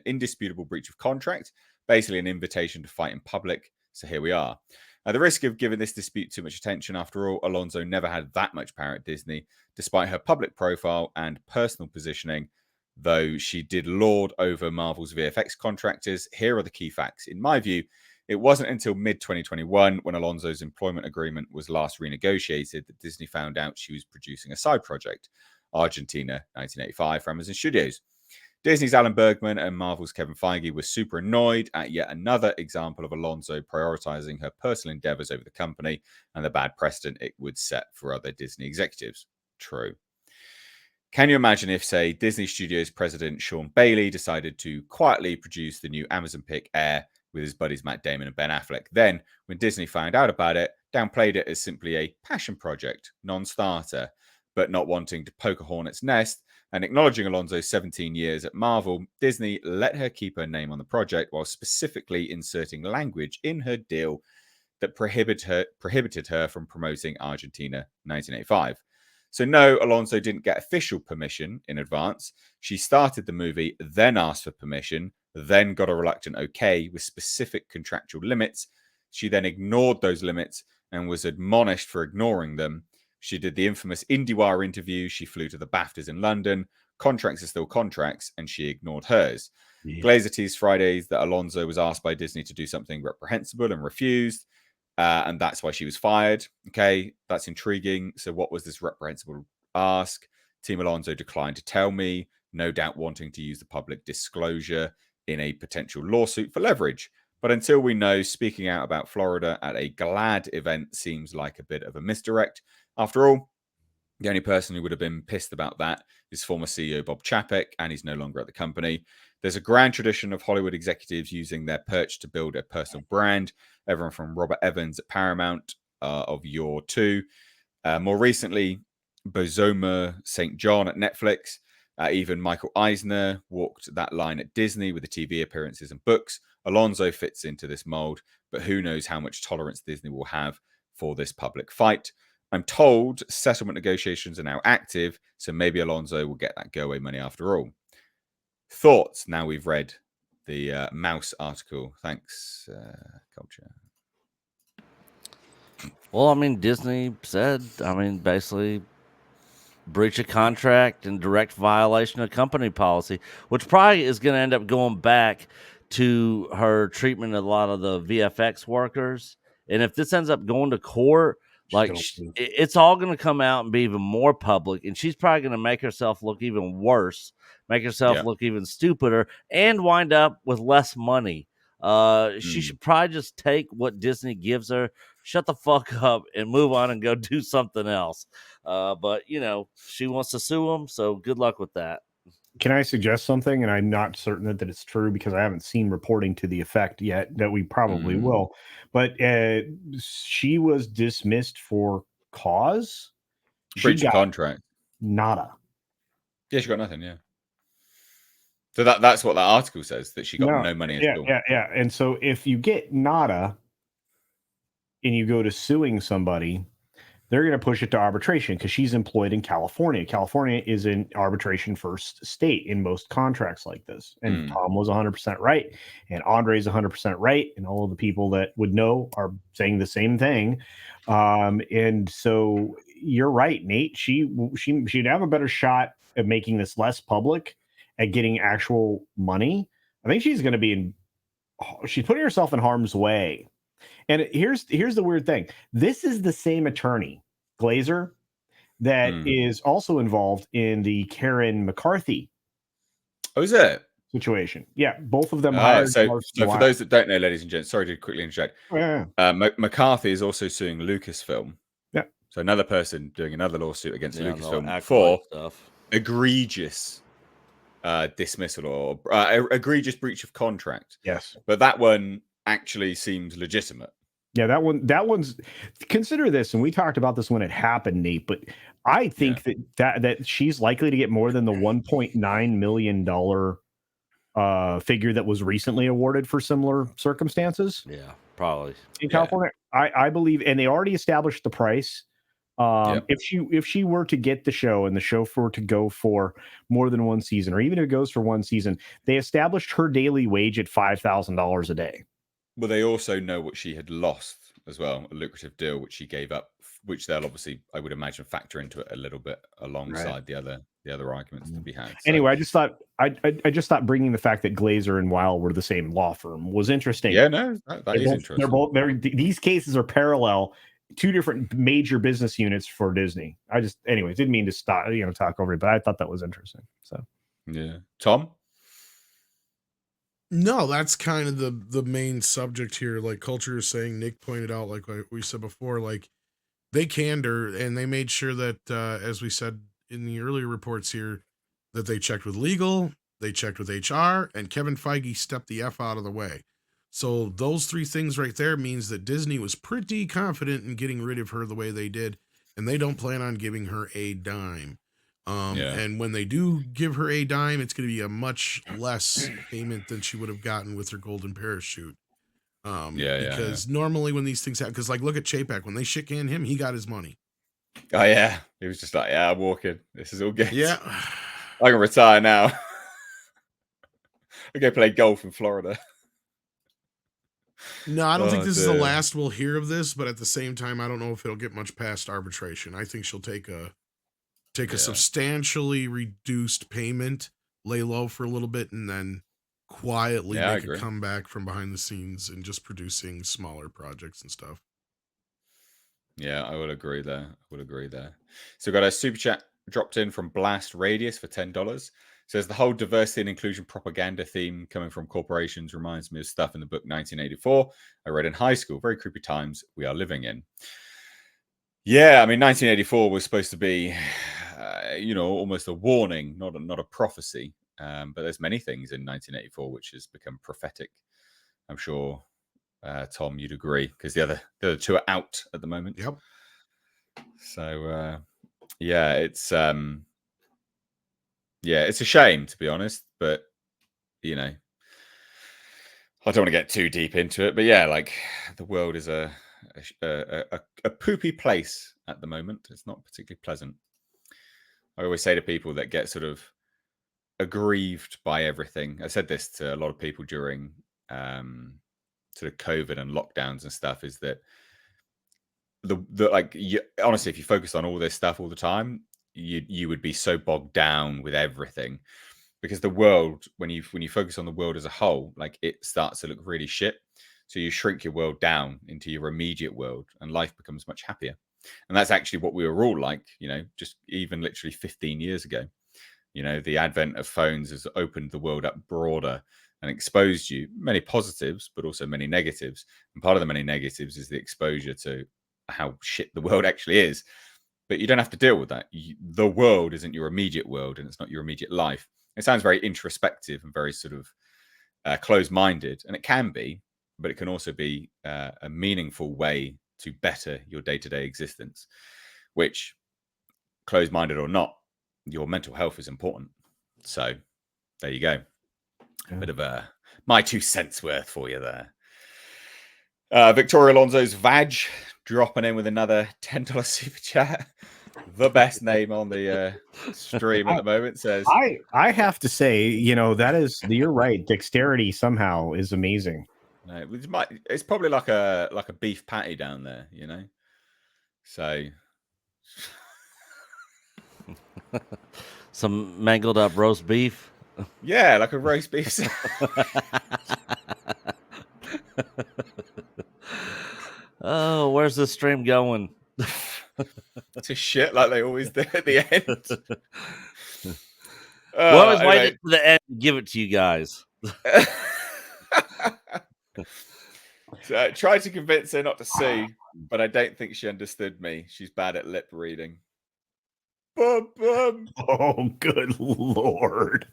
indisputable breach of contract, basically an invitation to fight in public. So here we are. At the risk of giving this dispute too much attention, after all, Alonso never had that much power at Disney, despite her public profile and personal positioning, though she did lord over Marvel's VFX contractors. Here are the key facts. In my view, it wasn't until mid-2021, when Alonso's employment agreement was last renegotiated, that Disney found out she was producing a side project, Argentina 1985, for Amazon Studios. Disney's Alan Bergman and Marvel's Kevin Feige were super annoyed at yet another example of Alonso prioritizing her personal endeavors over the company and the bad precedent it would set for other Disney executives. True. Can you imagine if, say, Disney Studios president Sean Bailey decided to quietly produce the new Amazon pick Air with his buddies Matt Damon and Ben Affleck? Then, when Disney found out about it, downplayed it as simply a passion project, non-starter, but not wanting to poke a hornet's nest, and acknowledging Alonso's 17 years at Marvel, Disney let her keep her name on the project while specifically inserting language in her deal that prohibited her from promoting Argentina 1985. So no, Alonso didn't get official permission in advance. She started the movie, then asked for permission, then got a reluctant okay with specific contractual limits. She then ignored those limits and was admonished for ignoring them. She did the infamous IndieWire interview. She flew to the BAFTAs in London. Contracts are still contracts, and she ignored hers. Yeah. Glazer teased Fridays that Alonso was asked by Disney to do something reprehensible and refused, and that's why she was fired. Okay, that's intriguing. So what was this reprehensible ask? Team Alonso declined to tell me, no doubt wanting to use the public disclosure in a potential lawsuit for leverage. But until we know, speaking out about Florida at a GLAAD event seems like a bit of a misdirect. After all, the only person who would have been pissed about that is former CEO Bob Chapek, and he's no longer at the company. There's a grand tradition of Hollywood executives using their perch to build a personal brand. Everyone from Robert Evans at Paramount of Your 2. More recently, Bozoma St. John at Netflix. Even Michael Eisner walked that line at Disney with the TV appearances and books. Alonso fits into this mold, but who knows how much tolerance Disney will have for this public fight. I'm told settlement negotiations are now active, so maybe Alonso will get that go-away money after all. Thoughts now we've read the Mouse article. Thanks, Culture. Well, I mean, Disney said, basically breach of contract and direct violation of company policy, which probably is going to end up going back to her treatment of a lot of the VFX workers. And if this ends up going to court, it's all going to come out and be even more public, and she's probably going to make herself look even worse, make herself look even stupider, and wind up with less money. She should probably just take what Disney gives her, shut the fuck up, and move on and go do something else. But she wants to sue them, so good luck with that. Can I suggest something? And I'm not certain that it's true because I haven't seen reporting to the effect yet that we probably will. But she was dismissed for cause. Breach of contract. Nada. Yeah, she got nothing, yeah. So that's what that article says, that she got no money at all. Yeah. And so if you get nada and you go to suing somebody, they're going to push it to arbitration because she's employed in California. California is an arbitration first state in most contracts like this. And Tom was 100% right. And Andre's 100% right. And all of the people that would know are saying the same thing. And so you're right, Nate. She'd have a better shot at making this less public, at getting actual money. I think she's going to she's putting herself in harm's way. And here's the weird thing. This is the same attorney, Glazer, that is also involved in the Karen McCarthy. Oh, is it? Situation. Yeah, both of them. So for those that don't know, ladies and gents, sorry to quickly interject. McCarthy is also suing Lucasfilm. Yeah. So another person doing another lawsuit against Lucasfilm for egregious dismissal or egregious breach of contract. Yes. But that one actually seems legitimate. Yeah, that one's consider this, and we talked about this when it happened, Nate, but I think that she's likely to get more than the $1.9 million figure that was recently awarded for similar circumstances. Yeah, probably. In California. I believe, and they already established the price. If she were to get the show and the show to go for more than one season, or even if it goes for one season, they established her daily wage at $5,000 a day. Well, they also know what she had lost as well, a lucrative deal which she gave up, which they'll obviously, I would imagine, factor into it a little bit alongside the other arguments to be had. So. Anyway, I just thought bringing the fact that Glazer and Weil were the same law firm was interesting. Yeah, no, that is interesting. These cases are parallel. Two different major business units for Disney. Didn't mean to stop, talk over it, but I thought that was interesting. So, yeah, Tom. No, that's kind of the main subject here. Like Culture is saying, Nick pointed out, like we said before, like they canned her and they made sure that, as we said in the earlier reports here, that they checked with legal, they checked with HR, and Kevin Feige stepped the F out of the way. So those three things right there means that Disney was pretty confident in getting rid of her the way they did, and they don't plan on giving her a dime. And when they do give her a dime, it's going to be a much less payment than she would have gotten with her golden parachute. Because normally when these things happen, because like look at Chapek, when they shit canned him, he got his money. Oh yeah, he was just like, I'm walking. This is all good. Yeah, I can retire now. I go play golf in Florida. No, I don't think this is the last we'll hear of this, but at the same time, I don't know if it'll get much past arbitration. I think she'll take a substantially reduced payment, lay low for a little bit, and then quietly make a comeback from behind the scenes and just producing smaller projects and stuff. Yeah, I would agree there. So we got a super chat dropped in from Blast Radius for $10. Says the whole diversity and inclusion propaganda theme coming from corporations reminds me of stuff in the book 1984 I read in high school. Very creepy times we are living in. Yeah, I mean, 1984 was supposed to be, almost a warning, not a prophecy. But there's many things in 1984 which has become prophetic. I'm sure, Tom, you'd agree, because the other two are out at the moment. Yep. So, it's it's a shame, to be honest, but I don't want to get too deep into it, but like the world is a poopy place at the moment. It's not particularly pleasant. I always say to people that get sort of aggrieved by everything. I said this to a lot of people during sort of COVID and lockdowns and stuff, is that honestly, if you focus on all this stuff all the time, you would be so bogged down with everything, because the world, when you focus on the world as a whole, like, it starts to look really shit. So you shrink your world down into your immediate world, and life becomes much happier. And that's actually what we were all like, just even literally 15 years ago. The advent of phones has opened the world up broader and exposed you many positives, but also many negatives. And part of the many negatives is the exposure to how shit the world actually is. But you don't have to deal with that. The world isn't your immediate world, and it's not your immediate life. It sounds very introspective and very sort of closed-minded, and it can be, but it can also be a meaningful way to better your day-to-day existence, which, closed-minded or not, your mental health is important. So there you go. Yeah. A bit of my 2 cents worth for you there. Victoria Alonso's Vag dropping in with another $10 super chat. The best name on the stream at the moment, says, I have to say, you're right. Dexterity somehow is amazing. No, it's probably like a beef patty down there, So Some mangled up roast beef. yeah, like a roast beef. Oh, where's the stream going? To shit like they always do at the end. Well, I was Anyway. waiting for the end to give it to you guys. So I tried to convince her not to sue, but I don't think she understood me. She's bad at lip reading. Bum, bum. Oh, good Lord.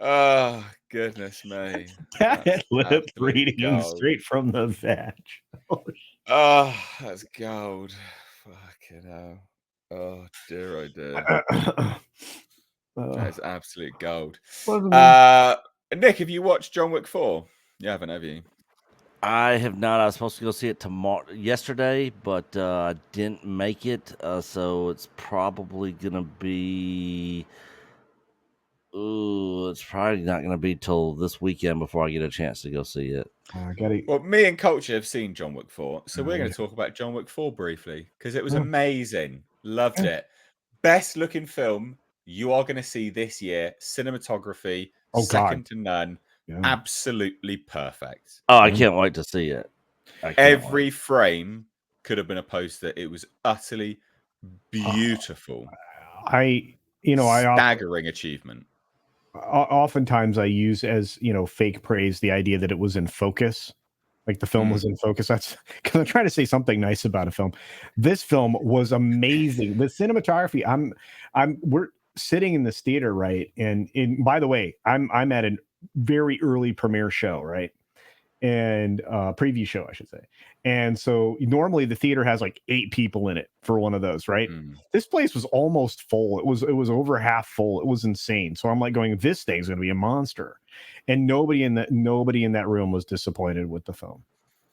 Oh, goodness me. That lip absolute reading gold. straight from the vag. Oh, that's gold. Fucking hell. Oh, dear, oh, dear. That's absolute gold. Nick, have you watched John Wick 4? You haven't, have you? I have not. I was supposed to go see it yesterday, but I didn't make it. So it's probably gonna be. Ooh, it's probably not gonna be till this weekend before I get a chance to go see it. Well, me and Culture have seen John Wick 4, so we're going to talk about John Wick 4 briefly, because it was amazing. Loved it. Best looking film you are going to see this year. Cinematography, second to none. Yeah. Absolutely perfect. Oh, I can't wait to see it. Every frame could have been a poster. It was utterly beautiful. Staggering achievement. Oftentimes I use as fake praise the idea that it was in focus, like the film was in focus. That's because I'm trying to say something nice about a film. This film was amazing. The cinematography. We're sitting in this theater, right? And by the way, I'm at a very early premiere show, right? And preview show, I should say. And so normally the theater has like 8 people in it for one of those, right? This place was almost full. It was over half full. It was insane. So I'm like going, this thing's going to be a monster. And nobody in that room was disappointed with the film.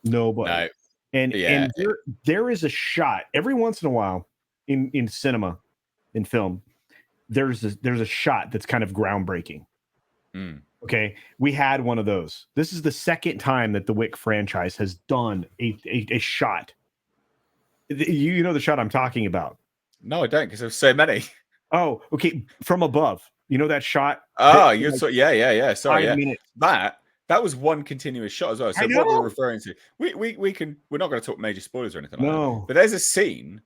Nobody. No. And there is a shot every once in a while in cinema, in film. There's a shot that's kind of groundbreaking. Okay, we had one of those. This is the second time that the Wick franchise has done a shot. You know the shot I'm talking about? No, I don't, because there's so many. Oh, okay. From above, you know that shot? Oh, yeah. Sorry, yeah. That was one continuous shot as well. So what we're referring to, we're not going to talk major spoilers or anything like that. But there's a scene.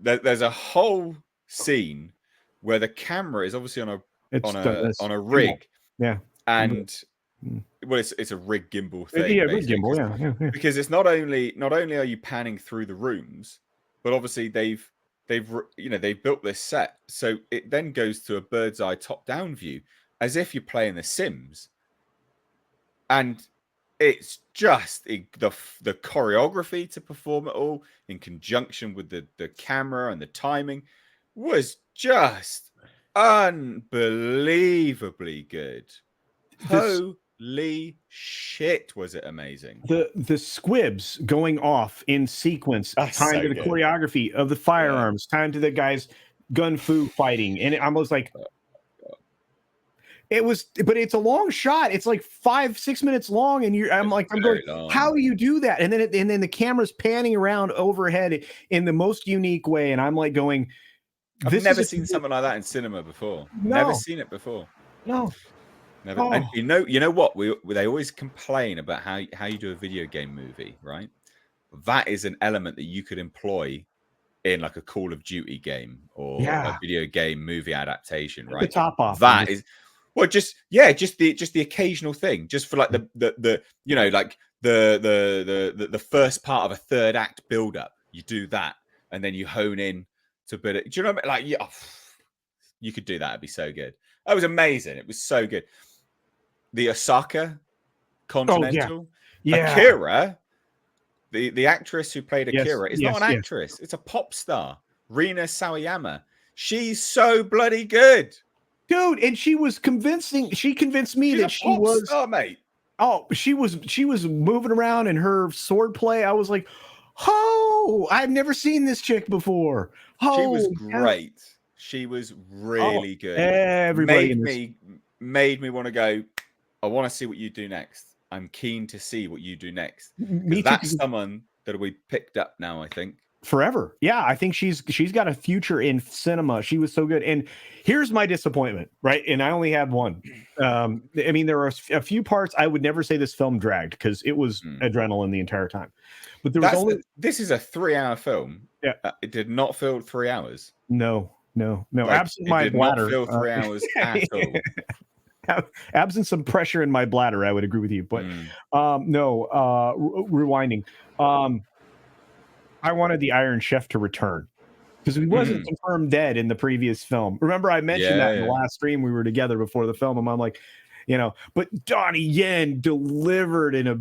There's a whole scene where the camera is obviously on a It's on that's a gimbal. rig, Yeah. and Mm. well, it's a rig gimbal thing, Yeah, rig basically, gimbal. 'cause- Yeah. because it's not only are you panning through the rooms, but obviously they've built this set, so it then goes to a bird's eye top down view, as if you're playing The Sims, and it's just the choreography to perform it all in conjunction with the camera and the timing was just unbelievably good. This Holy shit, was it amazing? the squibs going off in sequence, That's time so to the good. choreography of the firearms, time to the guys gun fu fighting, and I was like, it was, but it's a long shot. It's like 5-6 minutes long, and I'm going, Very long. how do you do that? And then the camera's panning around overhead in the most unique way, and I'm like going, I've this never is seen something like that in cinema before. No. Never seen it before. no. Never. And Oh. you know what? They always complain about how you do a video game movie, right? That is an element that you could employ in like a Call of Duty game or Yeah. a video game movie adaptation, The right? top off. That is well, just the occasional thing, just for like the you know, like the first part of a third act build up. You do that, and then you hone in to a bit of, do you know what I mean? Like, yeah, you could do that. It'd be so good. That was amazing. It was so good. The Osaka Continental, Yeah. Akira, the actress who played Yes, Akira is yes, not an yes. actress. It's a pop star, Rina Sawayama. She's so bloody good. Dude, and she was convincing. She convinced me She's that a she pop was. star, mate. Oh, she was moving around in her sword play. I was like, oh, I've never seen this chick before. Oh, She was yeah. great. She was really good. Everybody Made me want to go. I want to see what you do next. I'm keen to see what you do next. Me too, That's because someone that we picked up now, I think. forever. Yeah, I think she's got a future in cinema. She was so good. And here's my disappointment, right? And I only have one. I mean, there are a few parts I would never say this film dragged because it was adrenaline the entire time. But there was only this is a 3-hour film. Yeah, it did not feel 3 hours. No. Like, Absent my did bladder, not feel 3 hours at all. Absent some pressure in my bladder, I would agree with you. But rewinding. I wanted the Iron Chef to return because he wasn't confirmed dead in the previous film. Remember, I mentioned that in the last stream we were together before the film, and I'm like, but Donnie Yen delivered in a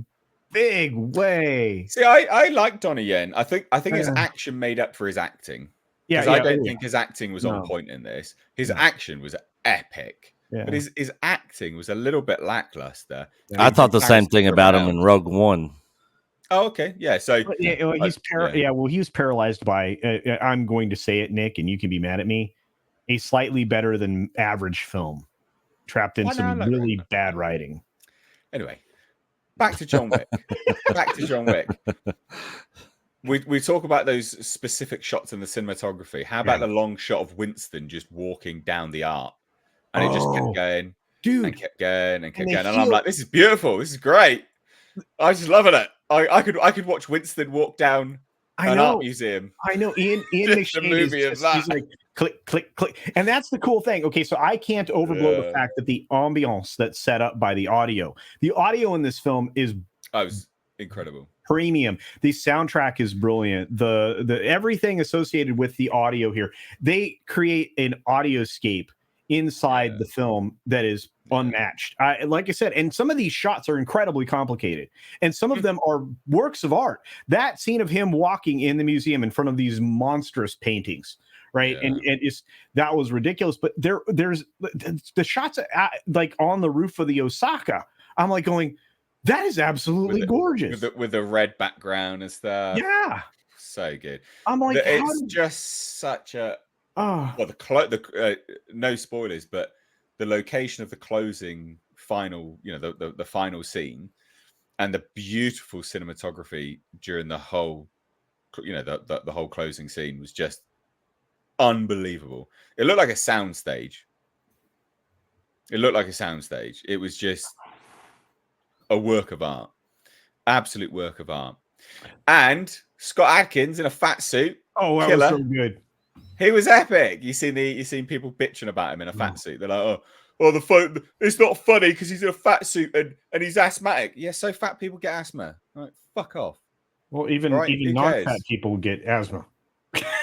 big way. See, I like Donnie Yen. I think his action made up for his acting. Yeah, I don't think his acting was on point in this. His action was epic. Yeah. But his acting was a little bit lackluster. I thought the same thing about him in Rogue One. Oh, okay. Yeah. So he was paralyzed by I'm going to say it, Nick, and you can be mad at me. A slightly better than average film, trapped in some really bad writing. Anyway, back to John Wick. We talk about those specific shots in the cinematography. How about the long shot of Winston just walking down the art? And it just kept going, dude, and kept going and kept going. And I'm like, this is beautiful. This is great. I was just loving it. I could watch Winston walk down an art museum. I know. Ian Just a McShane movie of that. He's like click, click, click, and that's the cool thing. Okay, so I can't overblow the fact that the ambiance that's set up by the audio in this film is incredible. Premium. The soundtrack is brilliant. The everything associated with the audio here, they create an audioscape inside the film that is unmatched. Like I said, and some of these shots are incredibly complicated, and some of them are works of art. That scene of him walking in the museum in front of these monstrous paintings, right? Yeah. And that was ridiculous. But there's the shots like on the roof of the Osaka. I'm like going, that is absolutely gorgeous with the red background and stuff. Yeah, so good. I'm like, it's just such a no spoilers, but the location of the closing final, the final scene, and the beautiful cinematography during the whole, the whole closing scene was just unbelievable. It looked like a soundstage. It was just a work of art, absolute work of art. And Scott Adkins in a fat suit. Oh, that was so good. He was epic. You seen people bitching about him in a fat suit. They're like, it's not funny because he's in a fat suit and he's asthmatic. Yeah, so fat people get asthma. Like, fuck off. Well, even Right, even who non-fat cares? people get asthma.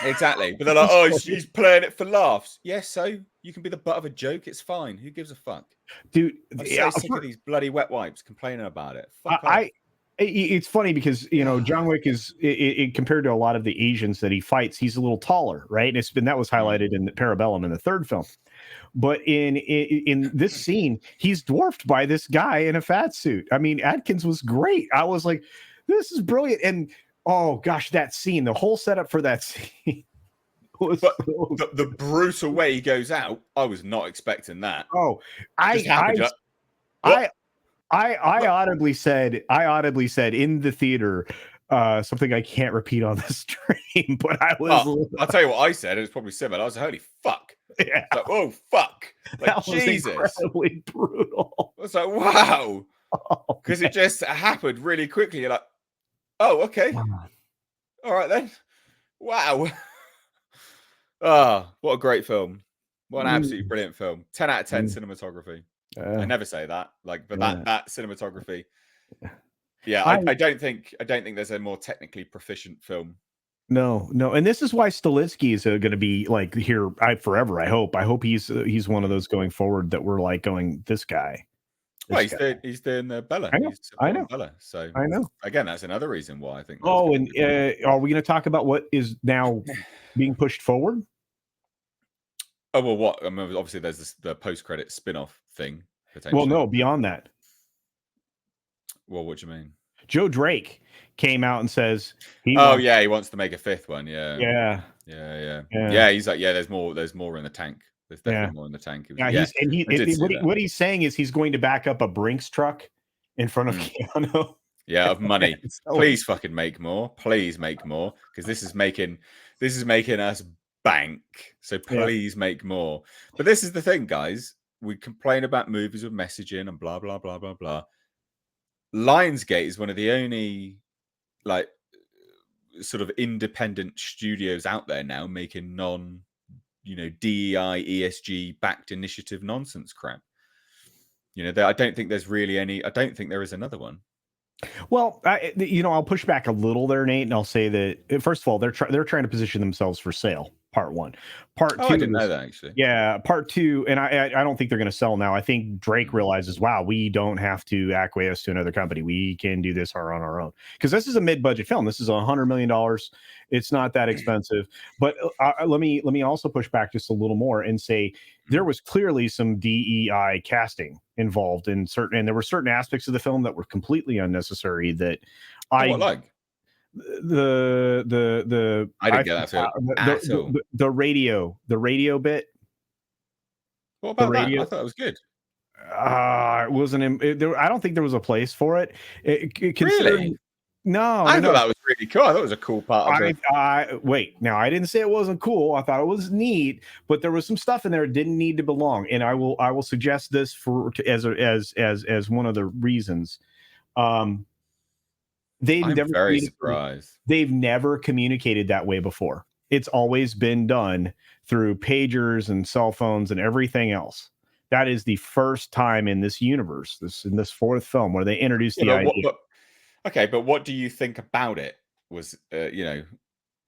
Exactly. But they're like, he's playing it for laughs. Yes, so you can be the butt of a joke. It's fine. Who gives a fuck? Dude, I'm so sick of these bloody wet wipes complaining about it. Fuck off. It's funny because John Wick is compared to a lot of the Asians that he fights, he's a little taller, right? And that was highlighted in the Parabellum in the third film. But in this scene, he's dwarfed by this guy in a fat suit. I mean, Adkins was great. I was like, this is brilliant. And oh gosh, that scene, the whole setup for that scene was the brutal way he goes out, I was not expecting that. Oh, I audibly said in the theater something I can't repeat on the stream, but I was. I'll tell you what I said. It was probably similar. I was like, holy fuck! Yeah. Like, oh fuck! Like, That was Jesus, incredibly brutal. I was like, wow, because it just happened really quickly. You're like, oh, okay, all right then. Wow. What a great film! What an absolutely brilliant film. 10 out of 10 cinematography. I never say that, but that cinematography. Yeah, I don't think there's a more technically proficient film. No, and this is why Stalinsky is going to be like here forever. I hope he's one of those going forward that we're like going, this guy. Well, he's doing the Bella. I know. Bella. So I know. Again, that's another reason why I think. Oh, and are we going to talk about what is now being pushed forward? Oh well, what? I mean, obviously, there's the post-credit spin-off thing. Well, no, beyond that. Well, what do you mean? Joe Drake came out and says he wants to make a fifth one. Yeah. He's like, there's more in the tank. There's definitely more in the tank. What he's saying is he's going to back up a Brinks truck in front of Keanu. Yeah, of money. Please fucking make more. Please make more, because this is making us bank. So please make more. But this is the thing, guys. We complain about movies with messaging and blah blah blah blah blah. Lionsgate is one of the only sort of independent studios out there now making DEI, ESG backed initiative nonsense crap. I don't think there's really any. I don't think there is another one. Well, I'll push back a little there, Nate, and I'll say that first of all, they're trying to position themselves for sale. Part one, part two. I didn't know that actually. Yeah, part two, and I don't think they're going to sell now. I think Drake realizes, wow, we don't have to acquiesce to another company. We can do this on our own, because this is a mid-budget film. This is $100 million. It's not that expensive. But let me also push back just a little more and say there was clearly some DEI casting involved in and there were certain aspects of the film that were completely unnecessary. That I didn't get that the radio bit. What about that? I thought it was good. It wasn't. I don't think there was a place for it. Really? No, I thought that was really cool. I thought it was a cool part of it. Wait, now I didn't say it wasn't cool. I thought it was neat, but there was some stuff in there that didn't need to belong. And I will suggest this as one of the reasons. I'm very surprised. They've never communicated that way before. It's always been done through pagers and cell phones and everything else. That is the first time in this universe, in this fourth film, where they introduced the idea. But what do you think about it was,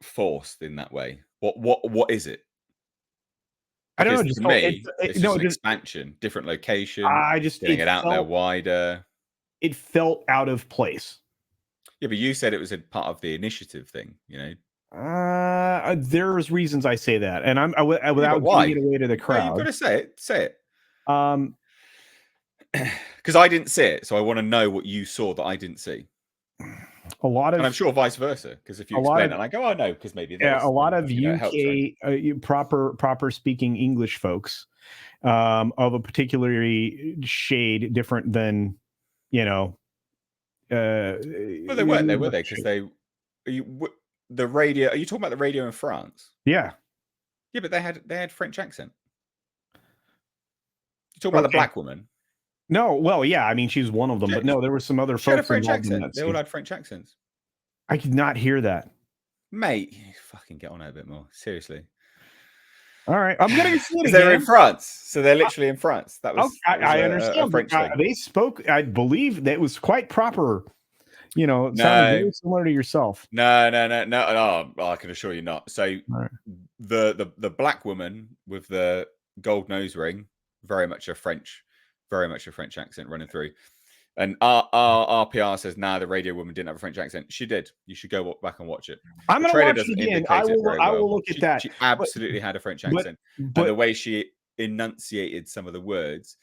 forced in that way? What is it? Because I don't know. Just to me, it's just an expansion, different location. Getting it out there wider. It felt out of place. Yeah, but you said it was a part of the initiative thing. There's reasons I say that, and without giving it away to the crowd. No, you've got to say it. Say it. Because I didn't see it, so I want to know what you saw that I didn't see. And I'm sure vice versa, because if you explain it, and I go, "Oh no," because maybe a lot of UK proper speaking English folks of a particularly shade different than well, they weren't, were they? Because the radio. Are you talking about the radio in France? Yeah, but they had French accent. You talking about the black woman? No, well, yeah, I mean, she's one of them, but no, there were some other folks involved in that. They all had French accents. I could not hear that. Mate, you fucking get on it a bit more. Seriously. All right, I'm gonna see it Because they're in again. France, so they're literally in France. That was, I a understand. French But, thing. they spoke. I believe that was quite proper. You know, it sounded No. very similar to yourself. No. Oh, I can assure you not. So Right. the black woman with the gold nose ring, very much a French accent running through. And our PR says, nah, the radio woman didn't have a French accent. She did. You should go back and watch it. I'm The gonna trailer watch it doesn't again. indicate it very I well. will look at that. She absolutely had a French but- accent. And But the way she enunciated some of the words.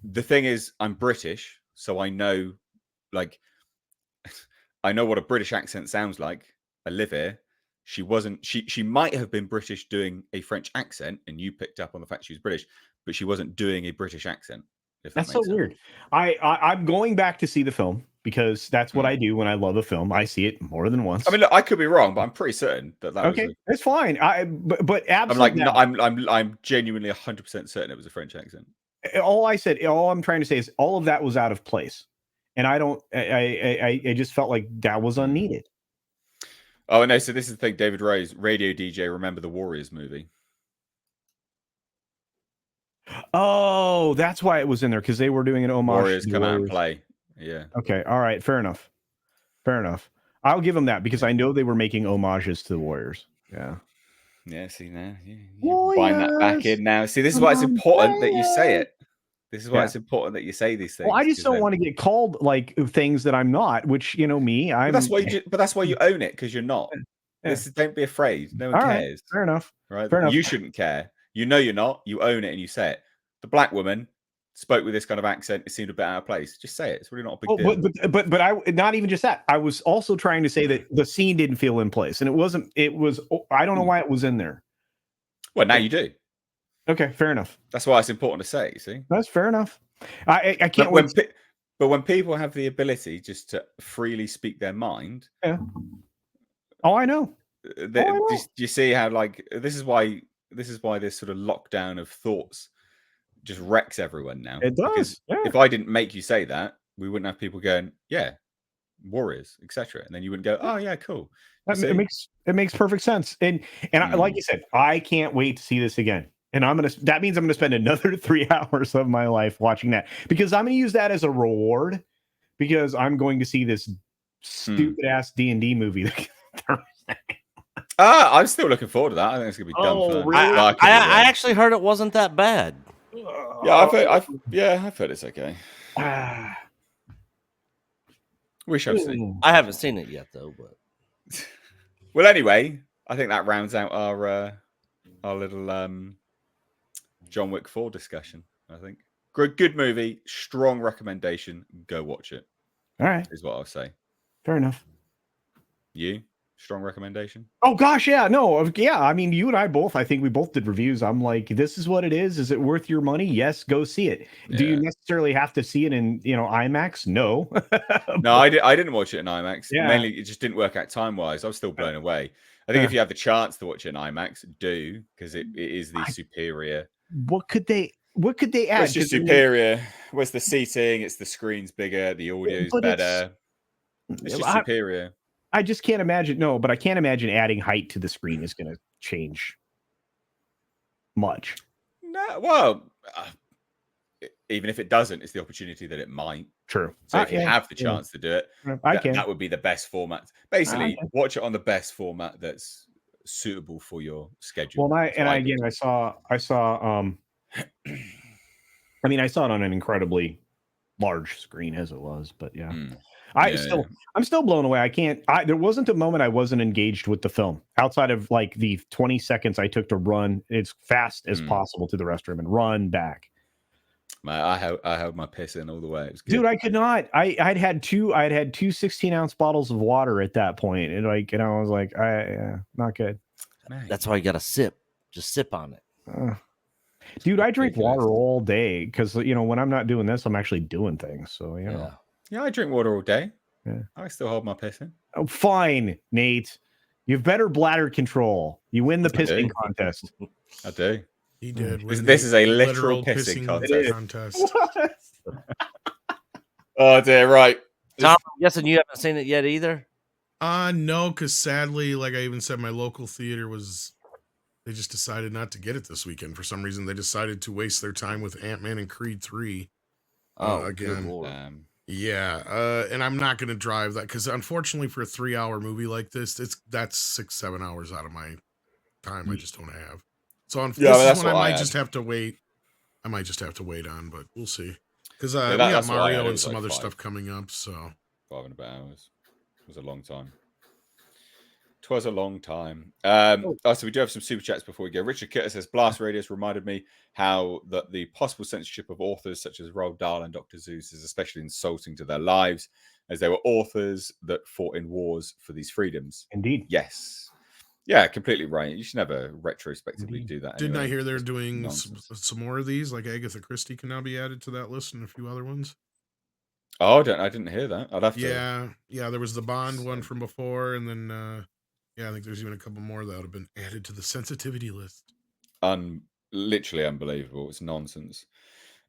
The thing is, I'm British, so I know, like, I know what a British accent sounds like. I live here. She wasn't. She might have been British doing a French accent, and you picked up on the fact she was British, but she wasn't doing a British accent. If that that's so makes sense. weird. I'm going back to see the film because that's what I do when I love a film. I see it more than once. I mean, look, I could be wrong, but I'm pretty certain that okay, was. it's fine. But I'm absolutely. like, no, I'm genuinely 100% certain it was a French accent. All I'm trying to say is all of that was out of place, and I just felt like that was unneeded. Oh no! So this is the thing, David Rose, radio DJ. Remember the Warriors movie? Oh, that's why it was in there because they were doing an homage. Warriors to the come out and Warriors. play. Yeah. Okay, all right, fair enough. I'll give them that because I know they were making homages to the Warriors. Yeah. Yeah. See now, you wind that back Warriors, in now. See, this is why it's come on, important that you say play. it. This is why Yeah. it's important that you say these things. Well, I just 'cause don't then- want to get called like things that I'm not. Which me, But I'm. that's why you own it, because you're not. Yeah. Don't be afraid. No one All right, cares. fair enough. Right? fair enough. You shouldn't care. You know you're not. You own it and you say it. The black woman spoke with this kind of accent. It seemed a bit out of place. Just say it. It's really not a big Oh, deal. but I not even just that. I was also trying to say that the scene didn't feel in place, and it wasn't. It was. I don't know why it was in there. Well, now you do. Okay, fair enough. That's why it's important to say. You see, That's fair enough. I can't but wait. when people have the ability just to freely speak their mind, Oh, I know. do you see how, like, this is why this sort of lockdown of thoughts just wrecks everyone now. It does. Because Yeah. if I didn't make you say that, we wouldn't have people going, yeah, Warriors, etc. And then you wouldn't go, oh yeah, cool. You see? It makes perfect sense. And like you said, I can't wait to see this again. And that means I'm gonna spend another 3 hours of my life watching that because I'm gonna use that as a reward because I'm going to see this stupid ass D&D movie. I'm still looking forward to that. I think it's gonna be dumb fun. really? I actually heard it wasn't that bad. Yeah, I've heard it's okay. We shall see. I haven't seen it yet though, but Well, anyway, I think that rounds out our little John Wick 4 discussion. I think good movie, strong recommendation. Go watch it. All right, Is what I'll say. fair enough. You strong recommendation? Oh gosh, yeah, no, yeah. I mean, you and I both. I think we both did reviews. I'm like, this is what it is. Is it worth your money? Yes, go see it. Do you Yeah. necessarily have to see it in IMAX? No. No, I didn't watch it in IMAX. Yeah. Mainly, it just didn't work out time wise. I was still blown away. I think if you have the chance to watch it in IMAX, do, because it is the superior. What could they add? It's just 'Cause, I mean, superior. Where's the seating? It's the screen's bigger. The audio's but better. It's just superior. I just can't imagine. No, but I can't imagine adding height to the screen is going to change much. No, well, even if it doesn't, it's the opportunity that it might. True. So if you Yeah, have the yeah. chance to do it, I that, can. that would be the best format. Basically, can. watch it on the best format that's suitable for your schedule. Well, That's what I did. I saw. I mean, I saw it on an incredibly large screen as it was, but yeah. Mm. I'm still blown away. There wasn't a moment I wasn't engaged with the film outside of like the 20 seconds I took to run as fast as possible to the restroom and run back. I held my piss in all the way. It was good. Dude, I could not. I'd had two 16-ounce bottles of water at that point, and I was like, not good. Man. that's why you got to sip. Just sip on it. Dude, I drink Ridiculous. water all day because when I'm not doing this, I'm actually doing things. So Yeah, I drink water all day. Yeah. I still hold my piss in. Oh, fine, Nate. You have better bladder control. You win the Yes, I pissing do. contest. I do. He did. This- win this the is a literal pissing contest. contest. Oh dear, right. Tom, I'm guessing you haven't seen it yet either. No, because sadly, like I even said, my local theater was They just decided not to get it this weekend. For some reason, they decided to waste their time with Ant-Man and Creed 3 Oh, again. good Lord. Yeah, and I'm not going to drive that because unfortunately for a 3-hour movie like this, that's 6-7 hours out of my time. I just don't have. So this that's is one what I I might had. just have to wait. I might just have to wait on, but we'll see. Because Yeah, we got that's what I had. Mario It and was some like other 5 stuff coming up. So 5.5 hours. It was a long time. 'Twas a long time. So we do have some super chats before we go. Richard Kitter says, Blast Radius reminded me how that the possible censorship of authors such as Roald Dahl and Dr. Seuss is especially insulting to their lives, as they were authors that fought in wars for these freedoms. Indeed. Yes. Yeah, completely right. You should never retrospectively Indeed. do that. didn't I anyway. hear they're It's doing nonsense. some more of these? Like Agatha Christie can now be added to that list and a few other ones. Oh, I didn't hear that. I'd have to. Yeah. There was the Bond one So- from before, and then I think there's even a couple more that have been added to the sensitivity list. Literally unbelievable. It's nonsense.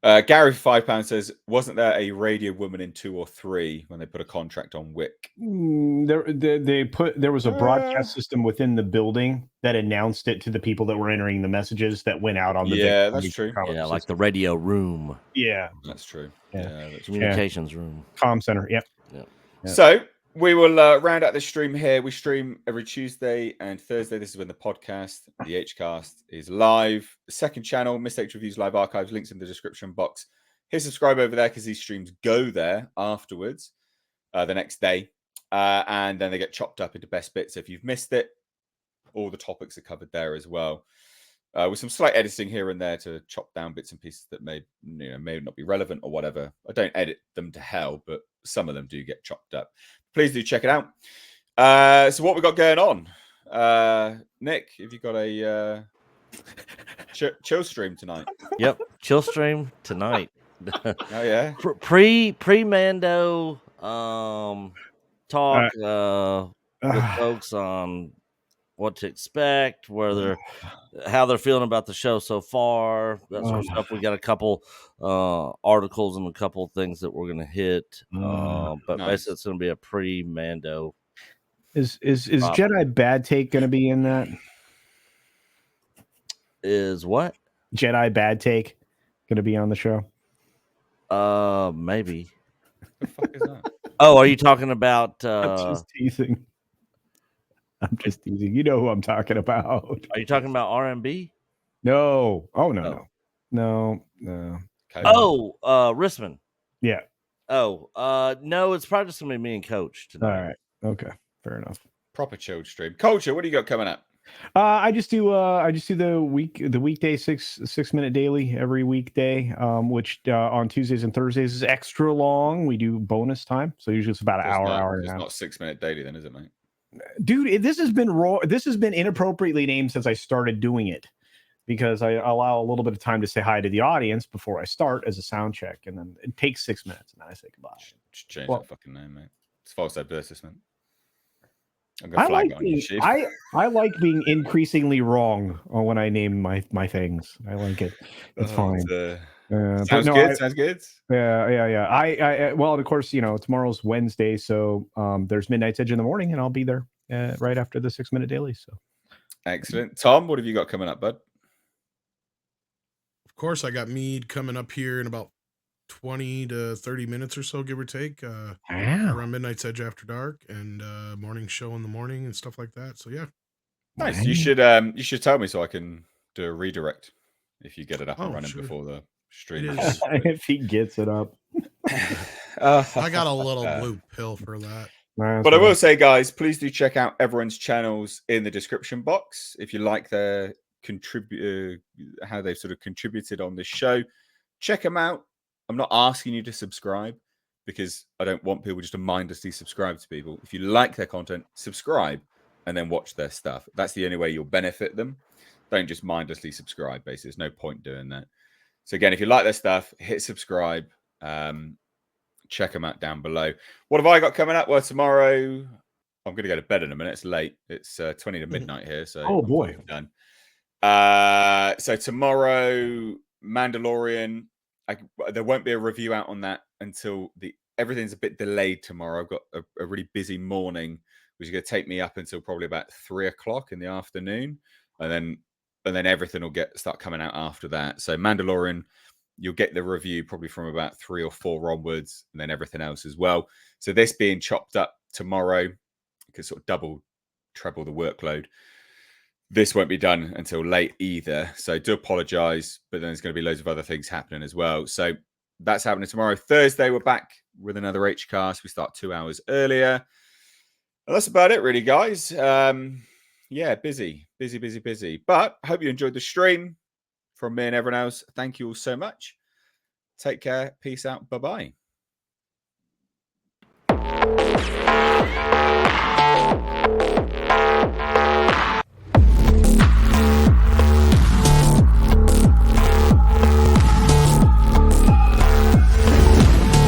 Gary for £5 says, wasn't there a radio woman in 2 or 3 when they put a contract on Wick? There was a broadcast system within the building that announced it to the people that were entering the messages that went out on the Yeah, that's true. Yeah, like the radio room, yeah That's true. Yeah. Yeah, that's true. communications room. comm center. Yep. Yeah. So we will round out this stream here. We stream every Tuesday and Thursday. This is when the podcast, the Hcast, is live. The second channel, Mistakes Reviews Live Archives, links in the description box. Hit subscribe over there because these streams go there afterwards, the next day. And then they get chopped up into best bits. So if you've missed it, all the topics are covered there as well. With some slight editing here and there to chop down bits and pieces that may not be relevant or whatever. I don't edit them to hell, but some of them do get chopped up. Please do check it out. So what we got going on? Nick, have you got a chill stream tonight? Yep, chill stream tonight. Oh yeah. Pre Mando talk with folks on what to expect, how they're feeling about the show so far, that sort of stuff. We got a couple articles and a couple things that we're gonna hit, but Nice. basically it's gonna be a pre-Mando. Is Jedi Bad Take going to be in that? Is what? Jedi Bad Take going to be on the show? Maybe. The fuck is that? Oh, are you talking about? I'm just teasing. You know who I'm talking about. Are you talking about RMB? No. Oh no. Okay. Oh, Rissman. Yeah. Oh, no, it's probably just gonna be me and Coach All tonight. right. Okay. Fair enough. Proper chilled stream. Culture, what do you got coming up? I just do the weekday 6-minute daily every weekday, which on Tuesdays and Thursdays is extra long. We do bonus time, so usually it's about an hour and a It's half. not 6-minute daily then, is it, mate? Dude, this has been inappropriately named since I started doing it, because I allow a little bit of time to say hi to the audience before I start as a sound check, and then it takes 6 minutes, and then I say goodbye. Just change Well- that fucking name, mate. It's false advertisement. I'm I gonna flag like it on being, YouTube. I like being increasingly wrong when I name my things. I like it. It's fine. But Sounds no, good. Sounds good. Yeah. I well, and of course, tomorrow's Wednesday, so there's Midnight's Edge in the morning, and I'll be there right after the 6-minute daily. So Excellent. Tom, what have you got coming up, bud? Of course, I got Mead coming up here in about 20 to 30 minutes or so, give or take. Around Midnight's Edge After Dark and morning show in the morning and stuff like that. So yeah. Nice. You should tell me so I can do a redirect if you get it up and Oh, running sure. before the stream. It is. if he gets it up, I got a little blue pill for that. But I will say, guys, please do check out everyone's channels in the description box if you like their how they've sort of contributed on this show. Check them out. I'm not asking you to subscribe because I don't want people just to mindlessly subscribe to people. If you like their content, subscribe and then watch their stuff. That's the only way you'll benefit them. Don't just mindlessly subscribe, basically. There's no point doing that. So again, if you like their stuff, hit subscribe. Check them out down below. What have I got coming up? Well, tomorrow I'm going to go to bed in a minute. It's late. It's 20 to midnight here. So oh boy, done. So tomorrow, Mandalorian. There won't be a review out on that until everything's a bit delayed tomorrow. I've got a really busy morning, which is going to take me up until probably about 3 o'clock in the afternoon, and then and then everything will start coming out after that. So Mandalorian, you'll get the review probably from about 3 or 4 onwards, and then everything else as well. So this being chopped up tomorrow, because sort of treble the workload. This won't be done until late either. So do apologize, but then there's going to be loads of other things happening as well. So that's happening tomorrow. Thursday, we're back with another HCast. We start 2 hours earlier. And that's about it, really, guys. Yeah, busy. But I hope you enjoyed the stream. From me and everyone else, thank you all so much. Take care. Peace out. Bye-bye.